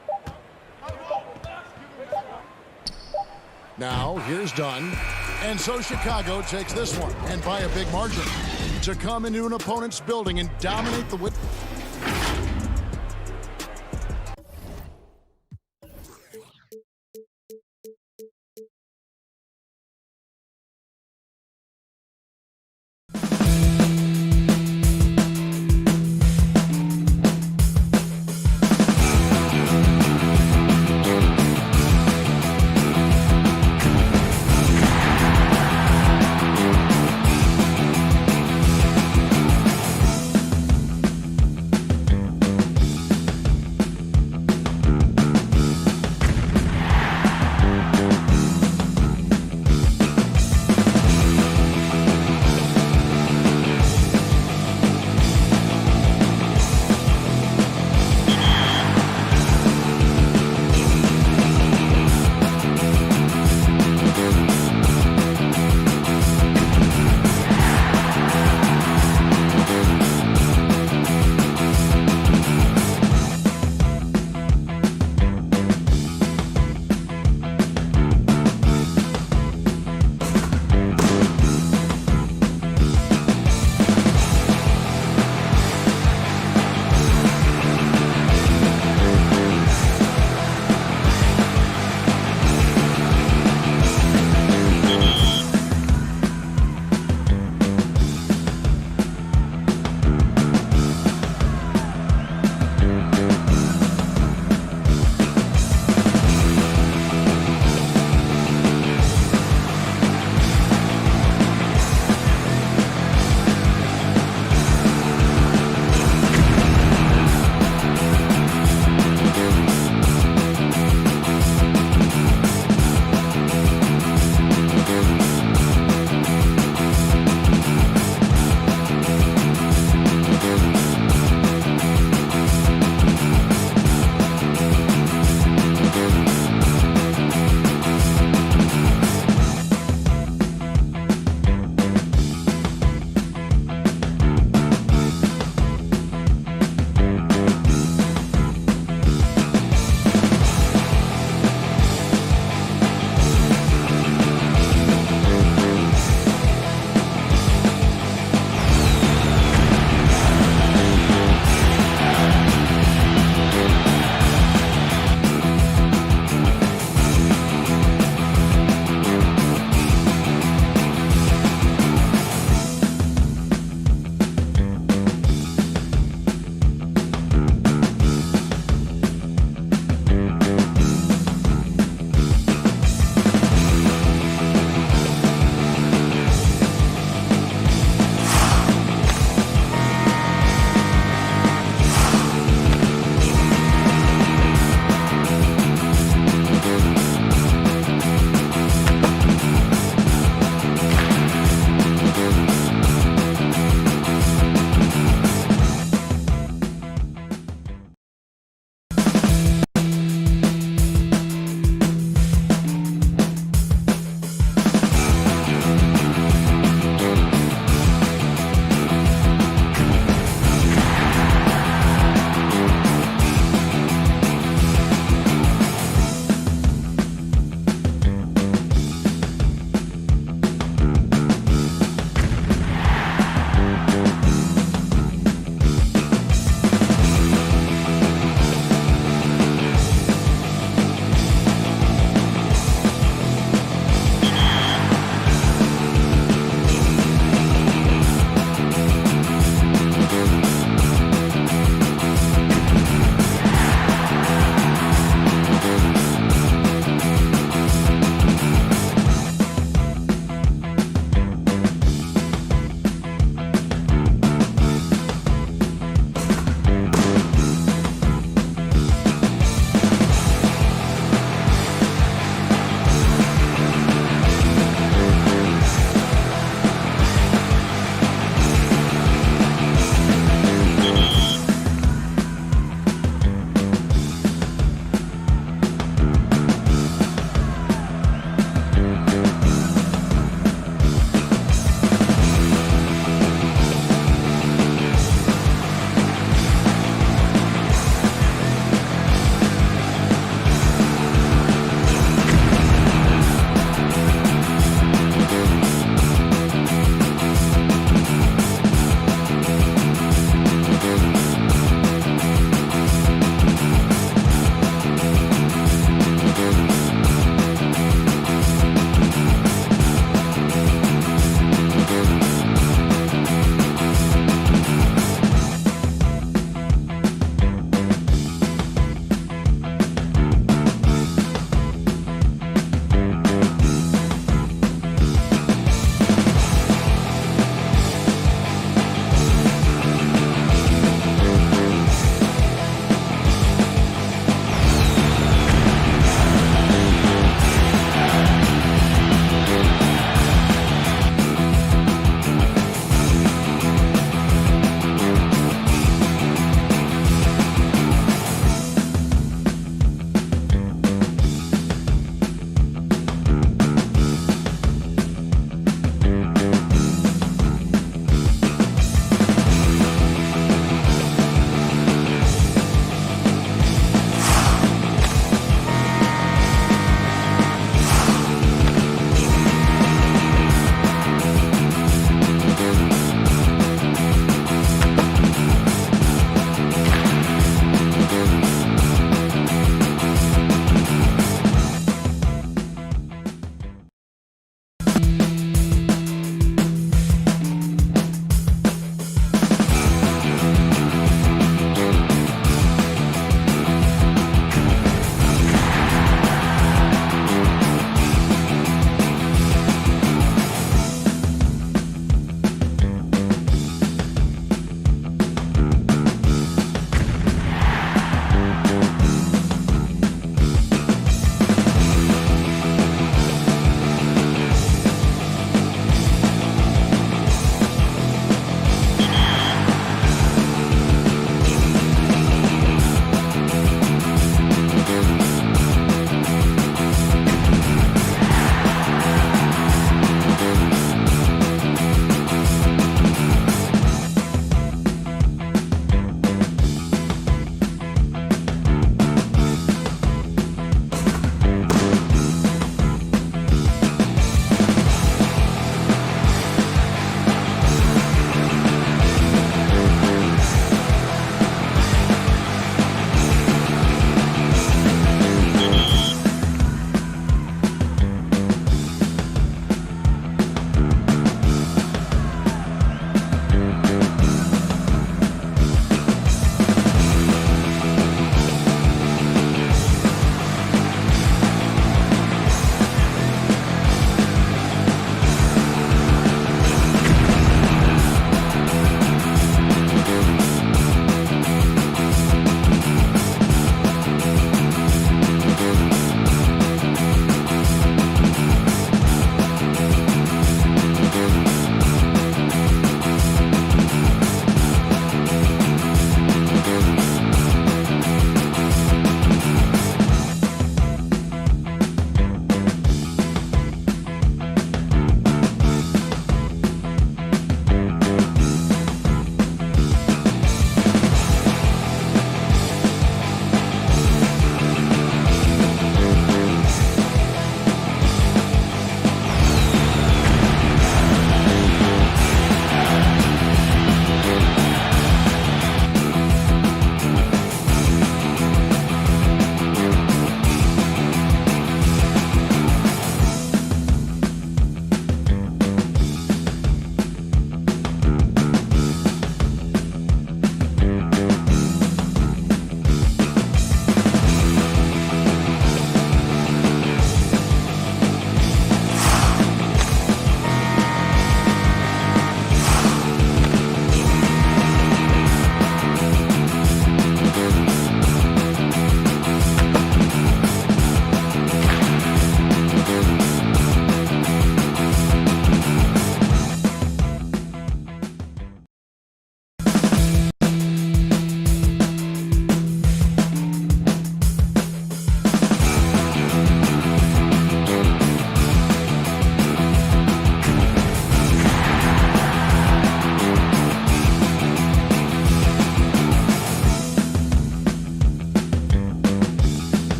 Now, here's Dunn. And so Chicago takes this one, and by a big margin, to come into an opponent's building and dominate the width.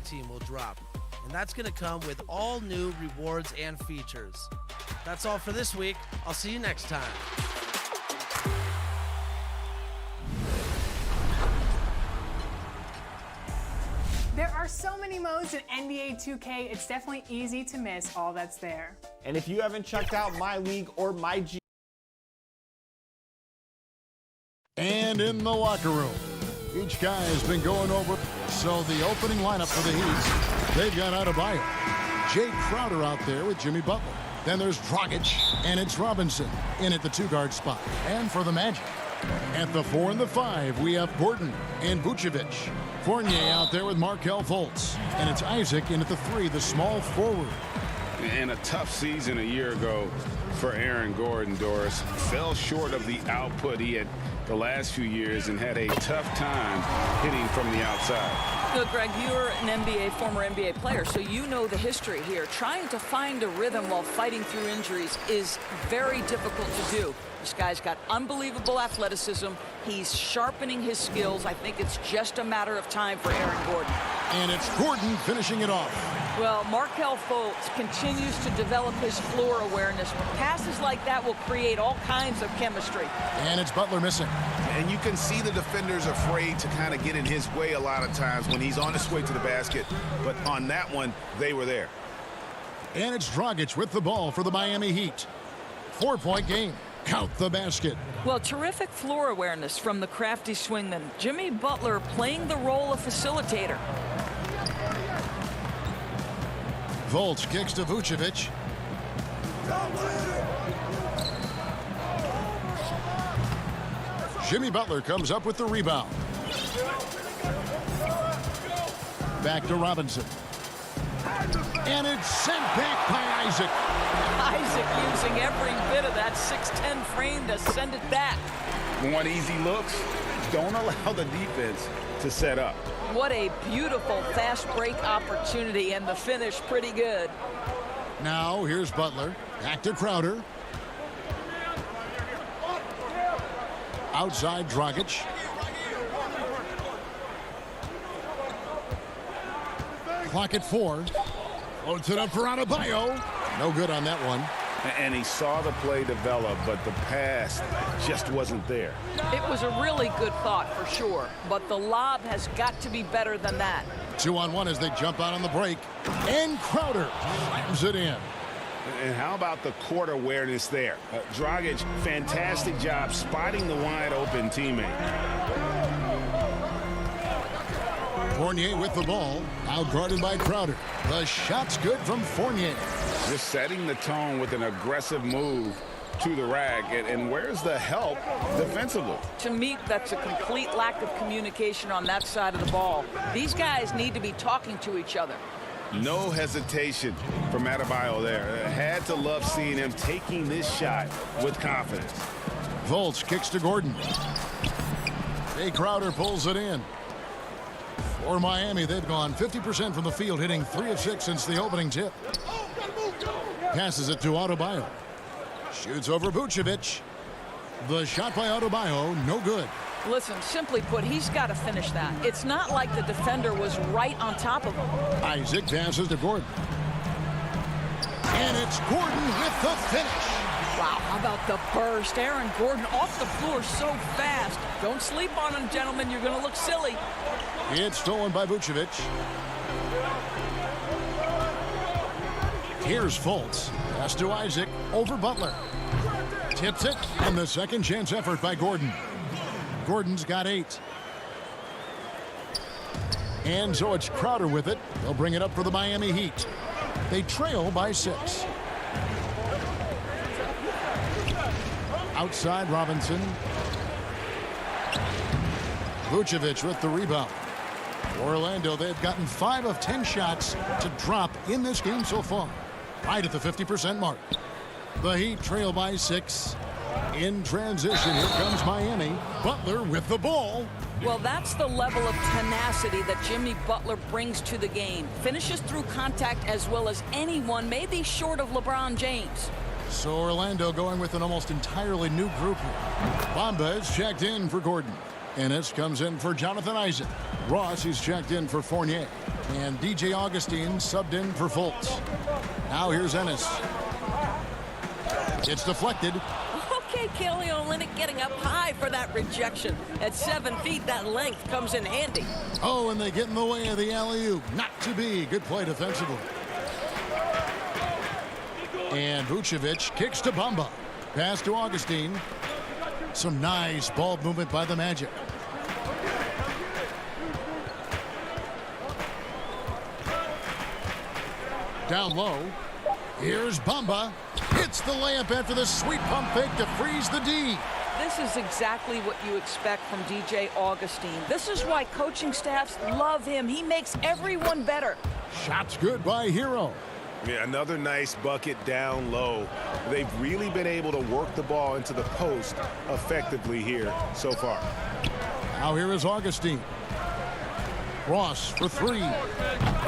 team will drop. And that's going to come with all new rewards and features. That's all for this week. I'll see you next time. There are so many modes in NBA 2K, it's definitely easy to miss all that's there. And if you haven't checked out My League or My G... And in the locker room, each guy has been going over. So the opening lineup for the Heat, they've got Adebayo. Jay Crowder out there with Jimmy Butler. Then there's Dragic, and it's Robinson in at the 2-guard spot. And for the Magic, at the 4 and the 5, we have Gordon and Vucevic. Fournier out there with Markelle Fultz. And it's Isaac in at the 3, the small forward. And a tough season a year ago for Aaron Gordon, Doris. Fell short of the output he had the last few years and had a tough time hitting from the outside. Look, Greg, you're an former NBA player, so you know the history here. Trying to find a rhythm while fighting through injuries is very difficult to do. This guy's got unbelievable athleticism. He's sharpening his skills. I think it's just a matter of time for Aaron Gordon. And it's Gordon finishing it off. Well, Markelle Fultz continues to develop his floor awareness. Passes like that will create all kinds of chemistry. And it's Butler missing. And you can see the defenders afraid to kind of get in his way a lot of times when he's on his way to the basket. But on that one, they were there. And it's Dragic with the ball for the Miami Heat. 4-point game. Count the basket. Well, terrific floor awareness from the crafty swingman. Jimmy Butler playing the role of facilitator. Fultz kicks to Vucevic. Jimmy Butler comes up with the rebound. Back to Robinson. And it's sent back by Isaac. Isaac using every bit of that 6'10" frame to send it back. Want easy looks? Don't allow the defense to set up. What a beautiful fast break opportunity, and the finish pretty good. Now here's Butler. Back to Crowder. Outside Dragic. Clock at 4. Floats it up for Adebayo. No good on that one. And he saw the play develop, but the pass just wasn't there. It was a really good thought for sure, but the lob has got to be better than that. 2-on-1 as they jump out on the break. And Crowder slams it in. And how about the court awareness there? Dragic, fantastic job spotting the wide open teammate. Fournier with the ball, out guarded by Crowder. The shot's good from Fournier. Just setting the tone with an aggressive move to the rack. And where's the help defensively? To me, that's a complete lack of communication on that side of the ball. These guys need to be talking to each other. No hesitation from Adebayo there. Had to love seeing him taking this shot with confidence. Fultz kicks to Gordon. Jay Crowder pulls it in. For Miami, they've gone 50% from the field, hitting 3 of 6 since the opening tip. Passes it to Adebayo. Shoots over Vucevic. The shot by Adebayo, no good. Listen, simply put, he's got to finish that. It's not like the defender was right on top of him. Isaac passes to Gordon. And it's Gordon with the finish. Wow, how about the burst? Aaron Gordon off the floor so fast. Don't sleep on him, gentlemen. You're going to look silly. It's stolen by Vucevic. Here's Fultz. Pass to Isaac. Over Butler. Tips it. And the second chance effort by Gordon. Gordon's got 8. And so it's Crowder with it. They'll bring it up for the Miami Heat. They trail by 6. Outside Robinson. Vucevic with the rebound. Orlando, they've gotten 5 of 10 shots to drop in this game so far. Right at the 50% mark. The Heat trail by 6. In transition, here comes Miami. Butler with the ball. Well, that's the level of tenacity that Jimmy Butler brings to the game. Finishes through contact as well as anyone, maybe short of LeBron James. So Orlando going with an almost entirely new group here. Bamba is checked in for Gordon. Ennis comes in for Jonathan Isaac. Ross is checked in for Fournier. And DJ Augustine subbed in for Fultz. Now here's Ennis. It's deflected. Okay, Kelly Olynyk getting up high for that rejection. At 7 feet, that length comes in handy. Oh, and they get in the way of the alley-oop. Not to be. Good play defensively. And Vucevic kicks to Bamba. Pass to Augustine. Some nice ball movement by the Magic. Down low. Here's Bamba. Hits the layup after the sweet pump fake to freeze the D. This is exactly what you expect from DJ Augustine. This is why coaching staffs love him. He makes everyone better. Shots good by Hero. Yeah, another nice bucket down low. They've really been able to work the ball into the post effectively here so far. Now here is Augustine. Ross for three.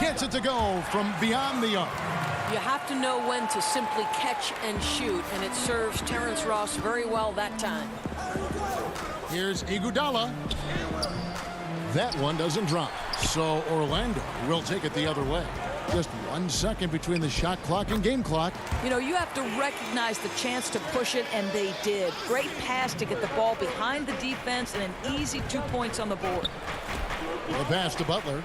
Gets it to go from beyond the arc. You have to know when to simply catch and shoot, and it serves Terrence Ross very well that time. Here's Iguodala. That one doesn't drop, so Orlando will take it the other way. Just 1 second between the shot clock and game clock. You know, you have to recognize the chance to push it, and they did. Great pass to get the ball behind the defense and an easy 2 points on the board. The pass to Butler.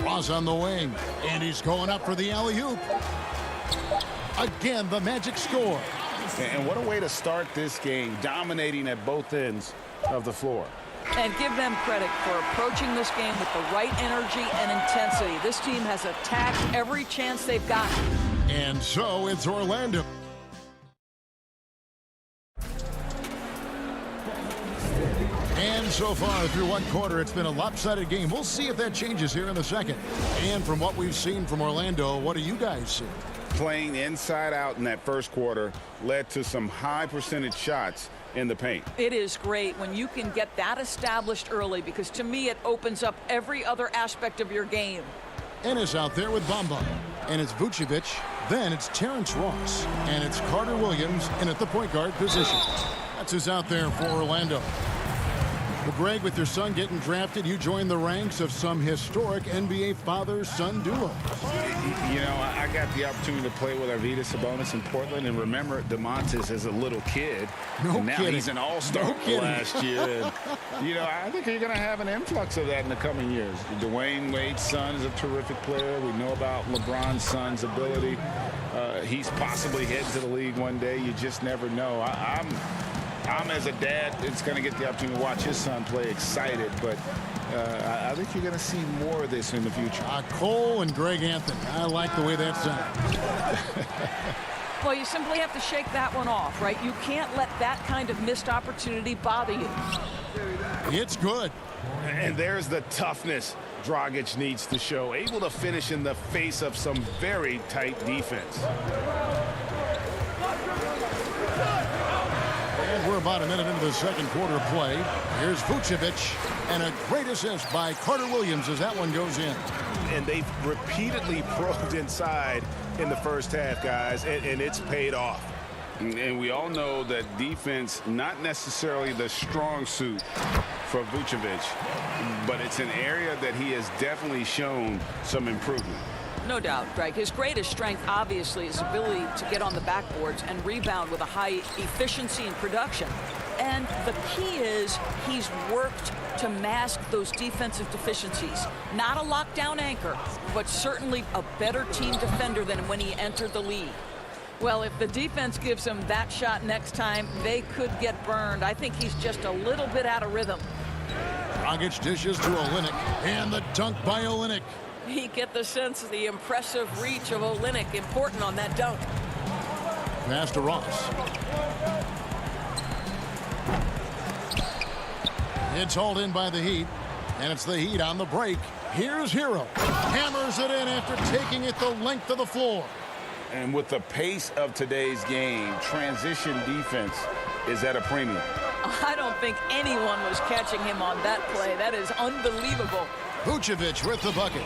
Ross on the wing, and he's going up for the alley-oop. Again, the Magic score. And what a way to start this game, dominating at both ends of the floor. And give them credit for approaching this game with the right energy and intensity. This team has attacked every chance they've gotten. And so it's Orlando. And so far through one quarter, it's been a lopsided game. We'll see if that changes here in the second. And from what we've seen from Orlando, what do you guys see? Playing inside out in that first quarter led to some high percentage shots in the paint. It is great when you can get that established early, because to me it opens up every other aspect of your game. Ennis out there with Bamba. And it's Vucevic. Then it's Terrence Ross. And it's Carter Williams in at the point guard position. That's who's out there for Orlando. Well, Greg, with your son getting drafted, you joined the ranks of some historic NBA father-son duos. You know, I got the opportunity to play with Arvydas Sabonis in Portland, and remember DeMontis as a little kid. No and now kidding. He's an all-star last year. And, you know, I think you're going to have an influx of that in the coming years. Dwayne Wade's son is a terrific player. We know about LeBron's son's ability. He's possibly heading to the league one day. You just never know. I'm as a dad, it's going to get the opportunity to watch his son play excited, but I think you're going to see more of this in the future. Cole and Greg Anthony. I like the way that sounds. Well, you simply have to shake that one off, right? You can't let that kind of missed opportunity bother you. It's good. And there's the toughness Dragic needs to show. Able to finish in the face of some very tight defense. And we're about a minute into the second quarter of play. Here's Vucevic, and a great assist by Carter Williams as that one goes in. And they've repeatedly probed inside in the first half, guys, and it's paid off. And we all know that defense, not necessarily the strong suit for Vucevic, but it's an area that he has definitely shown some improvement. No doubt, Greg. His greatest strength, obviously, is ability to get on the backboards and rebound with a high efficiency and production. And the key is he's worked to mask those defensive deficiencies. Not a lockdown anchor, but certainly a better team defender than when he entered the league. Well, if the defense gives him that shot next time, they could get burned. I think he's just a little bit out of rhythm. Dragic dishes to Olynyk, and the dunk by Olynyk. You get the sense of the impressive reach of Olynyk, important on that dunk. Pass to Ross. It's hauled in by the Heat, and it's the Heat on the break. Here's Hero. Hammers it in after taking it the length of the floor. And with the pace of today's game, transition defense is at a premium. I don't think anyone was catching him on that play. That is unbelievable. Vucevic with the bucket.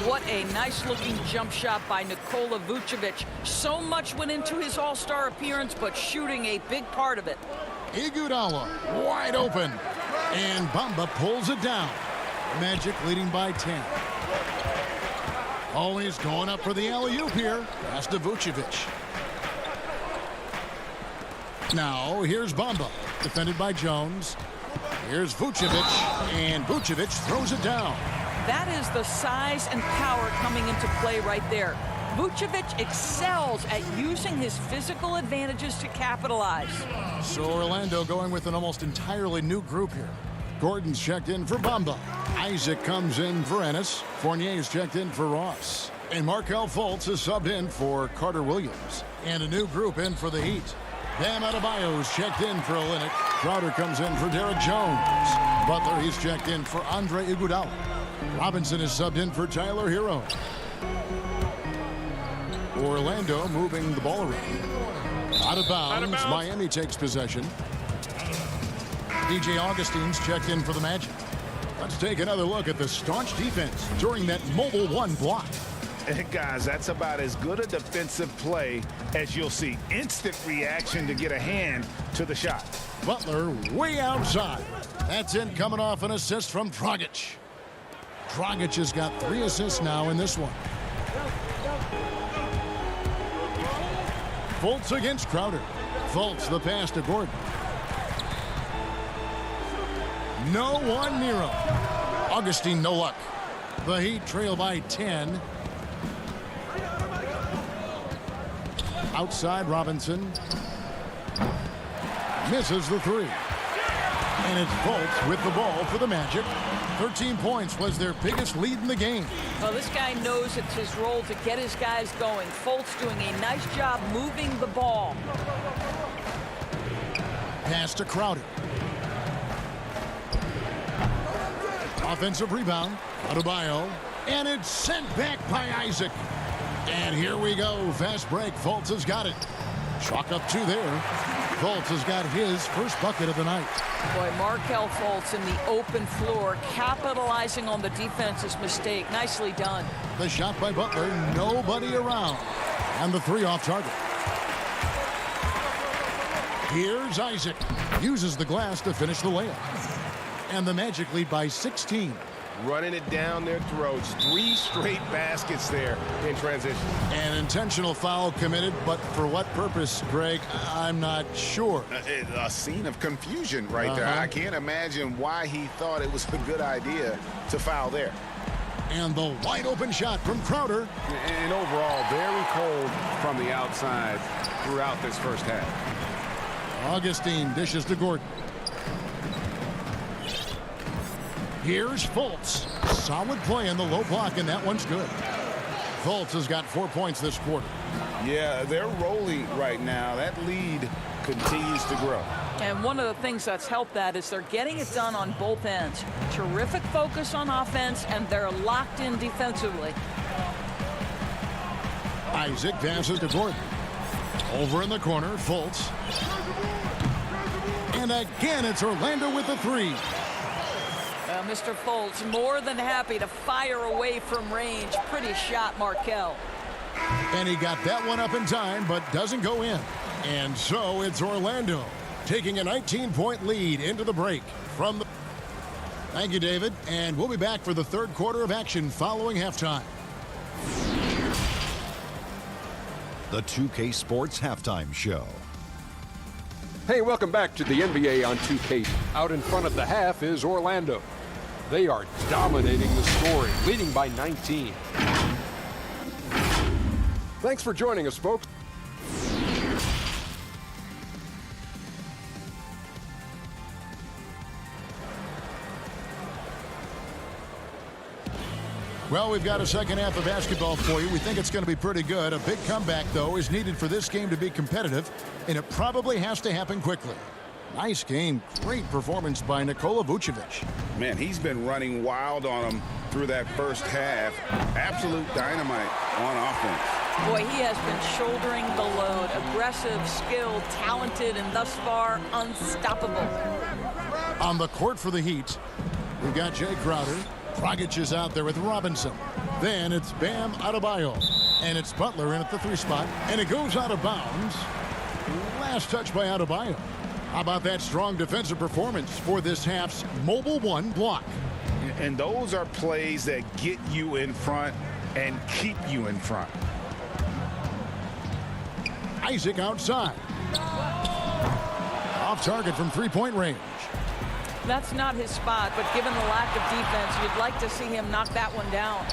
What a nice-looking jump shot by Nikola Vucevic. So much went into his all-star appearance, but shooting a big part of it. Iguodala wide open. And Bamba pulls it down. Magic leading by 10. Oh, he's going up for the alley-oop here. Pass to Vucevic. Now, here's Bamba, defended by Jones. Here's Vucevic, and Vucevic throws it down. That is the size and power coming into play right there. Vucevic excels at using his physical advantages to capitalize. So Orlando going with an almost entirely new group here. Gordon's checked in for Bamba. Isaac comes in for Ennis. Fournier's checked in for Ross. And Markelle Fultz is subbed in for Carter Williams. And a new group in for the Heat. Bam Adebayo's checked in for Olynyk. Crowder comes in for Derek Jones. Butler, he's checked in for Andre Iguodala. Robinson is subbed in for Tyler Hero. Orlando moving the ball around. Out of bounds. Miami takes possession. DJ Augustine's checked in for the Magic. Let's take another look at the staunch defense during that mobile one block. Guys, that's about as good a defensive play as you'll see. Instant reaction to get a hand to the shot. Butler way outside. That's in coming off an assist from Dragic. Dragic has got 3 assists now in this one. Fultz against Crowder. Fultz the pass to Gordon. No one near him. Augustine, no luck. The Heat trail by 10. Outside Robinson. Misses the 3. And it's Fultz with the ball for the Magic. 13 points was their biggest lead in the game. Well, this guy knows it's his role to get his guys going. Fultz doing a nice job moving the ball. Pass to Crowder. Offensive rebound. Adebayo. And it's sent back by Isaac. And here we go. Fast break. Fultz has got it. Chalk up 2 there. Fultz has got his first bucket of the night. Boy, Markelle Fultz in the open floor, capitalizing on the defense's mistake. Nicely done. The shot by Butler. Nobody around. And the 3 off target. Here's Isaac. Uses the glass to finish the layup. And the Magic lead by 16. Running it down their throats. 3 straight baskets there in transition. An intentional foul committed, but for what purpose, Greg? I'm not sure. A scene of confusion right there. I can't imagine why he thought it was a good idea to foul there. And the wide open shot from Crowder. And overall, very cold from the outside throughout this first half. Augustine dishes to Gordon. Here's Fultz. Solid play in the low block, and that one's good. Fultz has got 4 points this quarter. Yeah, they're rolling right now. That lead continues to grow. And one of the things that's helped that is they're getting it done on both ends. Terrific focus on offense, and they're locked in defensively. Isaac passes to Gordon. Over in the corner, Fultz. And again, it's Orlando with the 3. Mr. Fultz more than happy to fire away from range. Pretty shot, Markelle. And he got that one up in time, but doesn't go in. And so it's Orlando taking a 19-point lead into the break from the... Thank you, David. And we'll be back for the 3rd quarter of action following halftime. The 2K Sports Halftime Show. Hey, welcome back to the NBA on 2K. Out in front of the half is Orlando. They are dominating the scoring, leading by 19. Thanks for joining us, folks. Well, we've got a second half of basketball for you. We think it's going to be pretty good. A big comeback, though, is needed for this game to be competitive, and it probably has to happen quickly. Nice game. Great performance by Nikola Vucevic. Man, he's been running wild on him through that first half. Absolute dynamite on offense. Boy, he has been shouldering the load. Aggressive, skilled, talented, and thus far unstoppable. On the court for the Heat, we've got Jay Crowder. Dragic is out there with Robinson. Then it's Bam Adebayo. And it's Butler in at the 3 spot. And it goes out of bounds. Last touch by Adebayo. How about that strong defensive performance for this half's Mobile One block? And those are plays that get you in front and keep you in front. Isaac outside. Off target from three-point range. That's not his spot, but given the lack of defense, you'd like to see him knock that one down.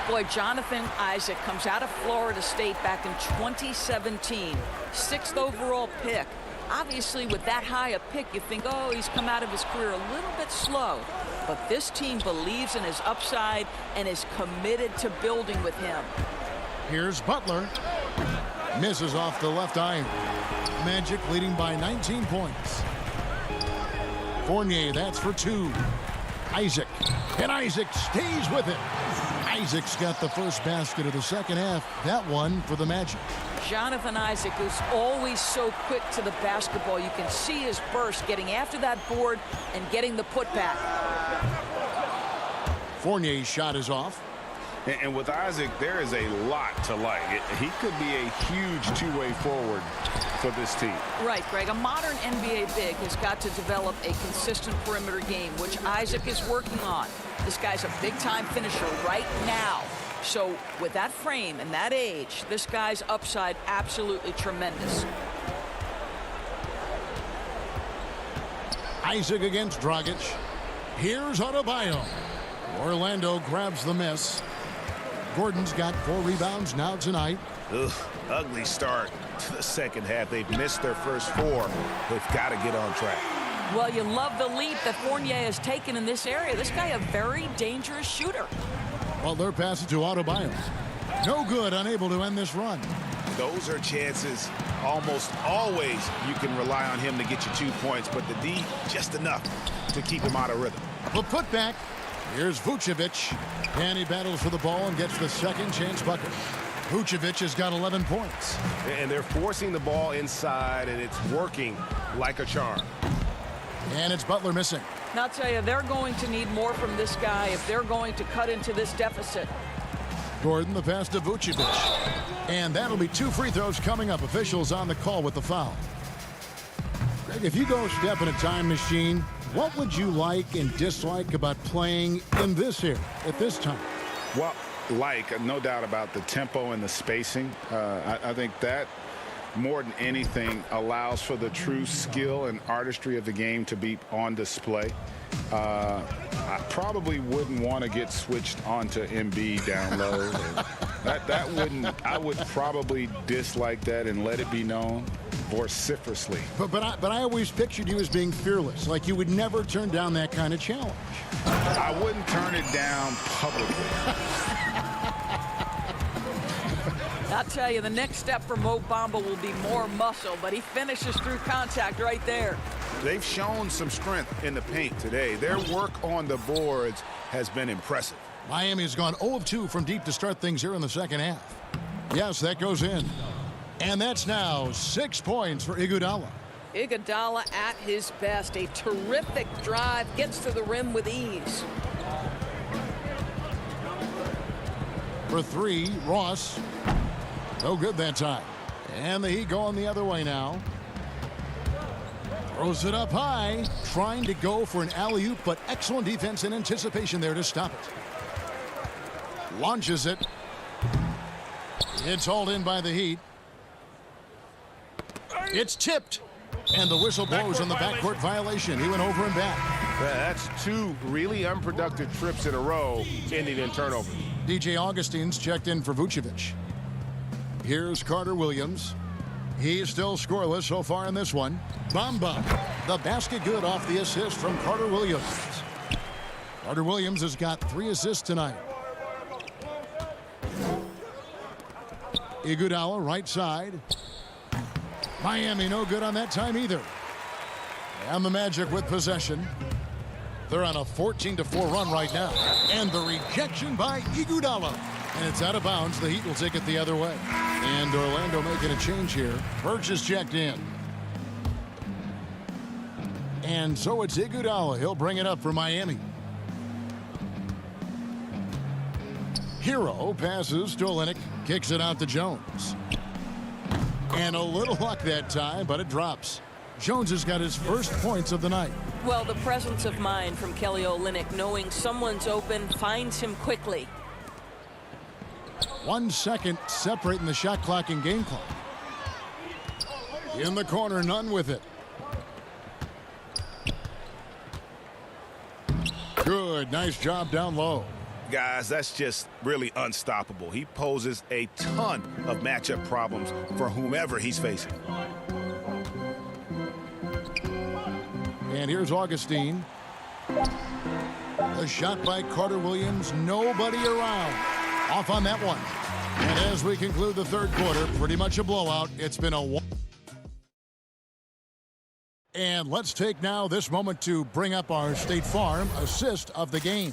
Boy, Jonathan Isaac comes out of Florida State back in 2017. 6th overall pick. Obviously, with that high a pick, you think, oh, he's come out of his career a little bit slow. But this team believes in his upside and is committed to building with him. Here's Butler. Misses off the left iron. Magic leading by 19 points. Fournier, that's for 2. Isaac. And Isaac stays with it. Isaac's got the first basket of the second half. That one for the Magic. Jonathan Isaac is always so quick to the basketball. You can see his burst getting after that board and getting the putback. Fournier's shot is off. And with Isaac, there is a lot to like. He could be a huge two-way forward for this team. Right, Greg. A modern NBA big has got to develop a consistent perimeter game, which Isaac is working on. This guy's a big-time finisher right now. So with that frame and that age, this guy's upside absolutely tremendous. Isaac against Dragic. Here's Adebayo. Orlando grabs the miss. Gordon's got 4 rebounds now tonight. Ugh, ugly start to the second half. They've missed their first 4. They've got to get on track. Well, you love the leap that Fournier has taken in this area. This guy a very dangerous shooter. Butler passes to Adebayo. No good, unable to end this run. Those are chances. Almost always you can rely on him to get you 2 points, but the D just enough to keep him out of rhythm. The putback. Here's Vucevic. And he battles for the ball and gets the second chance bucket. Vucevic has got 11 points. And they're forcing the ball inside, and it's working like a charm. And it's Butler missing. And I'll tell you, they're going to need more from this guy if they're going to cut into this deficit. Gordon, the pass to Vucevic. And that'll be 2 free throws coming up. Officials on the call with the foul. Greg, if you go step in a time machine, what would you like and dislike about playing in this area at this time? Well, no doubt about the tempo and the spacing. I think that more than anything allows for the true skill and artistry of the game to be on display. I probably wouldn't want to get switched onto Embiid down low. that wouldn't. I would probably dislike that and let it be known vociferously. But I always pictured you as being fearless, like you would never turn down that kind of challenge. I wouldn't turn it down publicly. I'll tell you, the next step for Mo Bamba will be more muscle, but he finishes through contact right there. They've shown some strength in the paint today. Their work on the boards has been impressive. Miami's gone 0 of 2 from deep to start things here in the second half. Yes, that goes in. And that's now 6 points for Iguodala. Iguodala at his best. A terrific drive, gets to the rim with ease. For 3, Ross. No good that time. And the Heat going the other way now. Throws it up high, trying to go for an alley-oop, but excellent defense and anticipation there to stop it. Launches it. It's hauled in by the Heat. It's tipped. And the whistle blows on the backcourt violation. He went over and back. That's 2 really unproductive trips in a row, ending in turnover. DJ Augustine's checked in for Vucevic. Here's Carter Williams. He's still scoreless so far in this one. Bamba, the basket good off the assist from Carter Williams. Carter Williams has got 3 assists tonight. Iguodala right side. Miami no good on that time either. And the Magic with possession. They're on a 14-4 run right now. And the rejection by Iguodala. And it's out of bounds. The Heat will take it the other way. And Orlando making a change here. Birch is checked in. And so it's Iguodala. He'll bring it up for Miami. Hero passes to Olynyk. Kicks it out to Jones. And a little luck that time, but it drops. Jones has got his first points of the night. Well, the presence of mind from Kelly Olynyk, knowing someone's open, finds him quickly. 1 second separating the shot clock and game clock. In the corner, none with it. Good, nice job down low. Guys, that's just really unstoppable. He poses a ton of matchup problems for whomever he's facing. And here's Augustine. The shot by Carter Williams, nobody around. Off on that one. And as we conclude the third quarter, pretty much a blowout. It's been a one. And let's take now this moment to bring up our State Farm assist of the game.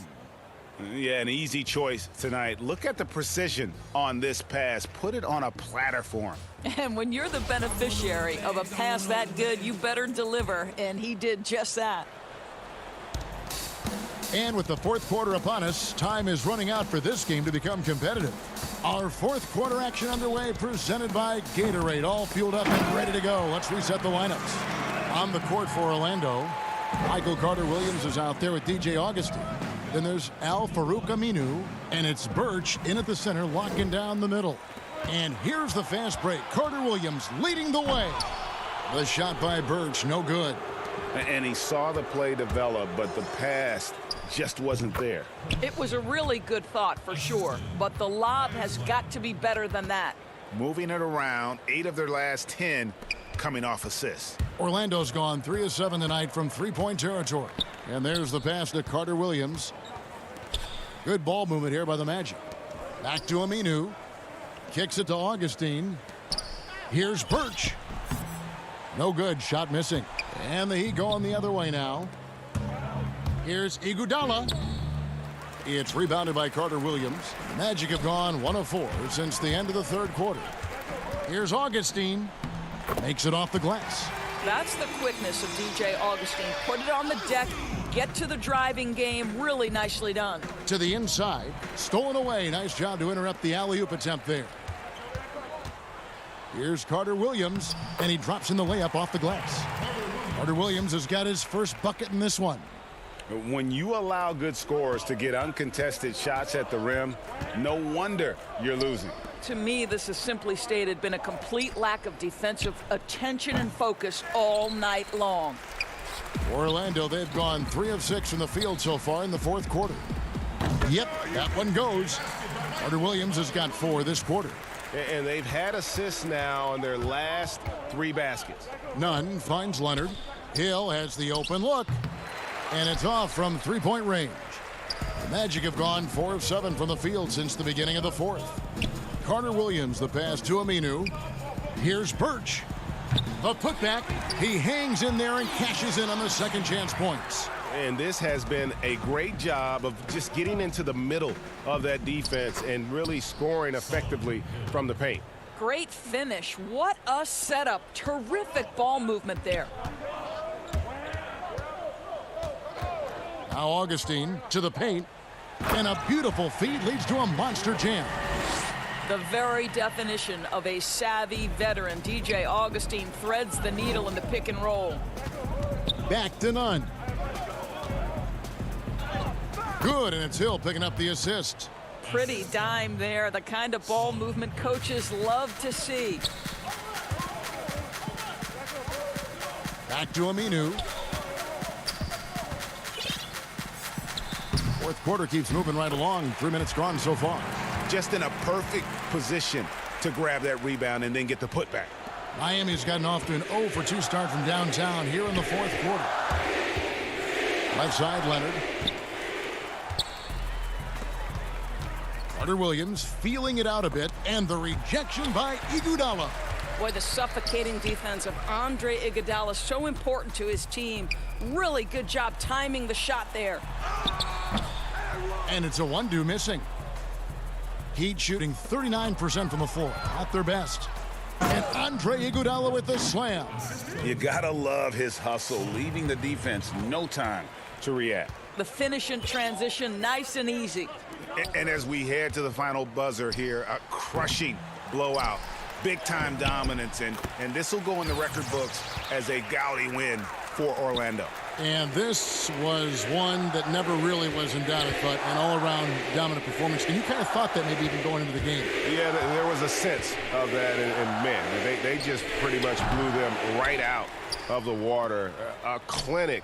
Yeah, an easy choice tonight. Look at the precision on this pass. Put it on a platter for him. And when you're the beneficiary of a pass that good, you better deliver. And he did just that. And with the fourth quarter upon us, time is running out for this game to become competitive. Our fourth quarter action underway, presented by Gatorade. All fueled up and ready to go. Let's reset the lineups. On the court for Orlando, Michael Carter-Williams is out there with DJ Augustine. Then there's Al-Farouq Aminu, and it's Birch in at the center, locking down the middle. And here's the fast break. Carter-Williams leading the way. The shot by Birch, no good. And he saw the play develop, but the pass just wasn't there. It was a really good thought for sure, but the lob has got to be better than that. Moving it around, 8 of their last 10 coming off assists. Orlando's gone 3 of 7 tonight from three-point territory. And there's the pass to Carter-Williams. Good ball movement here by the Magic. Back to Aminu. Kicks it to Augustine. Here's Birch. No good. Shot missing. And the Heat going the other way now. Here's Iguodala. It's rebounded by Carter-Williams. The Magic have gone 1 of 4 since the end of the third quarter. Here's Augustine. Makes it off the glass. That's the quickness of DJ Augustine. Put it on the deck, get to the driving game. Really nicely done. To the inside. Stolen away. Nice job to interrupt the alley-oop attempt there. Here's Carter-Williams, and he drops in the layup off the glass. Carter-Williams has got his first bucket in this one. When you allow good scorers to get uncontested shots at the rim, no wonder you're losing. To me, this has simply stated been a complete lack of defensive attention and focus all night long. Orlando, they've gone 3 of 6 from the field so far in the fourth quarter. Yep, that one goes. Carter-Williams has got 4 this quarter. And they've had assists now on their last 3 baskets. Nunn finds Leonard. Hill has the open look. And it's off from three-point range. The Magic have gone 4 of 7 from the field since the beginning of the fourth. Carter-Williams, the pass to Aminu. Here's Birch. The putback. He hangs in there and cashes in on the second chance points. And this has been a great job of just getting into the middle of that defense and really scoring effectively from the paint. Great finish. What a setup. Terrific ball movement there. Now Augustine to the paint. And a beautiful feed leads to a monster jam. The very definition of a savvy veteran. DJ Augustine threads the needle in the pick and roll. Back to Nunn. Good, and it's Hill picking up the assist. Pretty dime there, the kind of ball movement coaches love to see. Back to Aminu. Fourth quarter keeps moving right along. 3 minutes gone so far. Just in a perfect position to grab that rebound and then get the putback. Miami's gotten off to an 0 for 2 start from downtown here in the fourth quarter. Left side, Leonard. Carter-Williams feeling it out a bit, and the rejection by Iguodala. Boy, the suffocating defense of Andre Iguodala, so important to his team. Really good job timing the shot there. And it's a 1-2 missing. Heat shooting 39% from the floor, not their best. And Andre Iguodala with the slam. You gotta love his hustle, leaving the defense no time to react. The finish in transition, nice and easy. And as we head to the final buzzer here, a crushing blowout big-time dominance, and this will go in the record books as a gaudy win for Orlando. And this was one that never really was in doubt, I thought, an all-around dominant performance. And you kind of thought that maybe even going into the game. Yeah, there was a sense of that, and man, they just pretty much blew them right out of the water. A clinic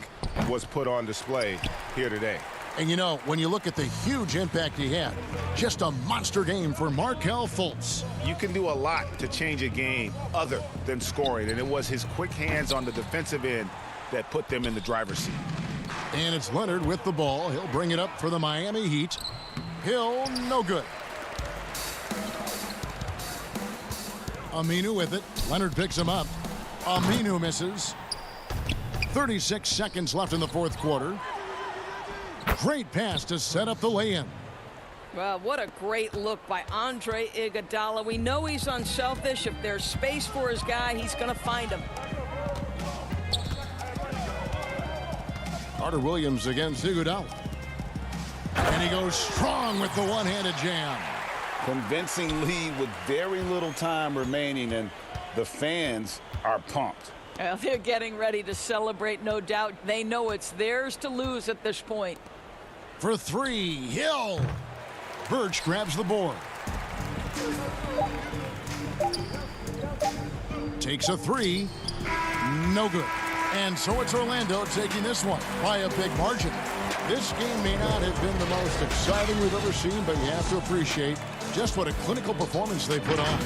was put on display here today. And you know, when you look at the huge impact he had, just a monster game for Markelle Fultz. You can do a lot to change a game other than scoring, and it was his quick hands on the defensive end that put them in the driver's seat. And it's Leonard with the ball. He'll bring it up for the Miami Heat. Hill, no good. Aminu with it. Leonard picks him up. Aminu misses. 36 seconds left in the fourth quarter. Great pass to set up the lay-in. Well, what a great look by Andre Iguodala. We know he's unselfish. If there's space for his guy, he's going to find him. Carter Williams against Iguodala. And he goes strong with the one-handed jam. Convincing lead with very little time remaining, and the fans are pumped. Well, they're getting ready to celebrate, no doubt. They know it's theirs to lose at this point. For three, Hill. Birch grabs the board. Takes a three. No good. And so it's Orlando taking this one by a big margin. This game may not have been the most exciting we've ever seen, but you have to appreciate just what a clinical performance they put on.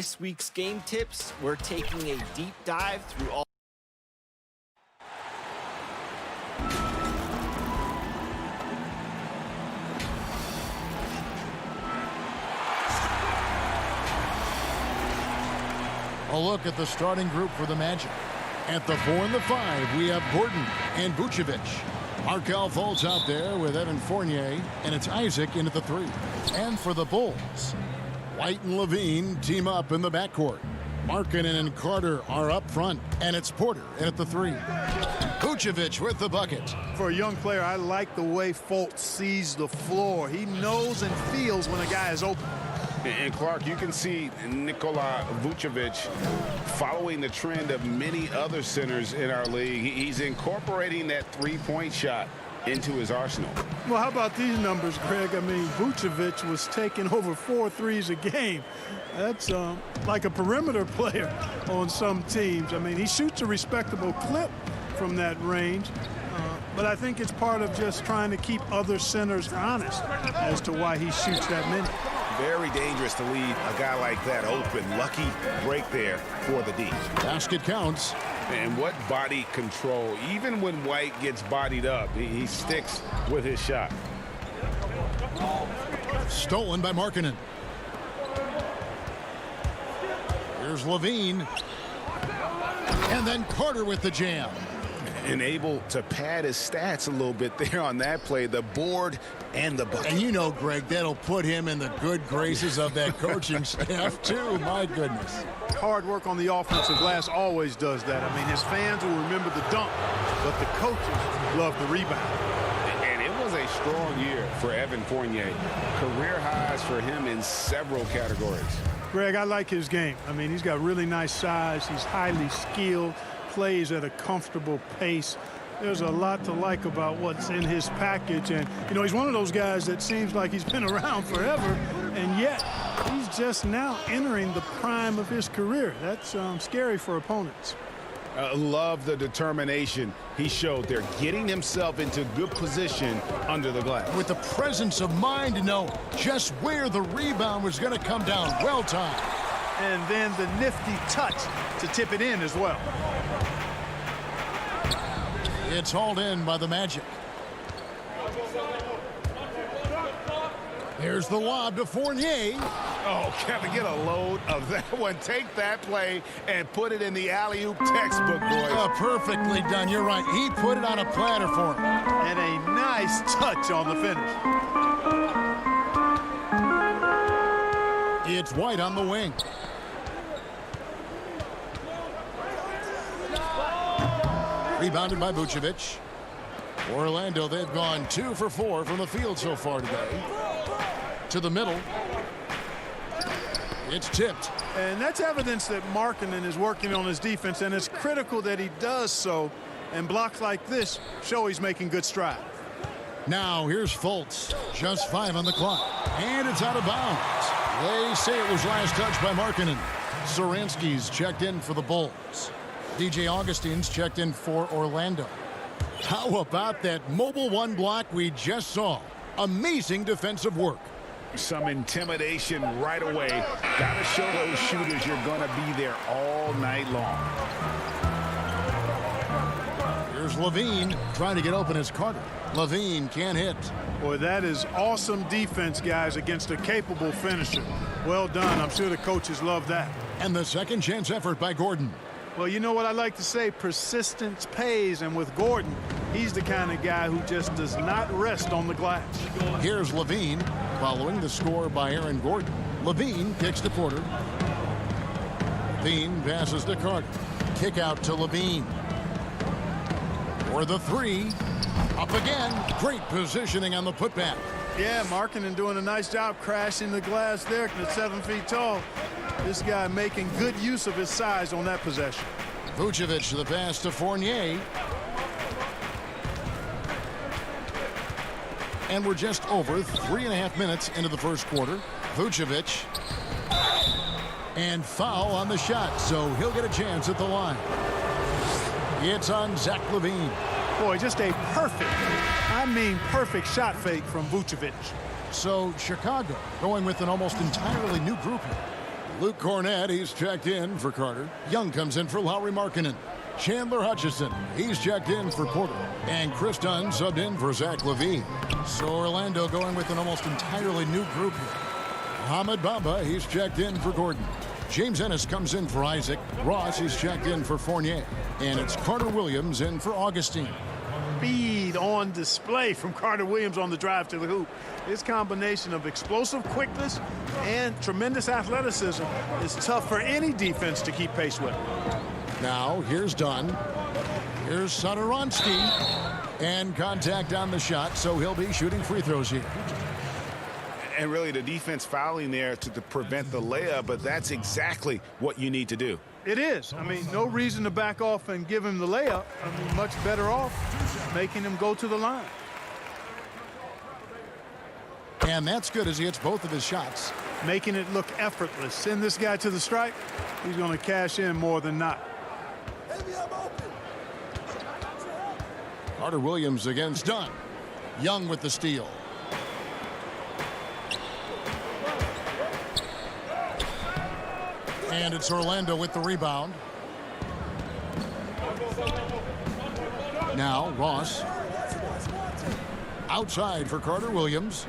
this week's game tips, we're taking a deep dive through all. A look at the starting group for the Magic. At the 4 and the 5, we have Gordon and Vucevic. Markelle Fultz out there with Evan Fournier, and it's Isaac in at the 3. And for the Bulls, White and Levine team up in the backcourt. Markkanen and Carter are up front, and it's Porter in at the 3. Vucevic with the bucket. For a young player, I like the way Fultz sees the floor. He knows and feels when a guy is open. And Clark, you can see Nikola Vucevic following the trend of many other centers in our league. He's incorporating that three-point shot into his arsenal. Well, how about these numbers, Greg? I mean, Vucevic was taking over 4 threes a game. That's like a perimeter player on some teams. I mean, he shoots a respectable clip from that range. But I think it's part of just trying to keep other centers honest as to why he shoots that many. Very dangerous to leave a guy like that open. Lucky break there for the D. Basket counts. And what body control. Even when White gets bodied up, he sticks with his shot. Stolen by Markkanen. Here's Levine. And then Carter with the jam. And able to pad his stats a little bit there on that play, the board and the bucket. And you know, Greg, that'll put him in the good graces of that coaching staff, too. My goodness. Hard work on the offensive glass always does that. I mean, his fans will remember the dunk, but the coaches love the rebound. And it was a strong year for Evan Fournier. Career highs for him in several categories. Greg, I like his game. I mean, he's got really nice size. He's highly skilled. Plays at a comfortable pace. There's a lot to like about what's in his package, and you know, he's one of those guys that seems like he's been around forever, and yet he's just now entering the prime of his career. That's scary for opponents. Love the determination he showed there, getting himself into good position under the glass. With the presence of mind to know just where the rebound was going to come down. Well timed. And then the nifty touch to tip it in as well. It's hauled in by the Magic. Here's the lob to Fournier. Oh, Kevin, get a load of that one. Take that play and put it in the alley-oop textbook, boys. Perfectly done. You're right. He put it on a platter for him. And a nice touch on the finish. It's White on the wing. Rebounded by Vucevic. Orlando, they've gone 2 for 4 from the field so far today. To the middle. It's tipped. And that's evidence that Markkanen is working on his defense, and it's critical that he does so. And blocks like this show he's making good stride. Now here's Fultz. Just 5 on the clock. And it's out of bounds. They say it was last touched by Markkanen. Saransky's checked in for the Bulls. DJ Augustine's checked in for Orlando. How about that mobile one block we just saw? Amazing defensive work. Some intimidation right away. Got to show those shooters you're going to be there all night long. Here's Levine trying to get open as Carter. Levine can't hit. Boy, that is awesome defense, guys, against a capable finisher. Well done. I'm sure the coaches love that. And the second chance effort by Gordon. Well, you know what I like to say, persistence pays, and with Gordon, he's the kind of guy who just does not rest on the glass. Here's Levine following the score by Aaron Gordon. Levine kicks to Porter. Levine passes to Carter. Kick out to Levine. For the 3. Up again. Great positioning on the putback. Yeah, Markkanen doing a nice job crashing the glass there at 7 feet tall. This guy making good use of his size on that possession. Vucevic the pass to Fournier. And we're just over 3.5 minutes into the first quarter. Vucevic. And foul on the shot, so he'll get a chance at the line. It's on Zach LaVine. Boy, just a perfect, I mean perfect shot fake from Vucevic. So Chicago going with an almost entirely new group here. Luke Cornett, he's checked in for Carter. Young comes in for Lauri Markkanen. Chandler Hutchison, he's checked in for Porter. And Chris Dunn subbed in for Zach LaVine. So Orlando going with an almost entirely new group here. Mohamed Bamba, he's checked in for Gordon. James Ennis comes in for Isaac. Ross, he's checked in for Fournier. And it's Carter Williams in for Augustine. Speed on display from Carter Williams on the drive to the hoop. His combination of explosive quickness and tremendous athleticism is tough for any defense to keep pace with. Now, here's Dunn. Here's Satoransky. And contact on the shot, so he'll be shooting free throws here. And really, the defense fouling there to prevent the layup, but that's exactly what you need to do. It is. I mean, no reason to back off and give him the layup. I mean, much better off making him go to the line. And that's good as he hits both of his shots. Making it look effortless. Send this guy to the stripe. He's going to cash in more than not. Carter Williams against Dunn. Young with the steal. And it's Orlando with the rebound. Now Ross. Outside for Carter Williams.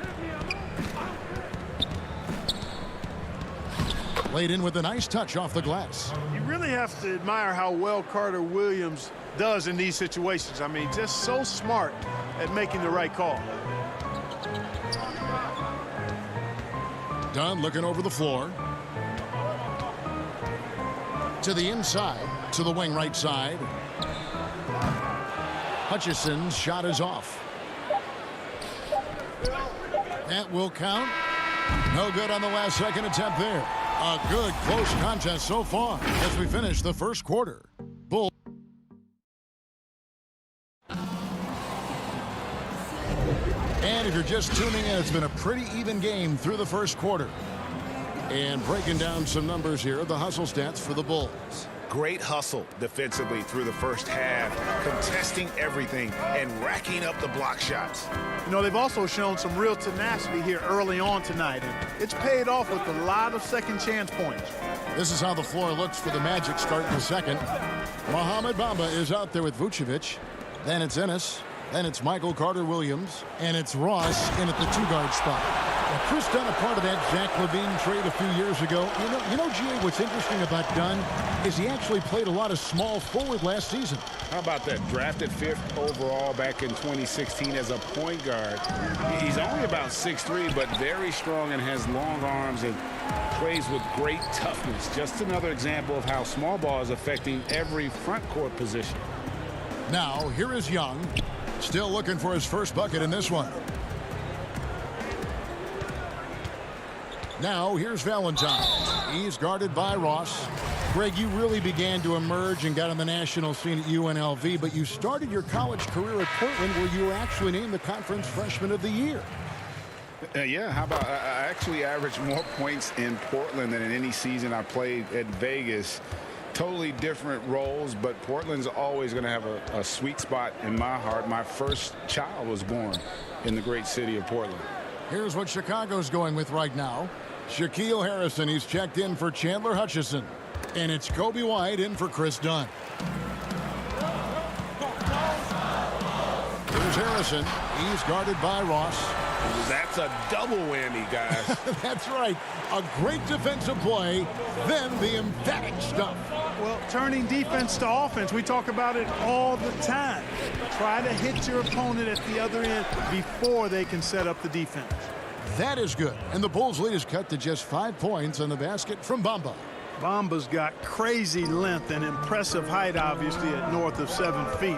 Laid in with a nice touch off the glass. You really have to admire how well Carter Williams does in these situations. I mean, just so smart at making the right call. Dunn looking over the floor. To the inside, to the wing right side. Hutchison's shot is off. That will count. No good on the last second attempt there. A good close contest so far as we finish the first quarter. Bull. And if you're just tuning in, it's been a pretty even game through the first quarter. And breaking down some numbers here, the hustle stats for the Bulls. Great hustle defensively through the first half, contesting everything and racking up the block shots. You know, they've also shown some real tenacity here early on tonight, and it's paid off with a lot of second chance points. This is how the floor looks for the Magic starting the second. Mohamed Bamba is out there with Vucevic. Then it's Ennis. Then it's Michael Carter Williams. And it's Ross in at the two-guard spot. Now, Chris Dunn, a part of that Zach LaVine trade a few years ago. You know, G.A., what's interesting about Dunn is he actually played a lot of small forward last season. How about that? Drafted 5th overall back in 2016 as a point guard. He's only about 6'3", but very strong and has long arms and plays with great toughness. Just another example of how small ball is affecting every front court position. Now, here is Young. Still looking for his first bucket in this one. Now, here's Valentine. He's guarded by Ross. Greg, you really began to emerge and got on the national scene at UNLV, but you started your college career at Portland where you were actually named the Conference Freshman of the Year. Yeah, how about I actually averaged more points in Portland than in any season I played at Vegas. Totally different roles, but Portland's always going to have a sweet spot in my heart. My first child was born in the great city of Portland. Here's what Chicago's going with right now. Shaquille Harrison, he's checked in for Chandler Hutchison. And it's Kobe White in for Chris Dunn. Here's Harrison. He's guarded by Ross. That's a double whammy, guys. That's right. A great defensive play, then the emphatic stuff. Well, turning defense to offense, we talk about it all the time. Try to hit your opponent at the other end before they can set up the defense. That is good. And the Bulls' lead is cut to just 5 points on the basket from Bamba. Bamba's got crazy length and impressive height, obviously, at north of 7 feet.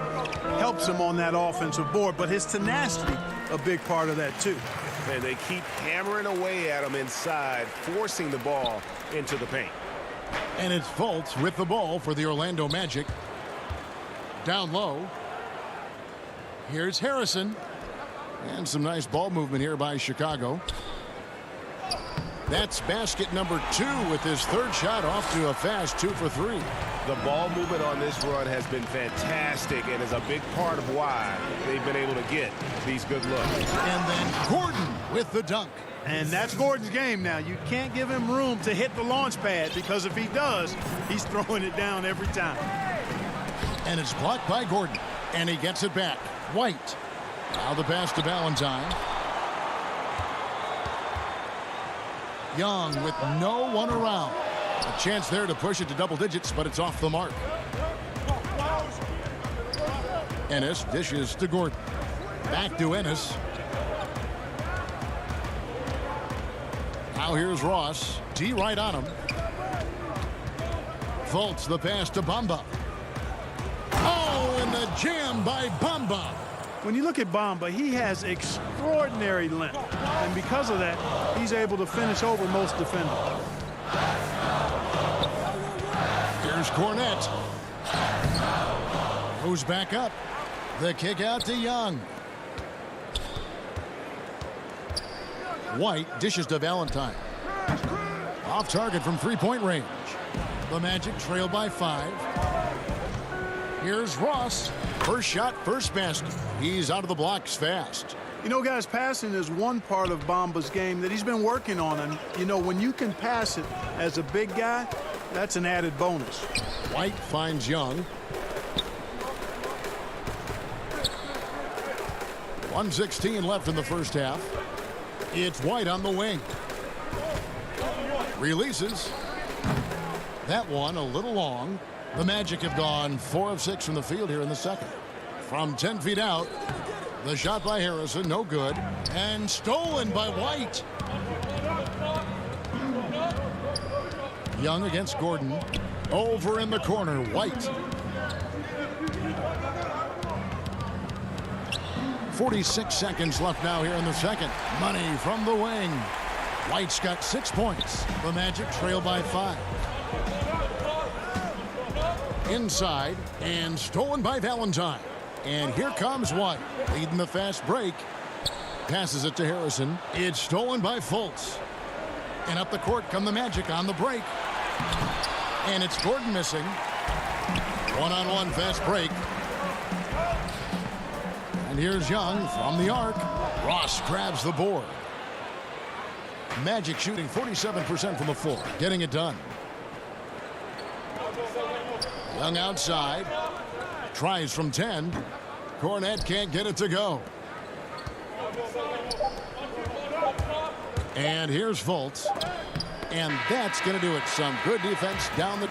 Helps him on that offensive board, but his tenacity, a big part of that, too. And they keep hammering away at him inside, forcing the ball into the paint. And it's Fultz with the ball for the Orlando Magic. Down low. Here's Harrison. And some nice ball movement here by Chicago. That's basket number 2 with his third shot off to a fast 2 for 3. The ball movement on this run has been fantastic and is a big part of why they've been able to get these good looks. And then Gordon with the dunk. And that's Gordon's game now. You can't give him room to hit the launch pad, because if he does, he's throwing it down every time. And it's blocked by Gordon. And he gets it back. White. Now the pass to Valentine. Young with no one around. A chance there to push it to double digits, but it's off the mark. Ennis dishes to Gordon. Back to Ennis. Now here's Ross. D right on him. Fultz the pass to Bamba. Oh, and the jam by Bamba. When you look at Bamba, he has extraordinary length. And because of that, he's able to finish over most defenders. Here's Cornette. Goes back up. The kick out to Young. White dishes to Valentine. Off target from three-point range. The Magic trail by 5. Here's Ross. First shot, first basket. He's out of the blocks fast. You know, guys, passing is one part of Bamba's game that he's been working on. And, you know, when you can pass it as a big guy, that's an added bonus. White finds Young. 1:16 left in the first half. It's White on the wing. Releases. That one a little long. The Magic have gone 4 of 6 from the field here in the second. From 10 feet out, the shot by Harrison, no good. And stolen by White. Young against Gordon. Over in the corner, White. 46 seconds left now here in the second. Money from the wing. White's got 6 points. The Magic trail by 5. Inside and stolen by Valentine. And here comes White, leading the fast break. Passes it to Harrison. It's stolen by Fultz. And up the court come the Magic on the break. And it's Gordon missing. One-on-one fast break. And here's Young from the arc. Ross grabs the board. Magic shooting 47% from the floor, getting it done. Young outside. Tries from 10. Cornette can't get it to go. And here's Fultz. And that's going to do it. Some good defense down the...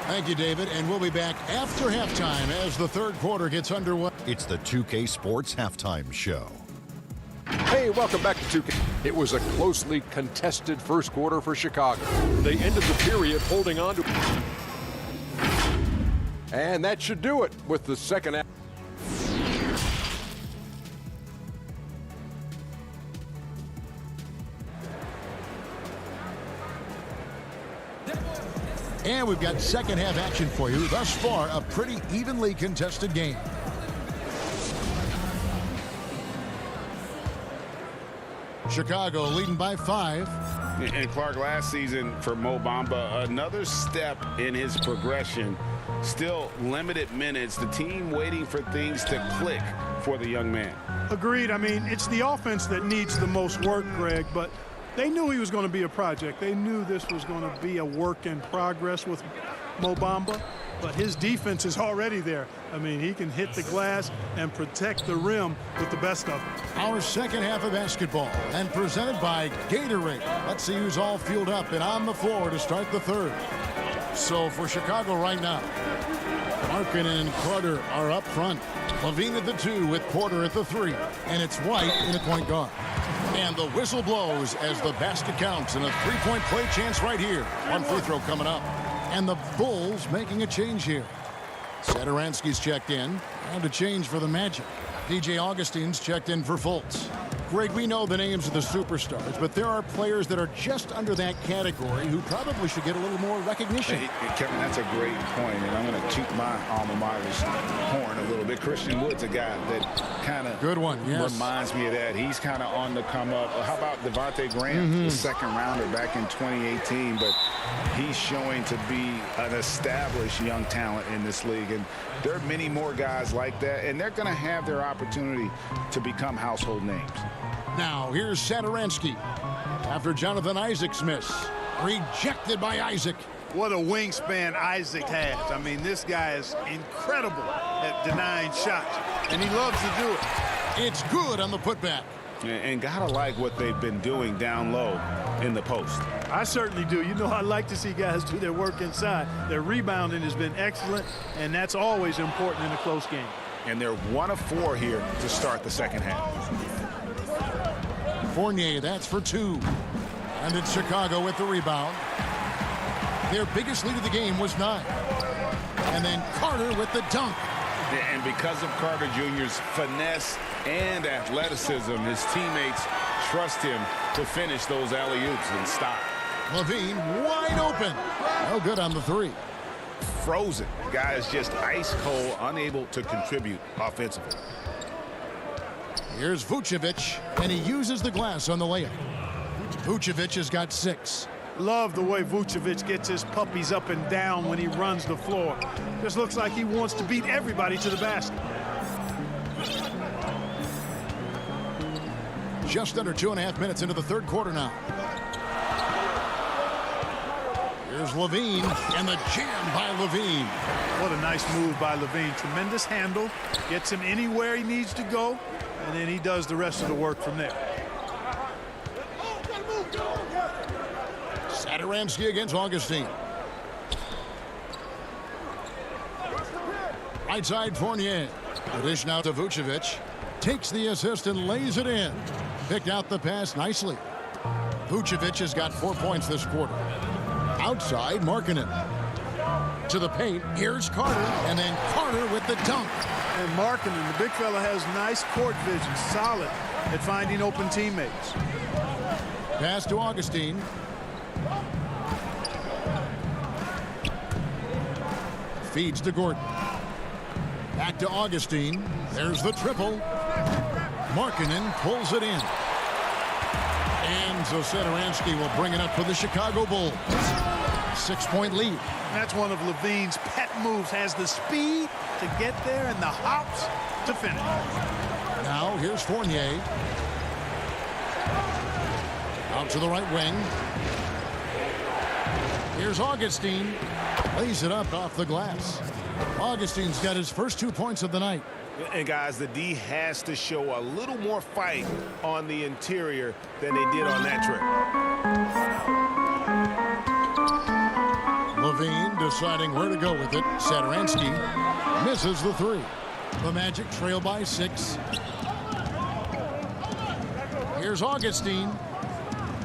Thank you, David. And we'll be back after halftime as the third quarter gets underway. It's the 2K Sports Halftime Show. Hey, welcome back to 2K. It was a closely contested first quarter for Chicago. They ended the period holding on to... And that should do it with the second half. And we've got second half action for you. Thus far, a pretty evenly contested game. Chicago leading by 5. And Clark, last season for Mo Bamba, another step in his progression. Still limited minutes. The team waiting for things to click for the young man. Agreed. I mean, it's the offense that needs the most work, Greg, but they knew he was going to be a project. They knew this was going to be a work in progress with Mo Bamba, but his defense is already there. I mean, he can hit the glass and protect the rim with the best of them. Our second half of basketball, and presented by Gatorade. Let's see who's all fueled up and on the floor to start the third. So for Chicago right now, Larkin and Carter are up front. Levine at the 2 with Porter at the 3. And it's White in at point guard. And the whistle blows as the basket counts, and a three-point play chance right here. One free throw coming up. And the Bulls making a change here. Satoransky's checked in. And a change for the Magic. DJ Augustine's checked in for Fultz. Greg, we know the names of the superstars, but there are players that are just under that category who probably should get a little more recognition. Hey, Kevin, that's a great point, and I'm going to toot my alma mater's horn a little bit. Christian Wood's a guy that kind of reminds me of that. He's kind of on the come up. How about Devontae Graham, the second rounder back in 2018, but he's showing to be an established young talent in this league, and there are many more guys like that, and they're going to have their opportunity to become household names. Now here's Satoransky after Jonathan Isaac's miss. Rejected by Isaac. What a wingspan Isaac has. I mean, this guy is incredible at denying shots, and he loves to do it. It's good on the putback. And gotta like what they've been doing down low in the post. I certainly do. You know, I like to see guys do their work inside. Their rebounding has been excellent, and that's always important in a close game. And they're 1 of 4 here to start the second half. Fournier, that's for 2. And it's Chicago with the rebound. Their biggest lead of the game was 9. And then Carter with the dunk. And because of Carter Jr.'s finesse and athleticism, his teammates trust him to finish those alley-oops and stop. Levine wide open. No good on the 3. Frozen. Guy is just ice cold, unable to contribute offensively. Here's Vucevic, and he uses the glass on the layup. Vucevic has got 6. Love the way Vucevic gets his puppies up and down when he runs the floor. Just looks like he wants to beat everybody to the basket. Just under 2.5 minutes into the third quarter now. Here's Levine, and the jam by Levine. What a nice move by Levine. Tremendous handle. Gets him anywhere he needs to go, and then he does the rest of the work from there. Satoransky against Augustine. Right side Fournier. The dish now to Vucevic. Takes the assist and lays it in. Picked out the pass nicely. Vucevic has got 4 points this quarter. Outside Markkanen. To the paint. Here's Carter. And then Carter with the dunk. And Markkanen, the big fella, has nice court vision. Solid at finding open teammates. Pass to Augustine. Feeds to Gordon. Back to Augustine. There's the triple. Markkanen pulls it in. And so Satoransky will bring it up for the Chicago Bulls. 6-point lead. That's one of Levine's pet moves. Has the speed to get there and the hops to finish. Now here's Fournier. Out to the right wing. Here's Augustine. Lays it up off the glass. Augustine's got his first 2 points of the night. And guys, the D has to show a little more fight on the interior than they did on that trip. Levine deciding where to go with it. Satoransky misses the 3. The Magic trail by 6. Here's Augustine.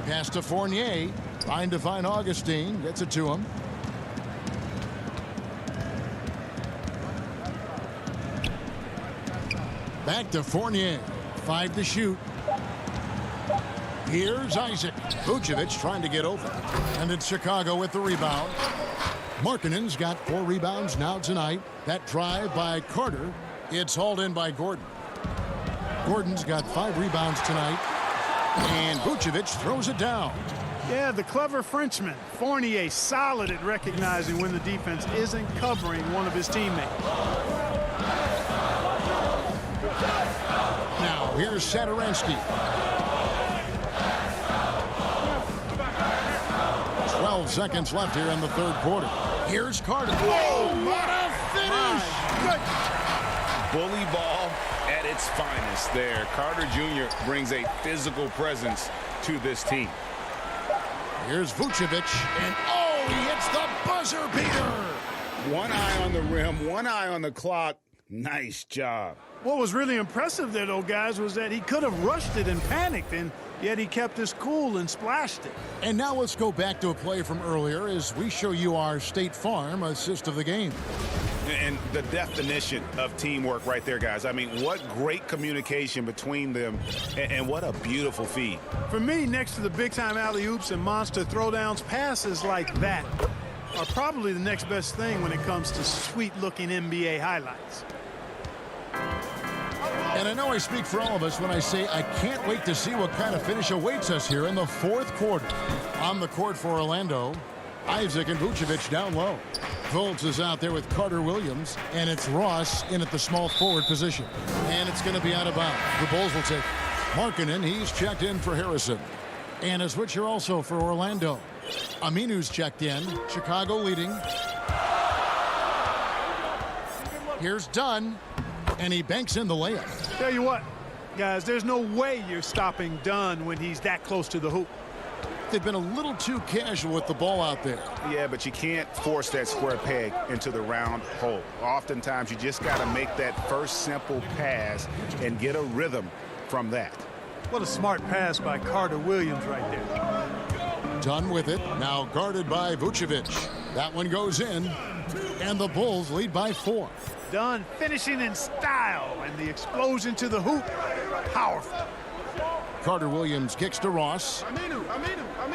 Pass to Fournier. Trying to find Augustine. Gets it to him. Back to Fournier. 5 to shoot. Here's Isaac. Vucevic trying to get open. And it's Chicago with the rebound. Markkanen's got 4 rebounds now tonight. That drive by Carter. It's hauled in by Gordon. Gordon's got 5 rebounds tonight. And Vucevic throws it down. Yeah, the clever Frenchman. Fournier solid at recognizing when the defense isn't covering one of his teammates. Now, here's Satoransky. 12 seconds left here in the third quarter. Here's Carter. Oh, what a finish! Bully ball at its finest there. Carter Jr. brings a physical presence to this team. Here's Vucevic, and oh, he hits the buzzer beater! One eye on the rim, one eye on the clock. Nice job. What was really impressive there, though, guys, was that he could have rushed it and panicked, and yet he kept his cool and splashed it. And now let's go back to a play from earlier as we show you our State Farm assist of the game. And the definition of teamwork right there, guys. I mean, what great communication between them, and what a beautiful feed. For me, next to the big-time alley-oops and monster throwdowns, passes like that are probably the next best thing when it comes to sweet-looking NBA highlights. And I know I speak for all of us when I say I can't wait to see what kind of finish awaits us here in the fourth quarter. On the court for Orlando, Isaac and Vucevic down low. Fultz is out there with Carter Williams, and it's Ross in at the small forward position. And it's going to be out of bounds. The Bulls will take it. Markkanen, he's checked in for Harrison. And a switcher also for Orlando. Aminu's checked in. Chicago leading. Here's Dunn. And he banks in the layup. Tell you what, guys, there's no way you're stopping Dunn when he's that close to the hoop. They've been a little too casual with the ball out there. Yeah, but you can't force that square peg into the round hole. Oftentimes, you just got to make that first simple pass and get a rhythm from that. What a smart pass by Carter Williams right there. Dunn with it, now guarded by Vucevic. That one goes in, and the Bulls lead by 4. Dunn finishing in style, and the explosion to the hoop, powerful. Carter Williams kicks to Ross.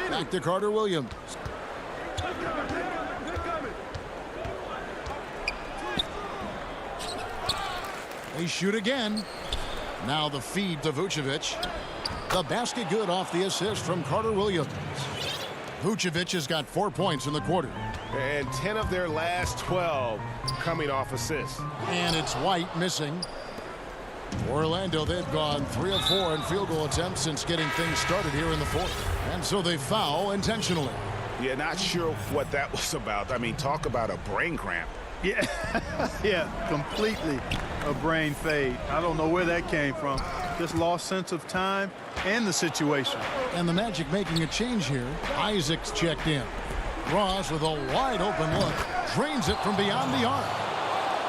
Back to Carter Williams. They shoot again. Now the feed to Vucevic. The basket good off the assist from Carter Williams. Vucevic has got 4 points in the quarter. And 10 of their last 12 coming off assists. And it's White missing. Orlando, they've gone 3 of 4 in field goal attempts since getting things started here in the fourth. And so they foul intentionally. Yeah, not sure what that was about. I mean, talk about a brain cramp. Yeah, yeah, completely a brain fade. I don't know where that came from. Just lost sense of time and the situation. And the Magic making a change here. Isaac's checked in. Ross with a wide open look. Drains it from beyond the arc.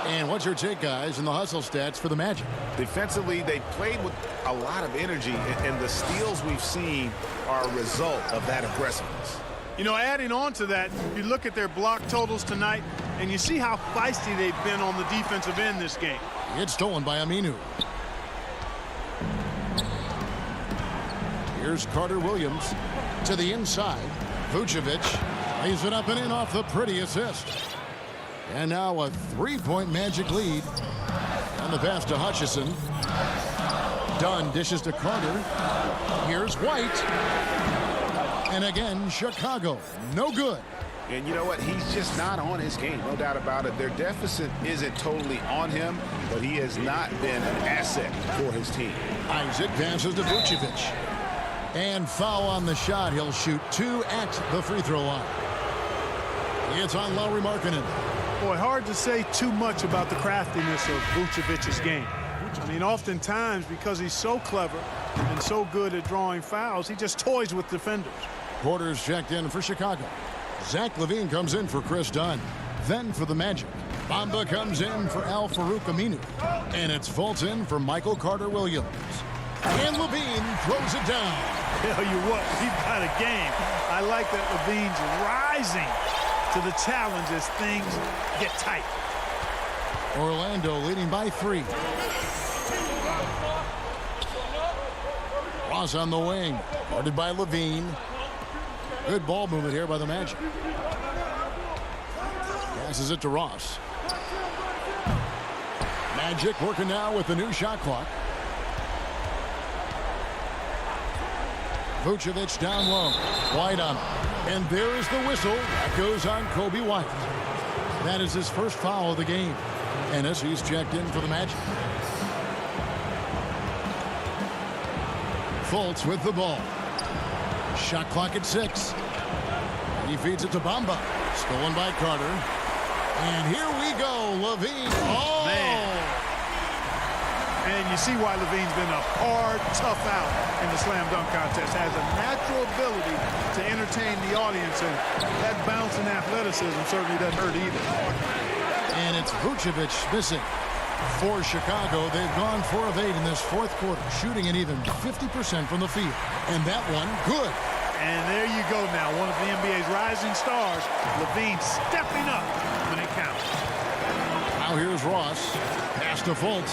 And what's your take, guys, in the hustle stats for the Magic? Defensively, they played with a lot of energy, and the steals we've seen are a result of that aggressiveness. You know, adding on to that, you look at their block totals tonight, and you see how feisty they've been on the defensive end this game. It's stolen by Aminu. Here's Carter Williams to the inside. Vucevic lays it up and in off the pretty assist. And now a 3-point Magic lead. And the pass to Hutchison. Dunn dishes to Carter. Here's White. And again, Chicago. No good. And you know what? He's just not on his game. No doubt about it. Their deficit isn't totally on him, but he has not been an asset for his team. Isaac passes to Vucevic. And foul on the shot. He'll shoot 2 at the free throw line. It's on Lauri Markkanen. Boy, hard to say too much about the craftiness of Vucevic's game. I mean, oftentimes, because he's so clever and so good at drawing fouls, he just toys with defenders. Porter's checked in for Chicago. Zach LaVine comes in for Chris Dunn. Then for the Magic, Bamba comes in for Al-Farouq Aminu. And it's Fulton for Michael Carter Williams. And LaVine throws it down. Tell you what, we've got a game. I like that LaVine's rising to the challenge as things get tight. Orlando leading by 3. Ross on the wing, guarded by LaVine. Good ball movement here by the Magic. Passes it to Ross. Magic working now with the new shot clock. Vucevic down low. White on him. And there is the whistle. That goes on Kobe White. That is his first foul of the game. Ennis, he's checked in for the Magic. Fultz with the ball. Shot clock at 6. He feeds it to Bamba. Stolen by Carter. And here we go. LaVine. Oh! Man. And you see why LaVine's been a hard, tough out in the slam dunk contest. Has a natural ability to entertain the audience, and that bounce and athleticism certainly doesn't hurt either. And it's Vucevic missing. For Chicago, they've gone 4 of 8 in this fourth quarter, shooting an even 50% from the field. And that one, good. And there you go now, one of the NBA's rising stars, LaVine stepping up when it counts. Now here's Ross. Pass to Fultz.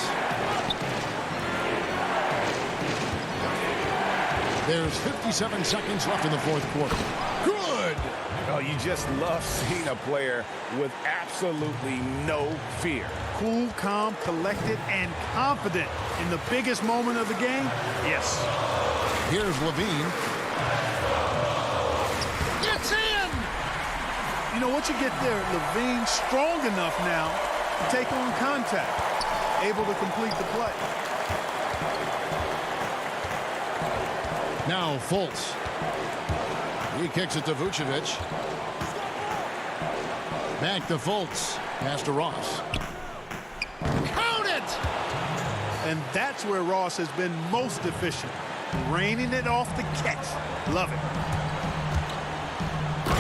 There's 57 seconds left in the fourth quarter. Good! Oh, you just love seeing a player with absolutely no fear. Cool, calm, collected, and confident in the biggest moment of the game? Yes. Here's LaVine. It's in! You know, once you get there, LaVine strong enough now to take on contact, able to complete the play. Now Fultz. He kicks it to Vucevic. Back to Fultz. Pass to Ross. Count it! And that's where Ross has been most efficient. Raining it off the catch. Love it.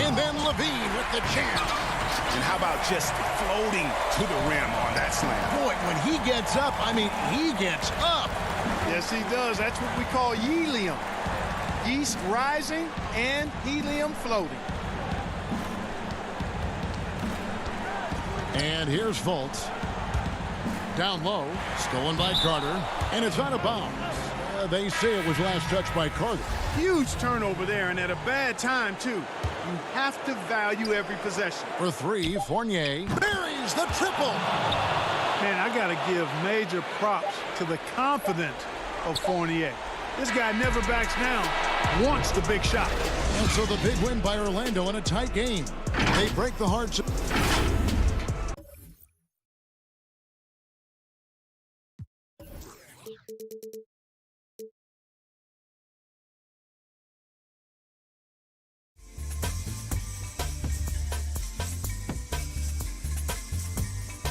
And then Levine with the jam. And how about just floating to the rim on that slam? Boy, when he gets up, I mean, he gets up. Yes, he does. That's what we call helium. Yeast rising and helium floating. And here's Fultz. Down low, stolen by Carter, and it's out of bounds. They say it was last touched by Carter. Huge turnover there, and at a bad time, too. You have to value every possession. For three, Fournier buries the triple. Man, I got to give major props to the confidence of Fournier. This guy never backs down, wants the big shot. And so the big win by Orlando in a tight game. They break the hearts.